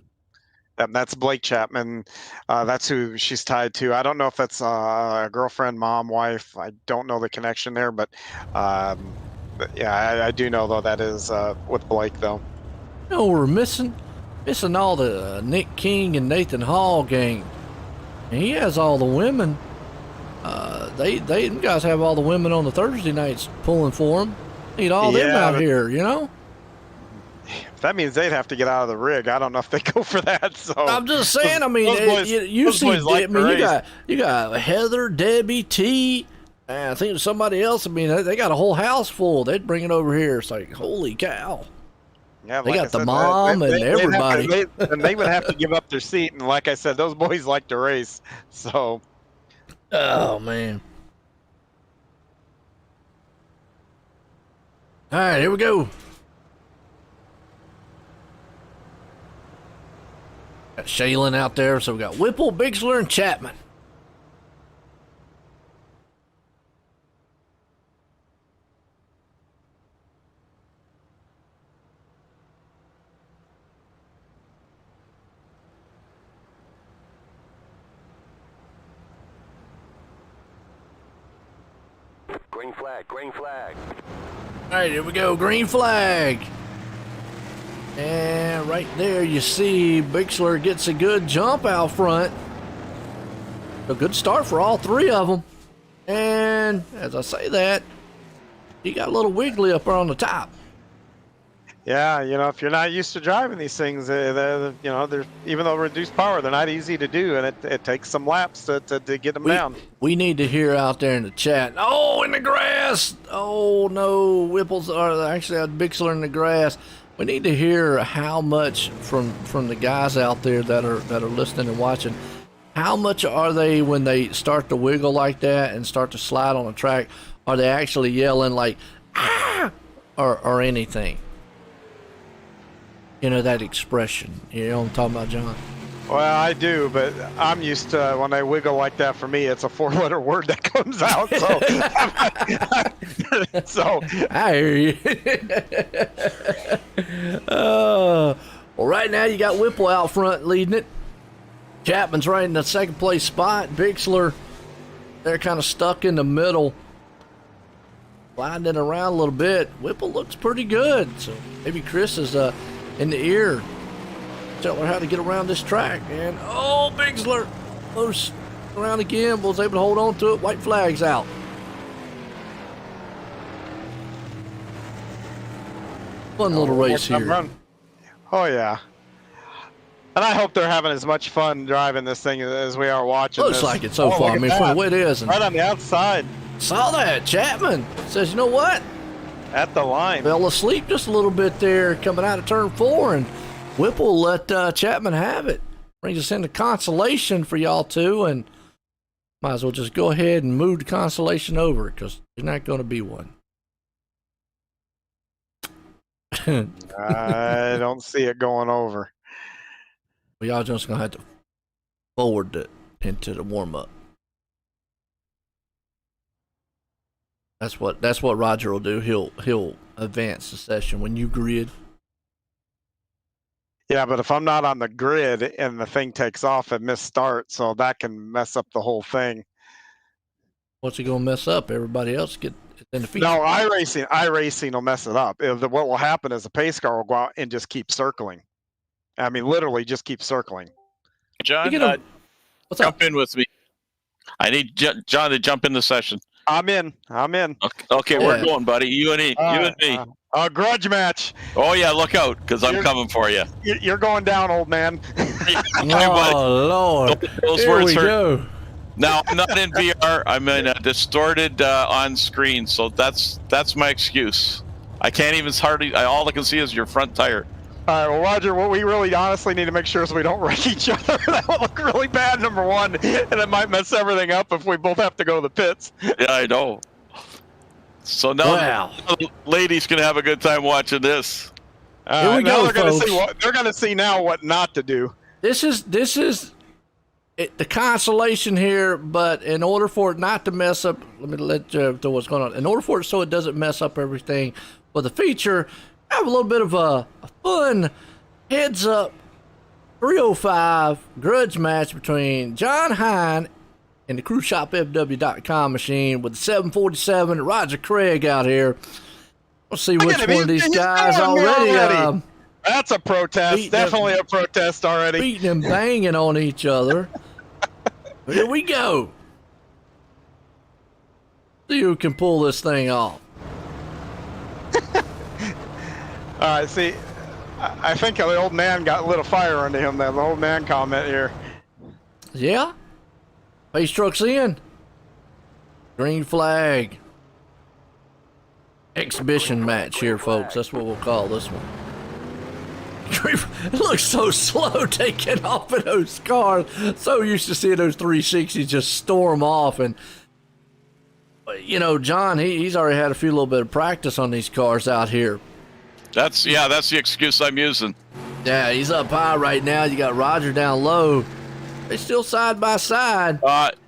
That's Blake Chapman. That's who she's tied to. I don't know if that's a girlfriend, mom, wife. I don't know the connection there, but yeah, I do know though that is with Blake though. No, we're missing all the Nick King and Nathan Hall gang. And he has all the women. Them guys have all the women on the Thursday nights pulling for him. Need all them out here, That means they'd have to get out of the rig. I don't know if they go for that. So I'm just saying. You got Heather, Debbie, T, and I think there's somebody else. They got a whole house full. They'd bring it over here. It's like, holy cow! Yeah, they got the mom and everybody. They would have to give up their seat. And like I said, those boys like to race. So, oh man! All right, here we go. Got Shaylin out there, so we got Whipple, Bixler, and Chapman. Green flag, green flag. All right, here we go, green flag. And right there you see Bixler gets a good jump out front. A good start for all 3 of them. And as I say that, he got a little wiggly up there on the top. Yeah, if you're not used to driving these things, they're even though reduced power, they're not easy to do, and it takes some laps to get them down. We need to hear out there in the chat. Oh, in the grass! Oh no, Whipples are actually had Bixler in the grass. We need to hear how much from the guys out there that are listening and watching, How much are they when they start to wiggle like that and start to slide on the track? Are they actually yelling like, ah, or anything? You know, that expression. You know what I'm talking about, John? Well, I do, but I'm used to when I wiggle like that. For me, it's a 4-letter word that comes out. So, so I hear you. Well, right now you got Whipple out front leading it. Chapman's right in the second place spot. Bixler, they're kind of stuck in the middle, sliding it around a little bit. Whipple looks pretty good, so maybe Chris is in the ear. Tell her how to get around this track. And Bixler almost around again, was able to hold on to it. White flag's out. Fun little race here. Run. Oh yeah. And I hope they're having as much fun driving this thing as we are watching. Looks this. like it so far. I mean, from the way it is. And right on the outside. saw that. Chapman says, you know what? At the line. Fell asleep just a little bit there coming out of turn 4, and Whipple let Chapman have it. Brings us into consolation for y'all two, and might as well just go ahead and move the consolation over because there's not going to be one. I don't see it going over. Well, y'all just going to have to forward it into the warm-up. That's what Roger will do. He'll advance the session when you grid. Yeah, but if I'm not on the grid and the thing takes off at missed start, so that can mess up the whole thing. What's it gonna mess up? Everybody else get in the feature. No, iRacing will mess it up. What will happen is the pace car will go out and just keep circling. I mean, literally just keep circling. John, what's jump in with me. I need John to jump in the session. I'm in. Okay, Yeah. we're going, buddy. You and me. A grudge match. Oh yeah, look out, because I'm coming for you. You're going down, old man. Oh Lord! Those Here words we hurt. go. Now I'm not in VR. I'm in a distorted on screen, so that's my excuse. I can't even all I can see is your front tire. All right, well, Roger, what we really honestly need to make sure is we don't wreck each other. That would look really bad, number one, and it might mess everything up if we both have to go to the pits. Yeah, I know. So now the ladies can have a good time watching this. Here we go, folks. They're going to see now what not to do. This is the consolation here, but in order for it not to mess up, let me let you know what's going on. In order for it so it doesn't mess up everything for the feature, I have a little bit of a fun heads up 305 grudge match between John Hine and the CruiseShopFW.com machine with the 747 Roger Craig out here. We'll see which one of these guys already. That's a protest. Definitely a protest already. Beating and banging on each other. Here we go. See who can pull this thing off. All right, see, I think the old man got lit a fire under him, that old man comment here. Yeah. Pace truck's in. Green flag. Exhibition match here, folks. That's what we'll call this one. It looks so slow taking off in those cars. So used to seeing those 360s just storm off. And, you know, John, he's already had a little bit of practice on these cars out here. That's the excuse I'm using. Yeah, he's up high right now. You got Roger down low. They're still side by side.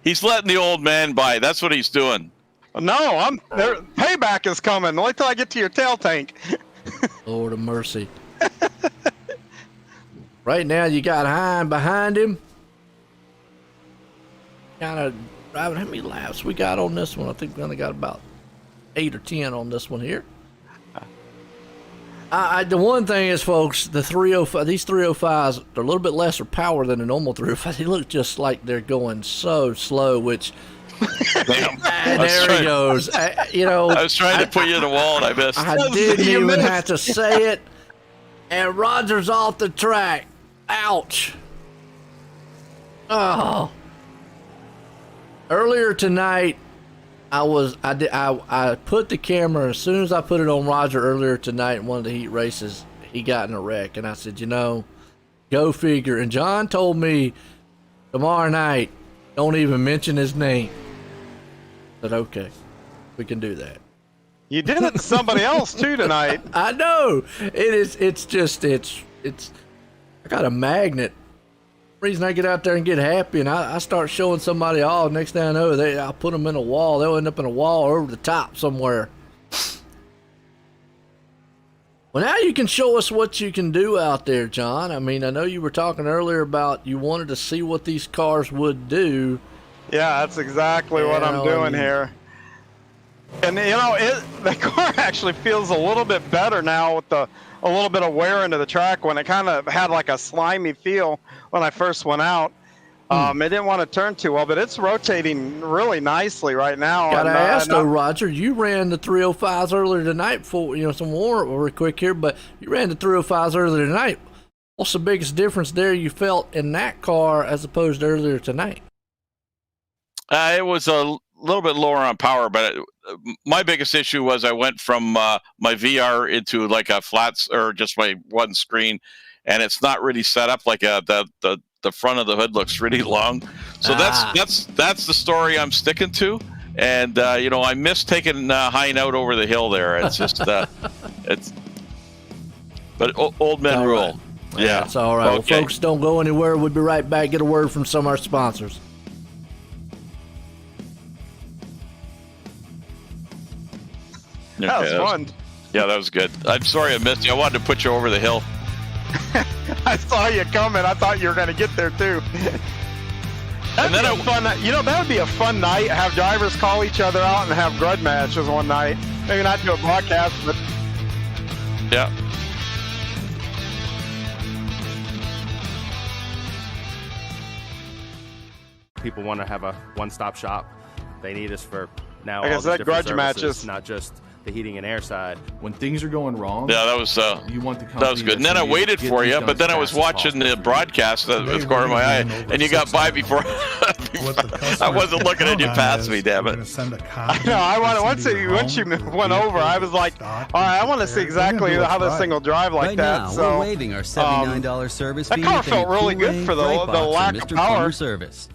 He's letting the old man by. That's what he's doing. No, payback is coming. Wait till I get to your tail tank. Lord of mercy. Right now, you got Hine behind him. Kind of driving. How many laps we got on this one? I think we only got about 8 or 10 on this one here. The one thing is, folks, the 305, these 305s, they're a little bit lesser power than a normal 305. They look just like they're going so slow, which... there he goes. I was trying to put you in the wall and I missed. I didn't even have to say it. And Roger's off the track. Ouch. Oh. Earlier tonight, I put the camera, as soon as I put it on Roger earlier tonight in one of the heat races, he got in a wreck. And I said, go figure. And John told me tomorrow night, don't even mention his name. But okay, we can do that. You did it to somebody else too tonight. I know. It's I got a magnet. The reason I get out there and get happy and I start showing somebody off, next thing I know, I'll put them in a wall. They'll end up in a wall or over the top somewhere. Well, now you can show us what you can do out there, John. I mean, I know you were talking earlier about you wanted to see what these cars would do. Yeah, that's exactly what I'm doing here. And the car actually feels a little bit better now with a little bit of wear into the track, when it kind of had like a slimy feel when I first went out. It didn't want to turn too well, but it's rotating really nicely right now. Gotta ask though, Roger, you ran the 305s earlier tonight for some more real quick here, but you ran the 305s earlier tonight. What's the biggest difference there you felt in that car as opposed to earlier tonight? It was a little bit lower on power, but my biggest issue was I went from my VR into like a flats or just my one screen, and it's not really set up like the front of the hood looks really long. So that's the story I'm sticking to. And I miss taking Hein out over the hill there. It's just but old men rule. Right. Yeah, it's all right. Okay. Well, folks, don't go anywhere. We'll be right back. Get a word from some of our sponsors. Okay, that was fun. Yeah, that was good. I'm sorry I missed you. I wanted to put you over the hill. I saw you coming. I thought you were going to get there too. That'd be a fun. That would be a fun night. Have drivers call each other out and have grudge matches one night. Maybe not do a broadcast, but yeah. People want to have a one-stop shop. They need us for now. Like I all said, these different grudge matches. not just the heating and air side. When things are going wrong, yeah, that was you want the company that was good. And then I waited for you, but then I was watching the broadcast with the corner of my eye, and you got by before. I wasn't looking at you past me, damn it. I know. Once you went over, I was like, all right, I want to see exactly how this thing will drive like right that. Now, So we're waiving our $79 service fee. that car with felt any really Cool good Ray, for the Bright Box, or lack of Mr. power. Plumber service.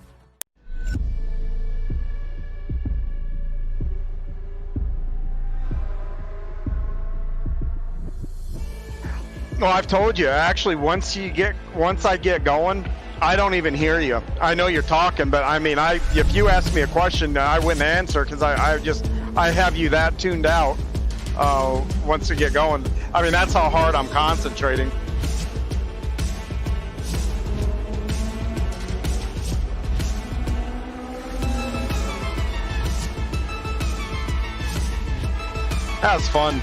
Well, I've told you. Actually, once I get going, I don't even hear you. I know you're talking, but I mean, if you ask me a question, I wouldn't answer because I have you that tuned out. Once we get going, I mean, that's how hard I'm concentrating. That was fun.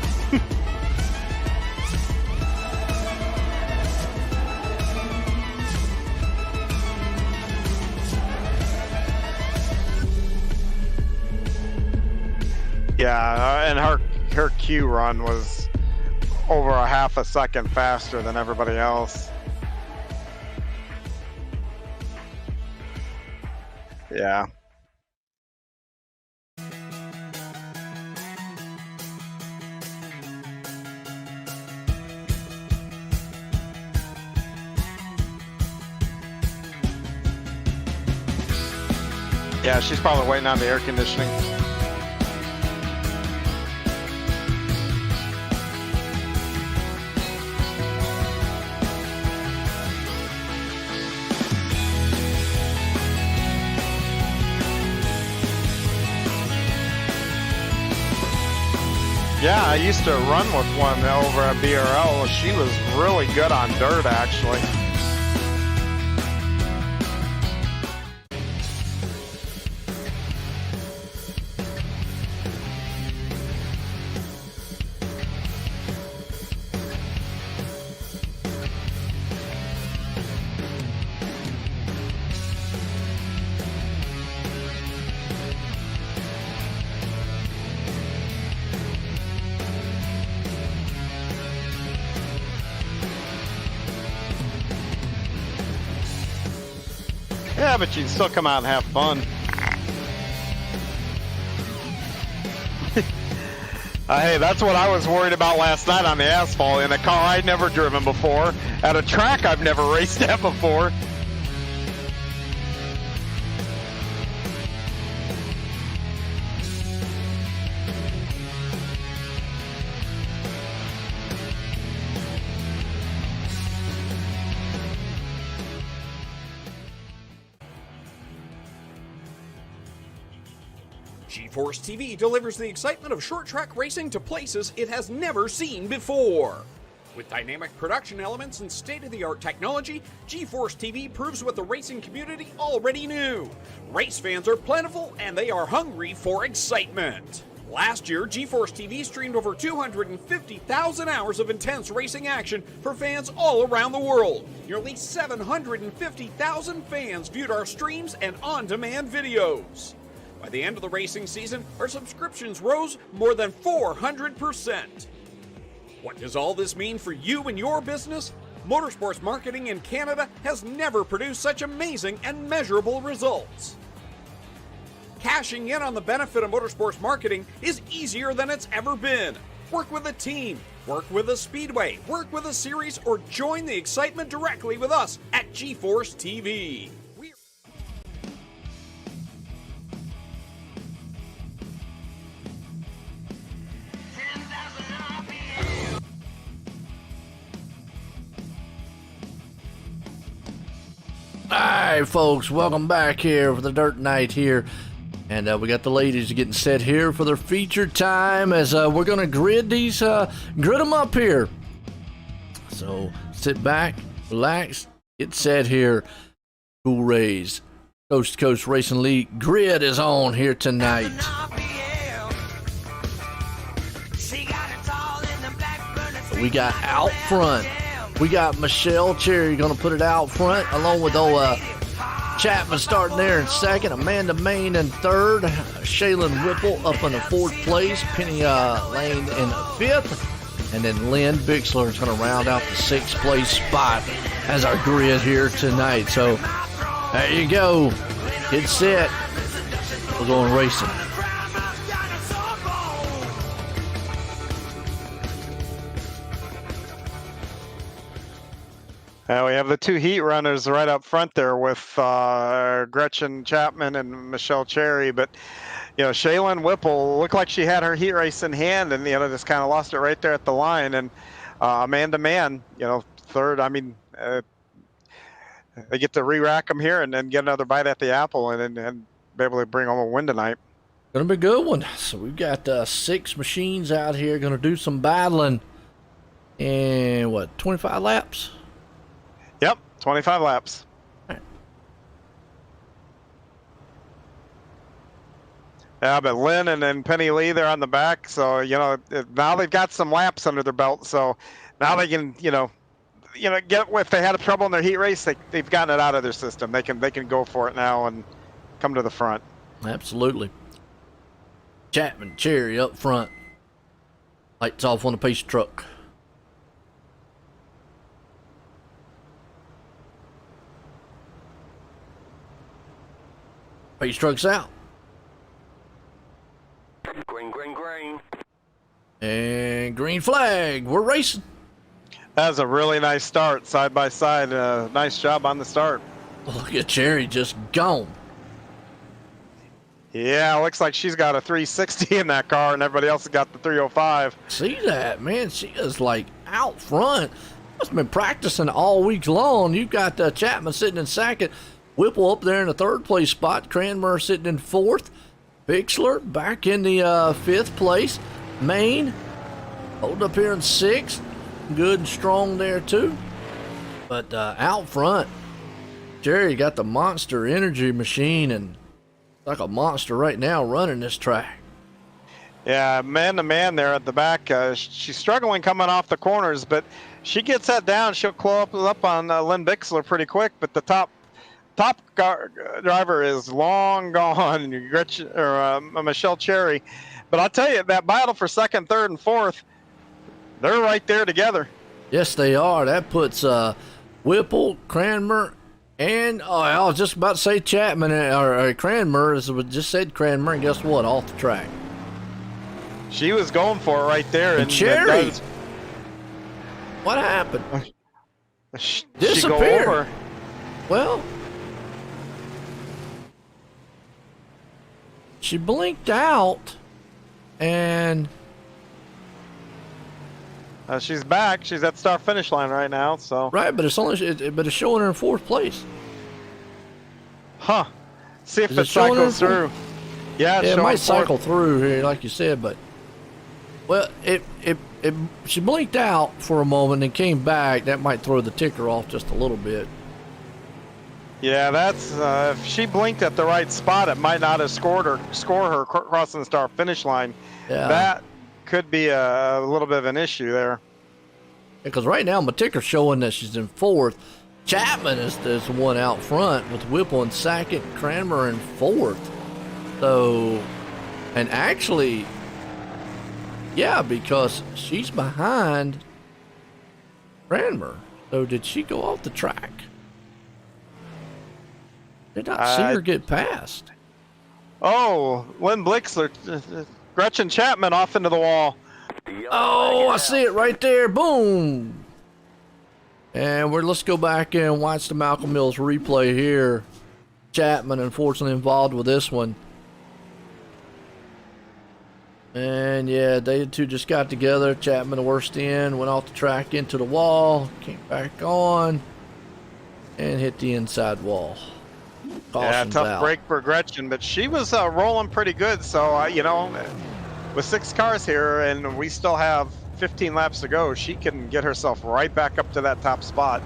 Yeah, and her Q run was over a half a second faster than everybody else. Yeah. Yeah, she's probably waiting on the air conditioning. Yeah, I used to run with one over at BRL. She was really good on dirt, actually. Yeah, but you can still come out and have fun. Hey, that's what I was worried about last night on the asphalt in a car I'd never driven before, at a track I've never raced at before. GeForce TV delivers the excitement of short track racing to places it has never seen before. With dynamic production elements and state-of-the-art technology, GeForce TV proves what the racing community already knew. Race fans are plentiful and they are hungry for excitement. Last year, GeForce TV streamed over 250,000 hours of intense racing action for fans all around the world. Nearly 750,000 fans viewed our streams and on-demand videos. By the end of the racing season, our subscriptions rose more than 400%. What does all this mean for you and your business? Motorsports marketing in Canada has never produced such amazing and measurable results. Cashing in on the benefit of motorsports marketing is easier than it's ever been. Work with a team, work with a speedway, work with a series, or join the excitement directly with us at GeForce TV. Alright, folks, welcome back here for the Dirt Night here. And we got the ladies getting set here for their feature time as we're going to grid them up here. So sit back, relax, get set here. Cool Rays, Coast2Coast Racing League grid is on here tonight. We got out front. We got Michelle Cherry going to put it out front along with old Chapman starting there in second, Amanda Main in third, Shaylin Whipple up in the fourth place, Penny Lane in fifth, and then Lynn Bixler is going to round out the sixth place spot as our grid here tonight. So there you go. Get set. We're going racing. We have the two heat runners right up front there with Gretchen Chapman and Michelle Cherry. But, Shaylin Whipple looked like she had her heat race in hand and, just kind of lost it right there at the line. And Amanda Mann, third. I mean, they get to re-rack them here and then get another bite at the apple and be able to bring home a win tonight. Gonna be a good one. So we've got 6 machines out here gonna do some battling. And 25 laps? Yep, 25 laps. Right. Yeah, but Lynn and then Penny Lee, they're on the back. So, now they've got some laps under their belt. So now they can, get if they had trouble in their heat race, they've gotten it out of their system. They can go for it now and come to the front. Absolutely. Chapman, Cherry up front. Lights off on the pace truck. Pace truck's out. Green, green, green. And green flag. We're racing. That was a really nice start, side by side. Nice job on the start. Look at Cherry just gone. Yeah, looks like she's got a 360 in that car, and everybody else has got the 305. See that, man? She is like out front. Must have been practicing all week long. You've got Chapman sitting in second. Whipple up there in the third place spot. Cranmer sitting in fourth. Bixler back in the fifth place. Main hold up here in sixth. Good and strong there too. But out front, Jerry got the monster energy machine and like a monster right now running this track. Yeah, man to man there at the back. She's struggling coming off the corners, but she gets that down. She'll close up on Lynn Bixler pretty quick. But the top driver is long gone, Gretchen, or Michelle Cherry. But I'll tell you, that battle for second, third, and fourth, they're right there together. Yes, they are. That puts Whipple, Cranmer, and I was just about to say Chapman or Cranmer. As we just said Cranmer, and guess what? Off the track. She was going for it right there. And Cherry. What happened? Disappeared. Go over. Well, she blinked out, and she's back. She's at start finish line right now. So right, but it's showing her in fourth place. Huh? See if the cycles through. Yeah, it might cycle through here, like you said, but well, she blinked out for a moment and came back. That might throw the ticker off just a little bit. Yeah, that's if she blinked at the right spot, it might not have score her crossing the start finish line. Yeah. That could be a little bit of an issue there. Because right now my ticker's showing that she's in fourth. Chapman is the one out front with Whipple in second, Cranmer in fourth. So, and actually, yeah, because she's behind Cranmer. So did she go off the track? Did not see her get past. Oh, Lynn Blixler, Gretchen Chapman off into the wall. Oh, I see it right there. Boom. And let's go back and watch the Malcolm Mills replay here. Chapman, unfortunately, involved with this one. And yeah, they two just got together. Chapman, the worst in, went off the track into the wall, came back on, and hit the inside wall. Caution's tough break for Gretchen, but she was rolling pretty good. So, you know, with 6 cars here and we still have 15 laps to go, she can get herself right back up to that top spot.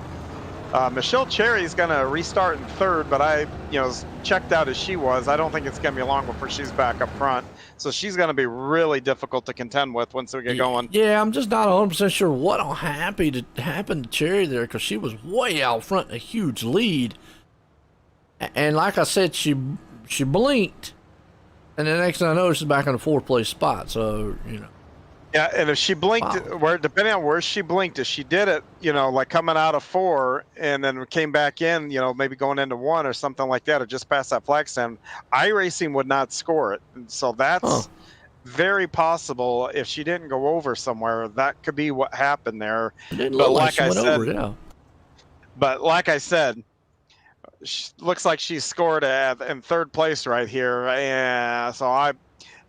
Michelle Cherry's going to restart in third, but as checked out as she was, I don't think it's going to be long before she's back up front. So she's going to be really difficult to contend with once we get going. Yeah, I'm just not 100% sure what happened to Cherry there, because she was way out front, a huge lead. And like I said, she blinked, and the next thing I know, she's back in the 4th place spot. So, you know. Yeah, and if she blinked, depending on where she blinked, if she did it, like coming out of 4 and then came back in, maybe going into 1 or something like that, or just past that flag stand, iRacing would not score it. And so that's very possible. If she didn't go over somewhere, that could be what happened there. But like I said, but like I said, looks like she scored in 3rd place right here, and so I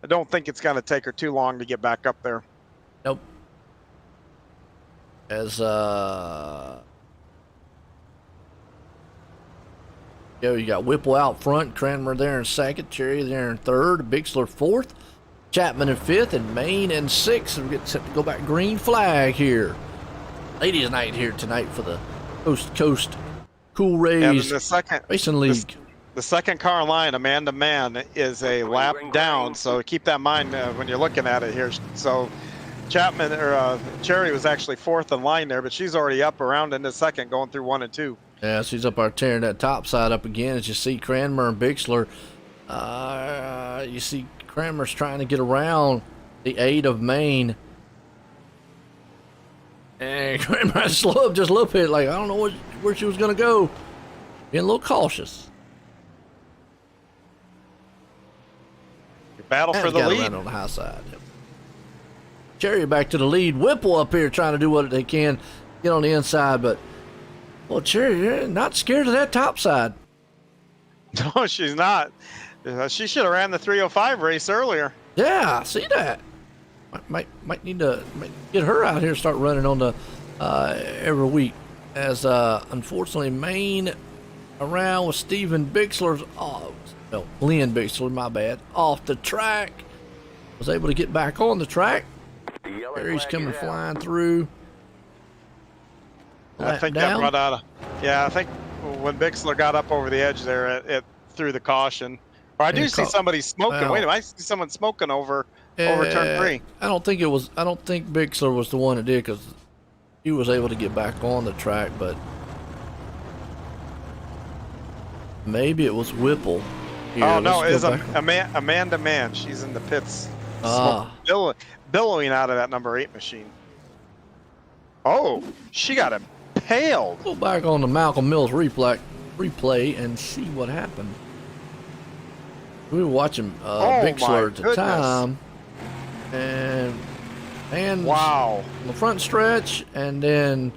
don't think it's going to take her too long to get back up there. Nope. As you got Whipple out front, Cranmer there in 2nd, Cherry there in 3rd, Bixler 4th, Chapman in 5th, and Maine in 6th. We get set to go back green flag here. Ladies' night here tonight for the Coast2Coast Cool Rays Racing League. The second car in line, Amanda Mann, is a lap down, so keep that in mind when you're looking at it here. So Chapman or Cherry was actually 4th in line there, but she's already up around into 2nd, going through 1 and 2. Yeah, she's up there tearing that top side up again. As you see Cranmer and Bixler, you see Cranmer's trying to get around the 8 of Maine. And Cranmer just a little bit like, I don't know where she was going to go. Being a little cautious. Battle for the lead on the high side. Cherry back to the lead. Whipple up here trying to do what they can, get on the inside, but well, Cherry, you're not scared of that top side. No, she's not. She should have ran the 305 race earlier. Yeah, I see that. Might need to get her out here and start running on the every week. As unfortunately Maine around with Steven Bixler's Lynn Bixler, my bad, off the track. Was able to get back on the track. Harry's coming flying through. I think that brought out I think when Bixler got up over the edge there, it threw the caution. Or I do see somebody smoking. Wait a minute, I see someone smoking over turn 3. I don't think Bixler was the one that did, because he was able to get back on the track, but maybe it was Whipple. Here, oh no, it's Amanda Mann. She's in the pits, billowing out of that number 8 machine. Oh, she got impaled. Go back on the Malcolm Mills replay and see what happened. We were watching Bixler at the time, and wow, on the front stretch, and then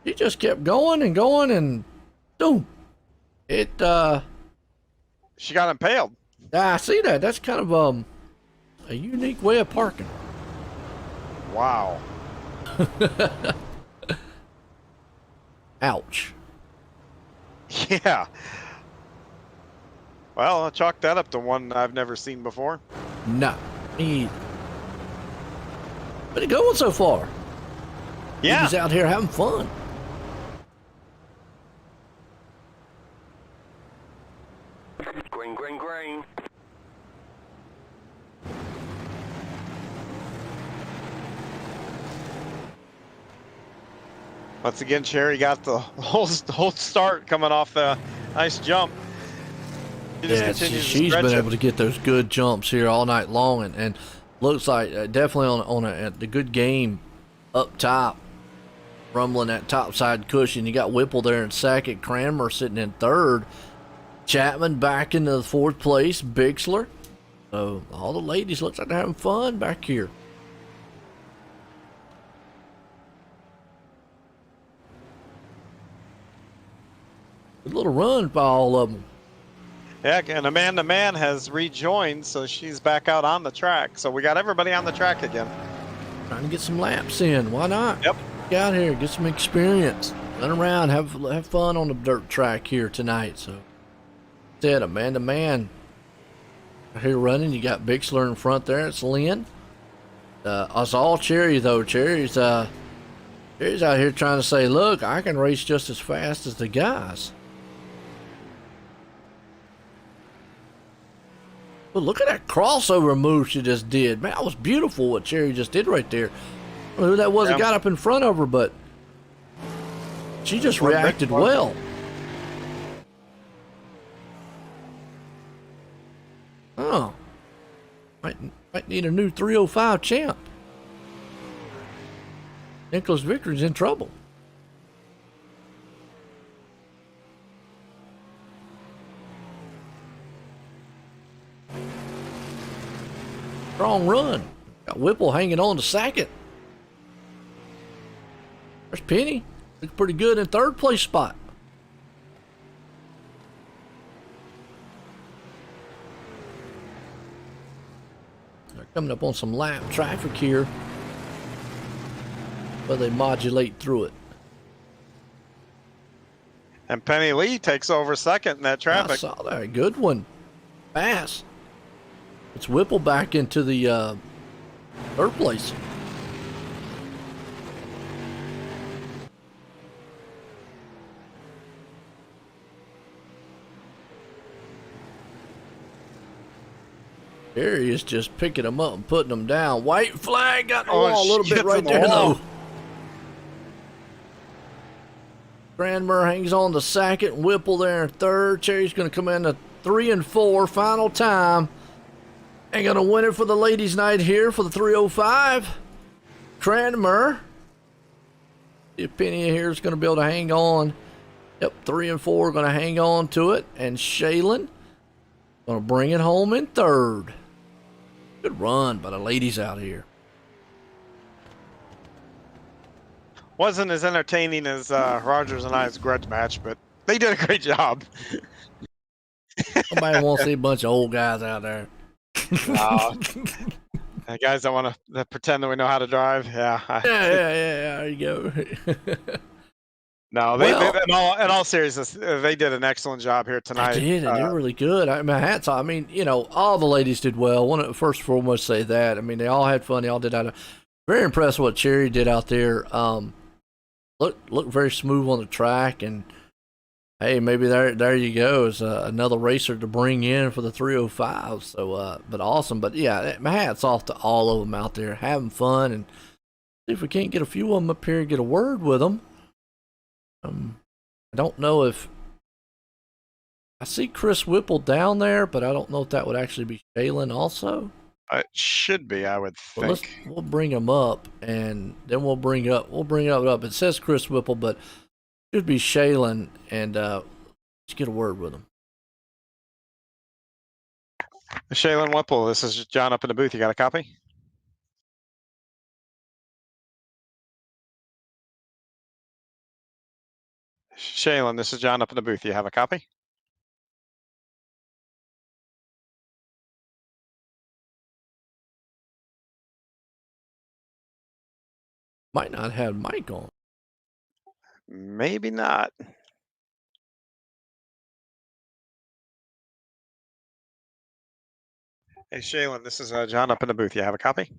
he just kept going and going, and boom, it. She got impaled. I see that. That's kind of a unique way of parking. Wow. Ouch. Yeah. Well, I'll chalk that up to one I've never seen before. No, me either. But it going so far. Yeah. He's out here having fun. Green, green, green. Once again, Cherry got the whole start coming off the nice jump. She's been able to get those good jumps here all night long, and looks like definitely on the good game up top, rumbling that top side cushion. You got Whipple there in second, Cranmer sitting in third, Chapman back into the fourth place, Bixler. So all the ladies looks like they're having fun back here. Good little run by all of them. Yeah, and Amanda Mann has rejoined, so she's back out on the track. So we got everybody on the track again. Trying to get some laps in. Why not? Yep. Get out here, get some experience. Run around, have fun on the dirt track here tonight. So, said Amanda Mann here running. You got Bixler in front there. It's Lynn. Us all Cherry though. Cherry's out here trying to say, look, I can race just as fast as the guys. But look at that crossover move she just did. Man, that was beautiful what Cherry just did right there. I don't know who that was that got up in front of her, but she just reacted well. Oh. Might need a new 305 champ. Nicholas Vickery's in trouble. Strong run. Got Whipple hanging on to second. There's Penny. Looks pretty good in third place spot. They're coming up on some lap traffic here, but they modulate through it. And Penny Lee takes over second in that traffic. I saw that. Good one. Pass. It's Whipple back into the third place. Here he is just picking them up and putting them down. White flag got the wall a little bit right there though. Cranmer hangs on to second. Whipple there in third. Cherry's going to come in to 3 and 4. Final time. And going to win it for the ladies' night here for the 305. Cranmer. The opinion here is going to be able to hang on. Yep, 3 and 4 going to hang on to it. And Shaylin going to bring it home in third. Good run by the ladies out here. Wasn't as entertaining as Rogers and I's grudge match, but they did a great job. Nobody wants to see a bunch of old guys out there. Guys that want to pretend that we know how to drive. Yeah. Yeah. There you go. No, in all seriousness, they did an excellent job here tonight. They did. They did really good. I mean, hats off. I mean, you know, all the ladies did well. First and foremost, say that. I mean, they all had fun. They all did out. Very impressed with what Cherry did out there. Looked very smooth on the track, and hey, maybe there you go is another racer to bring in for the 305. So, but awesome. But yeah, my hat's off to all of them out there having fun, and see if we can't get a few of them up here and get a word with them. I don't know if I see Chris Whipple down there, but I don't know if that would actually be Shaylin also. It should be, I would think. We'll bring him up, and then we'll bring it up. It says Chris Whipple, but it should be Shaylin, and let's get a word with him. Shaylin Whipple, this is John up in the booth. You got a copy? Shaylin, this is John up in the booth. You have a copy? Might not have mic on. Maybe not. Hey, Shaylin, this is John up in the booth. You have a copy?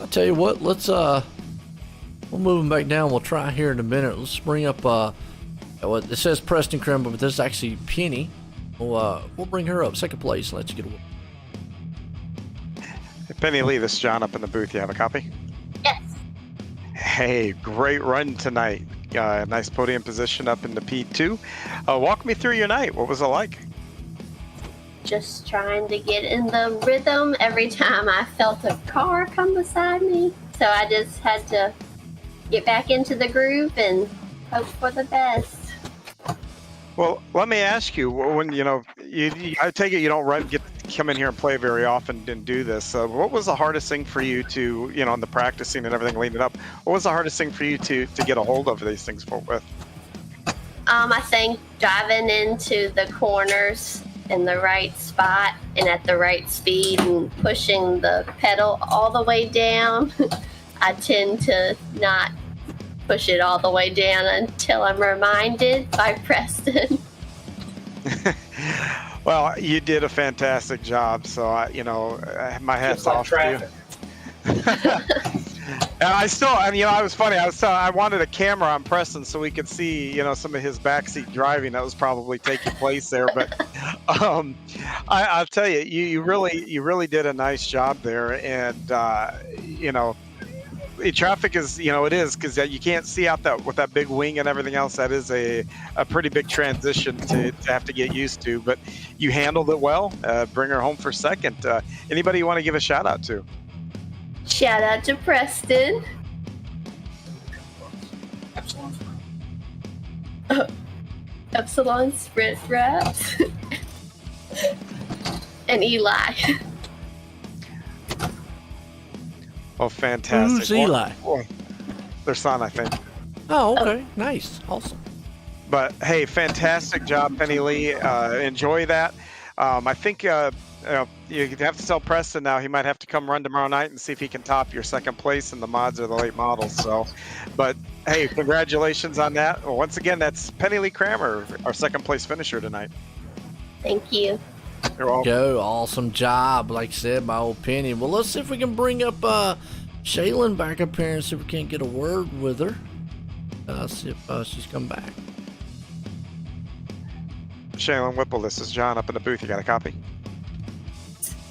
I'll tell you what, we'll move them back down. We'll try here in a minute. Let's bring up, it says Preston Krimble, but this is actually Penny. We'll bring her up, second place. Let's get away. Penny Lee, this is John up in the booth. You have a copy? Yes. Hey, great run tonight. Nice podium position up in the P2. Walk me through your night. What was it like? Just trying to get in the rhythm every time I felt a car come beside me. So I just had to get back into the groove and hope for the best. Well, let me ask you, when I take it you don't come in here and play very often and do this. What was the hardest thing for you to, in the practicing and everything leading up? What was the hardest thing for you to get a hold of these things with? I think driving into the corners in the right spot and at the right speed and pushing the pedal all the way down. I tend to not push it all the way down until I'm reminded by Preston. Well, you did a fantastic job, so my hat's off to you. And I was funny. I wanted a camera on Preston so we could see, some of his backseat driving that was probably taking place there. But I'll tell you, you really did a nice job there, and traffic is, it is, because you can't see out that with that big wing and everything else. That is a pretty big transition to have to get used to. But you handled it well. Bring her home for second. Anybody you want to give a shout out to? Shout out to Preston. Epsilon Sprint Wraps. And Eli. Oh, fantastic. Who's Eli? Their son, I think. Oh, okay. Nice. Awesome. But, hey, fantastic job, Penny Lee. Enjoy that. I think you have to tell Preston now he might have to come run tomorrow night and see if he can top your second place in the mods or the late models. So, but, hey, congratulations on that. Once again, that's Penny Lee Kramer, our second place finisher tonight. Thank you. You're welcome. Go. Awesome job. Like I said, my old Penny. Well, let's see if we can bring up Shaylin back up here and see if we can't get a word with her. See if she's come back. Shaylin Whipple, this is John up in the booth. You got a copy?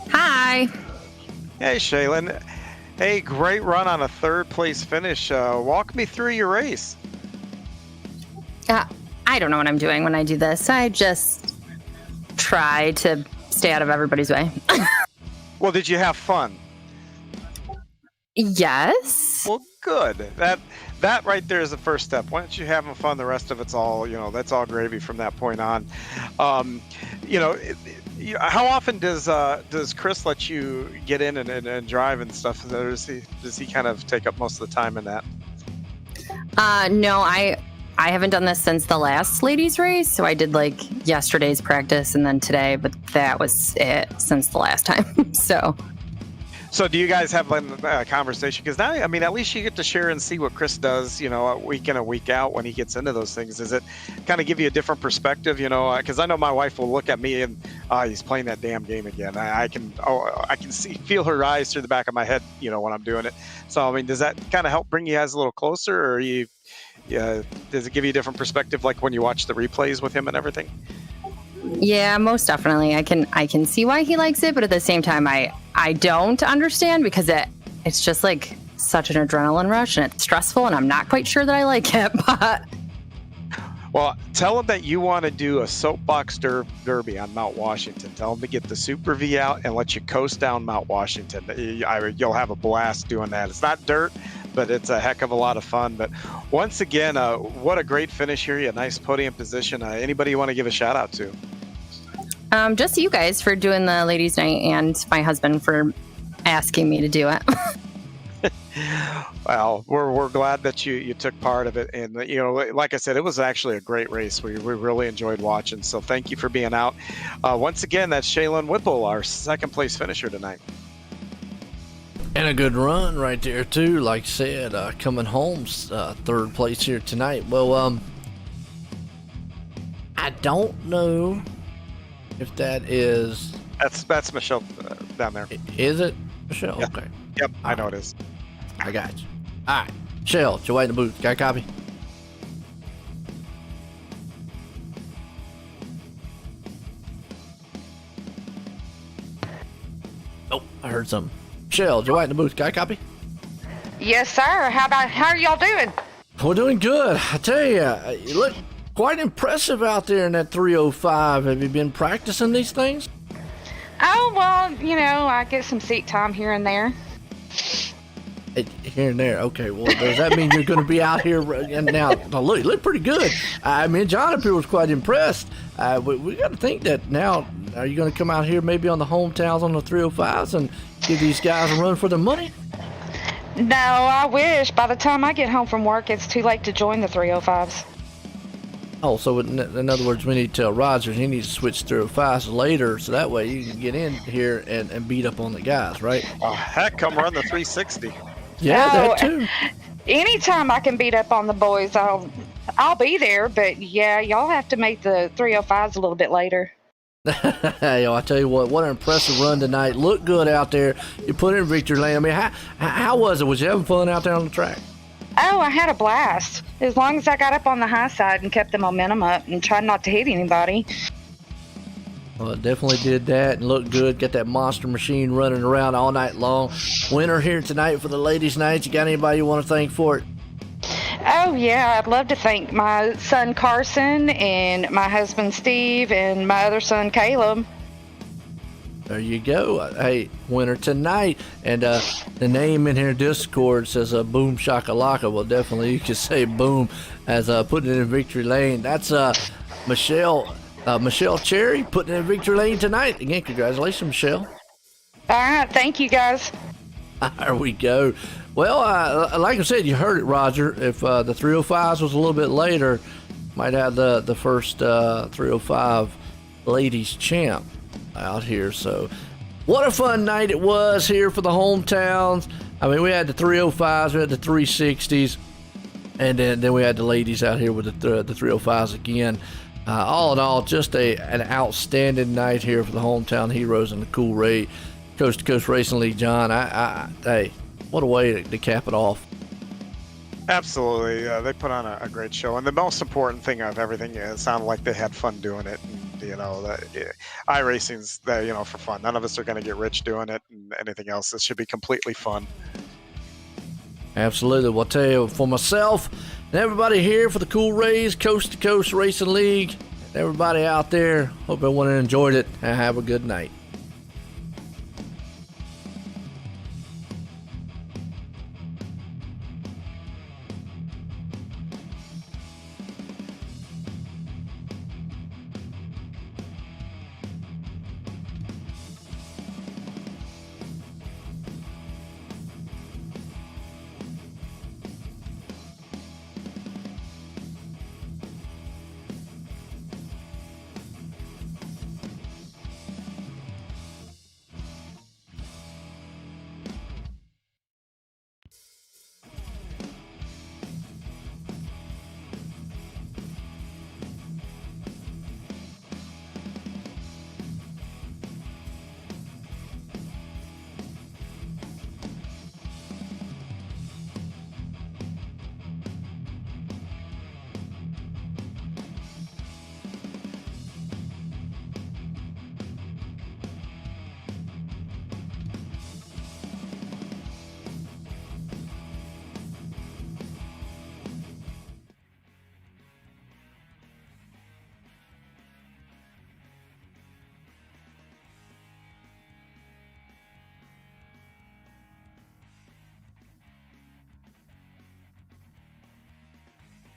Hi. Hey, Shaylin. Hey, great run on a third place finish. Walk me through your race. I don't know what I'm doing when I do this. I just try to stay out of everybody's way. Well, did you have fun? Yes. Well, good. That right there is the first step. Once you're having fun, the rest of it's all, that's all gravy from that point on. How often does Chris let you get in and drive and stuff? Does he kind of take up most of the time in that? No, I haven't done this since the last ladies race. So I did like yesterday's practice and then today, but that was it since the last time. So do you guys have a conversation? Because now, at least you get to share and see what Chris does, week in and week out when he gets into those things. Does it kind of give you a different perspective, because I know my wife will look at me and, he's playing that damn game again. I can feel her eyes through the back of my head, when I'm doing it. So, does that kind of help bring you guys a little closer, or does it give you a different perspective, like when you watch the replays with him and everything? Yeah, most definitely. I can see why he likes it, but at the same time, I don't understand because it's just like such an adrenaline rush and it's stressful, and I'm not quite sure that I like it. But well, tell him that you want to do a soapbox derby on Mount Washington. Tell him to get the Super V out and let you coast down Mount Washington. You'll have a blast doing that. It's not dirt, but it's a heck of a lot of fun. But once again, what a great finish here. A nice podium position. Anybody you want to give a shout out to? Just you guys for doing the ladies' night and my husband for asking me to do it. Well, we're glad that you took part of it. And, like I said, it was actually a great race. We really enjoyed watching. So thank you for being out. Once again, that's Shaylin Whipple, our second place finisher tonight. And And a good run right there too. Like I said, coming home third place here tonight. Well, I don't know if that is. That's Michelle down there. Is it Michelle? Yeah. Okay. Yep, I know it is. I got you. All right, Michelle, you wait in the booth. Got a copy? Oh, I heard something. Michelle, you wait in the booth. Got a copy? Yes, sir. How are y'all doing? We're doing good. I tell you, you look quite impressive out there in that 305. Have you been practicing these things? Oh, well, I get some seat time here and there. Here and there. Okay, well, does that mean you're going to be out here? And now you look pretty good. I mean, John up here was quite impressed. We got to think that now, are you going to come out here maybe on the hometowns on the 305s and give these guys a run for their money? No, I wish. By the time I get home from work, it's too late to join the 305s. Oh, so in other words, we need to tell Roger he needs to switch 305s later, so that way you can get in here and beat up on the guys, right? Oh, heck, come run the 360. Yeah, that too. Anytime I can beat up on the boys, I'll be there. But yeah, y'all have to make the 305s a little bit later. Hey, I tell you what an impressive run tonight. Looked good out there. You put in victory lane. I mean, how was it? Was you having fun out there on the track? Oh, I had a blast. As long as I got up on the high side and kept the momentum up and tried not to hit anybody. Well, it definitely did that and looked good. Got that monster machine running around all night long. Winner here tonight for the ladies' night. You got anybody you want to thank for it? Oh, yeah. I'd love to thank my son Carson and my husband Steve and my other son Caleb. There you go. Hey, winner tonight. And the name in here, Discord, says Boom Shakalaka. Well, definitely you can say boom as putting it in victory lane. That's Michelle Cherry putting it in victory lane tonight. Again, congratulations, Michelle. All right. Thank you, guys. There we go. Well, like I said, you heard it, Roger. If the 305s was a little bit later, might have the first 305 ladies champ out here. So what a fun night it was here for the hometowns. I mean, we had the 305s, we had the 360s, and then we had the ladies out here with the 305s again. All in all, just an outstanding night here for the hometown heroes and the Cool Ray Coast2Coast Racing League. John, hey, what a way to cap it off. Absolutely. They put on a great show. And the most important thing of everything is it sounded like they had fun doing it. And, iRacing's there, for fun. None of us are going to get rich doing it and anything else. This should be completely fun. Absolutely. Well, I'll tell you, for myself and everybody here for the Cool Rays Coast2Coast Racing League, everybody out there, hope everyone enjoyed it and have a good night.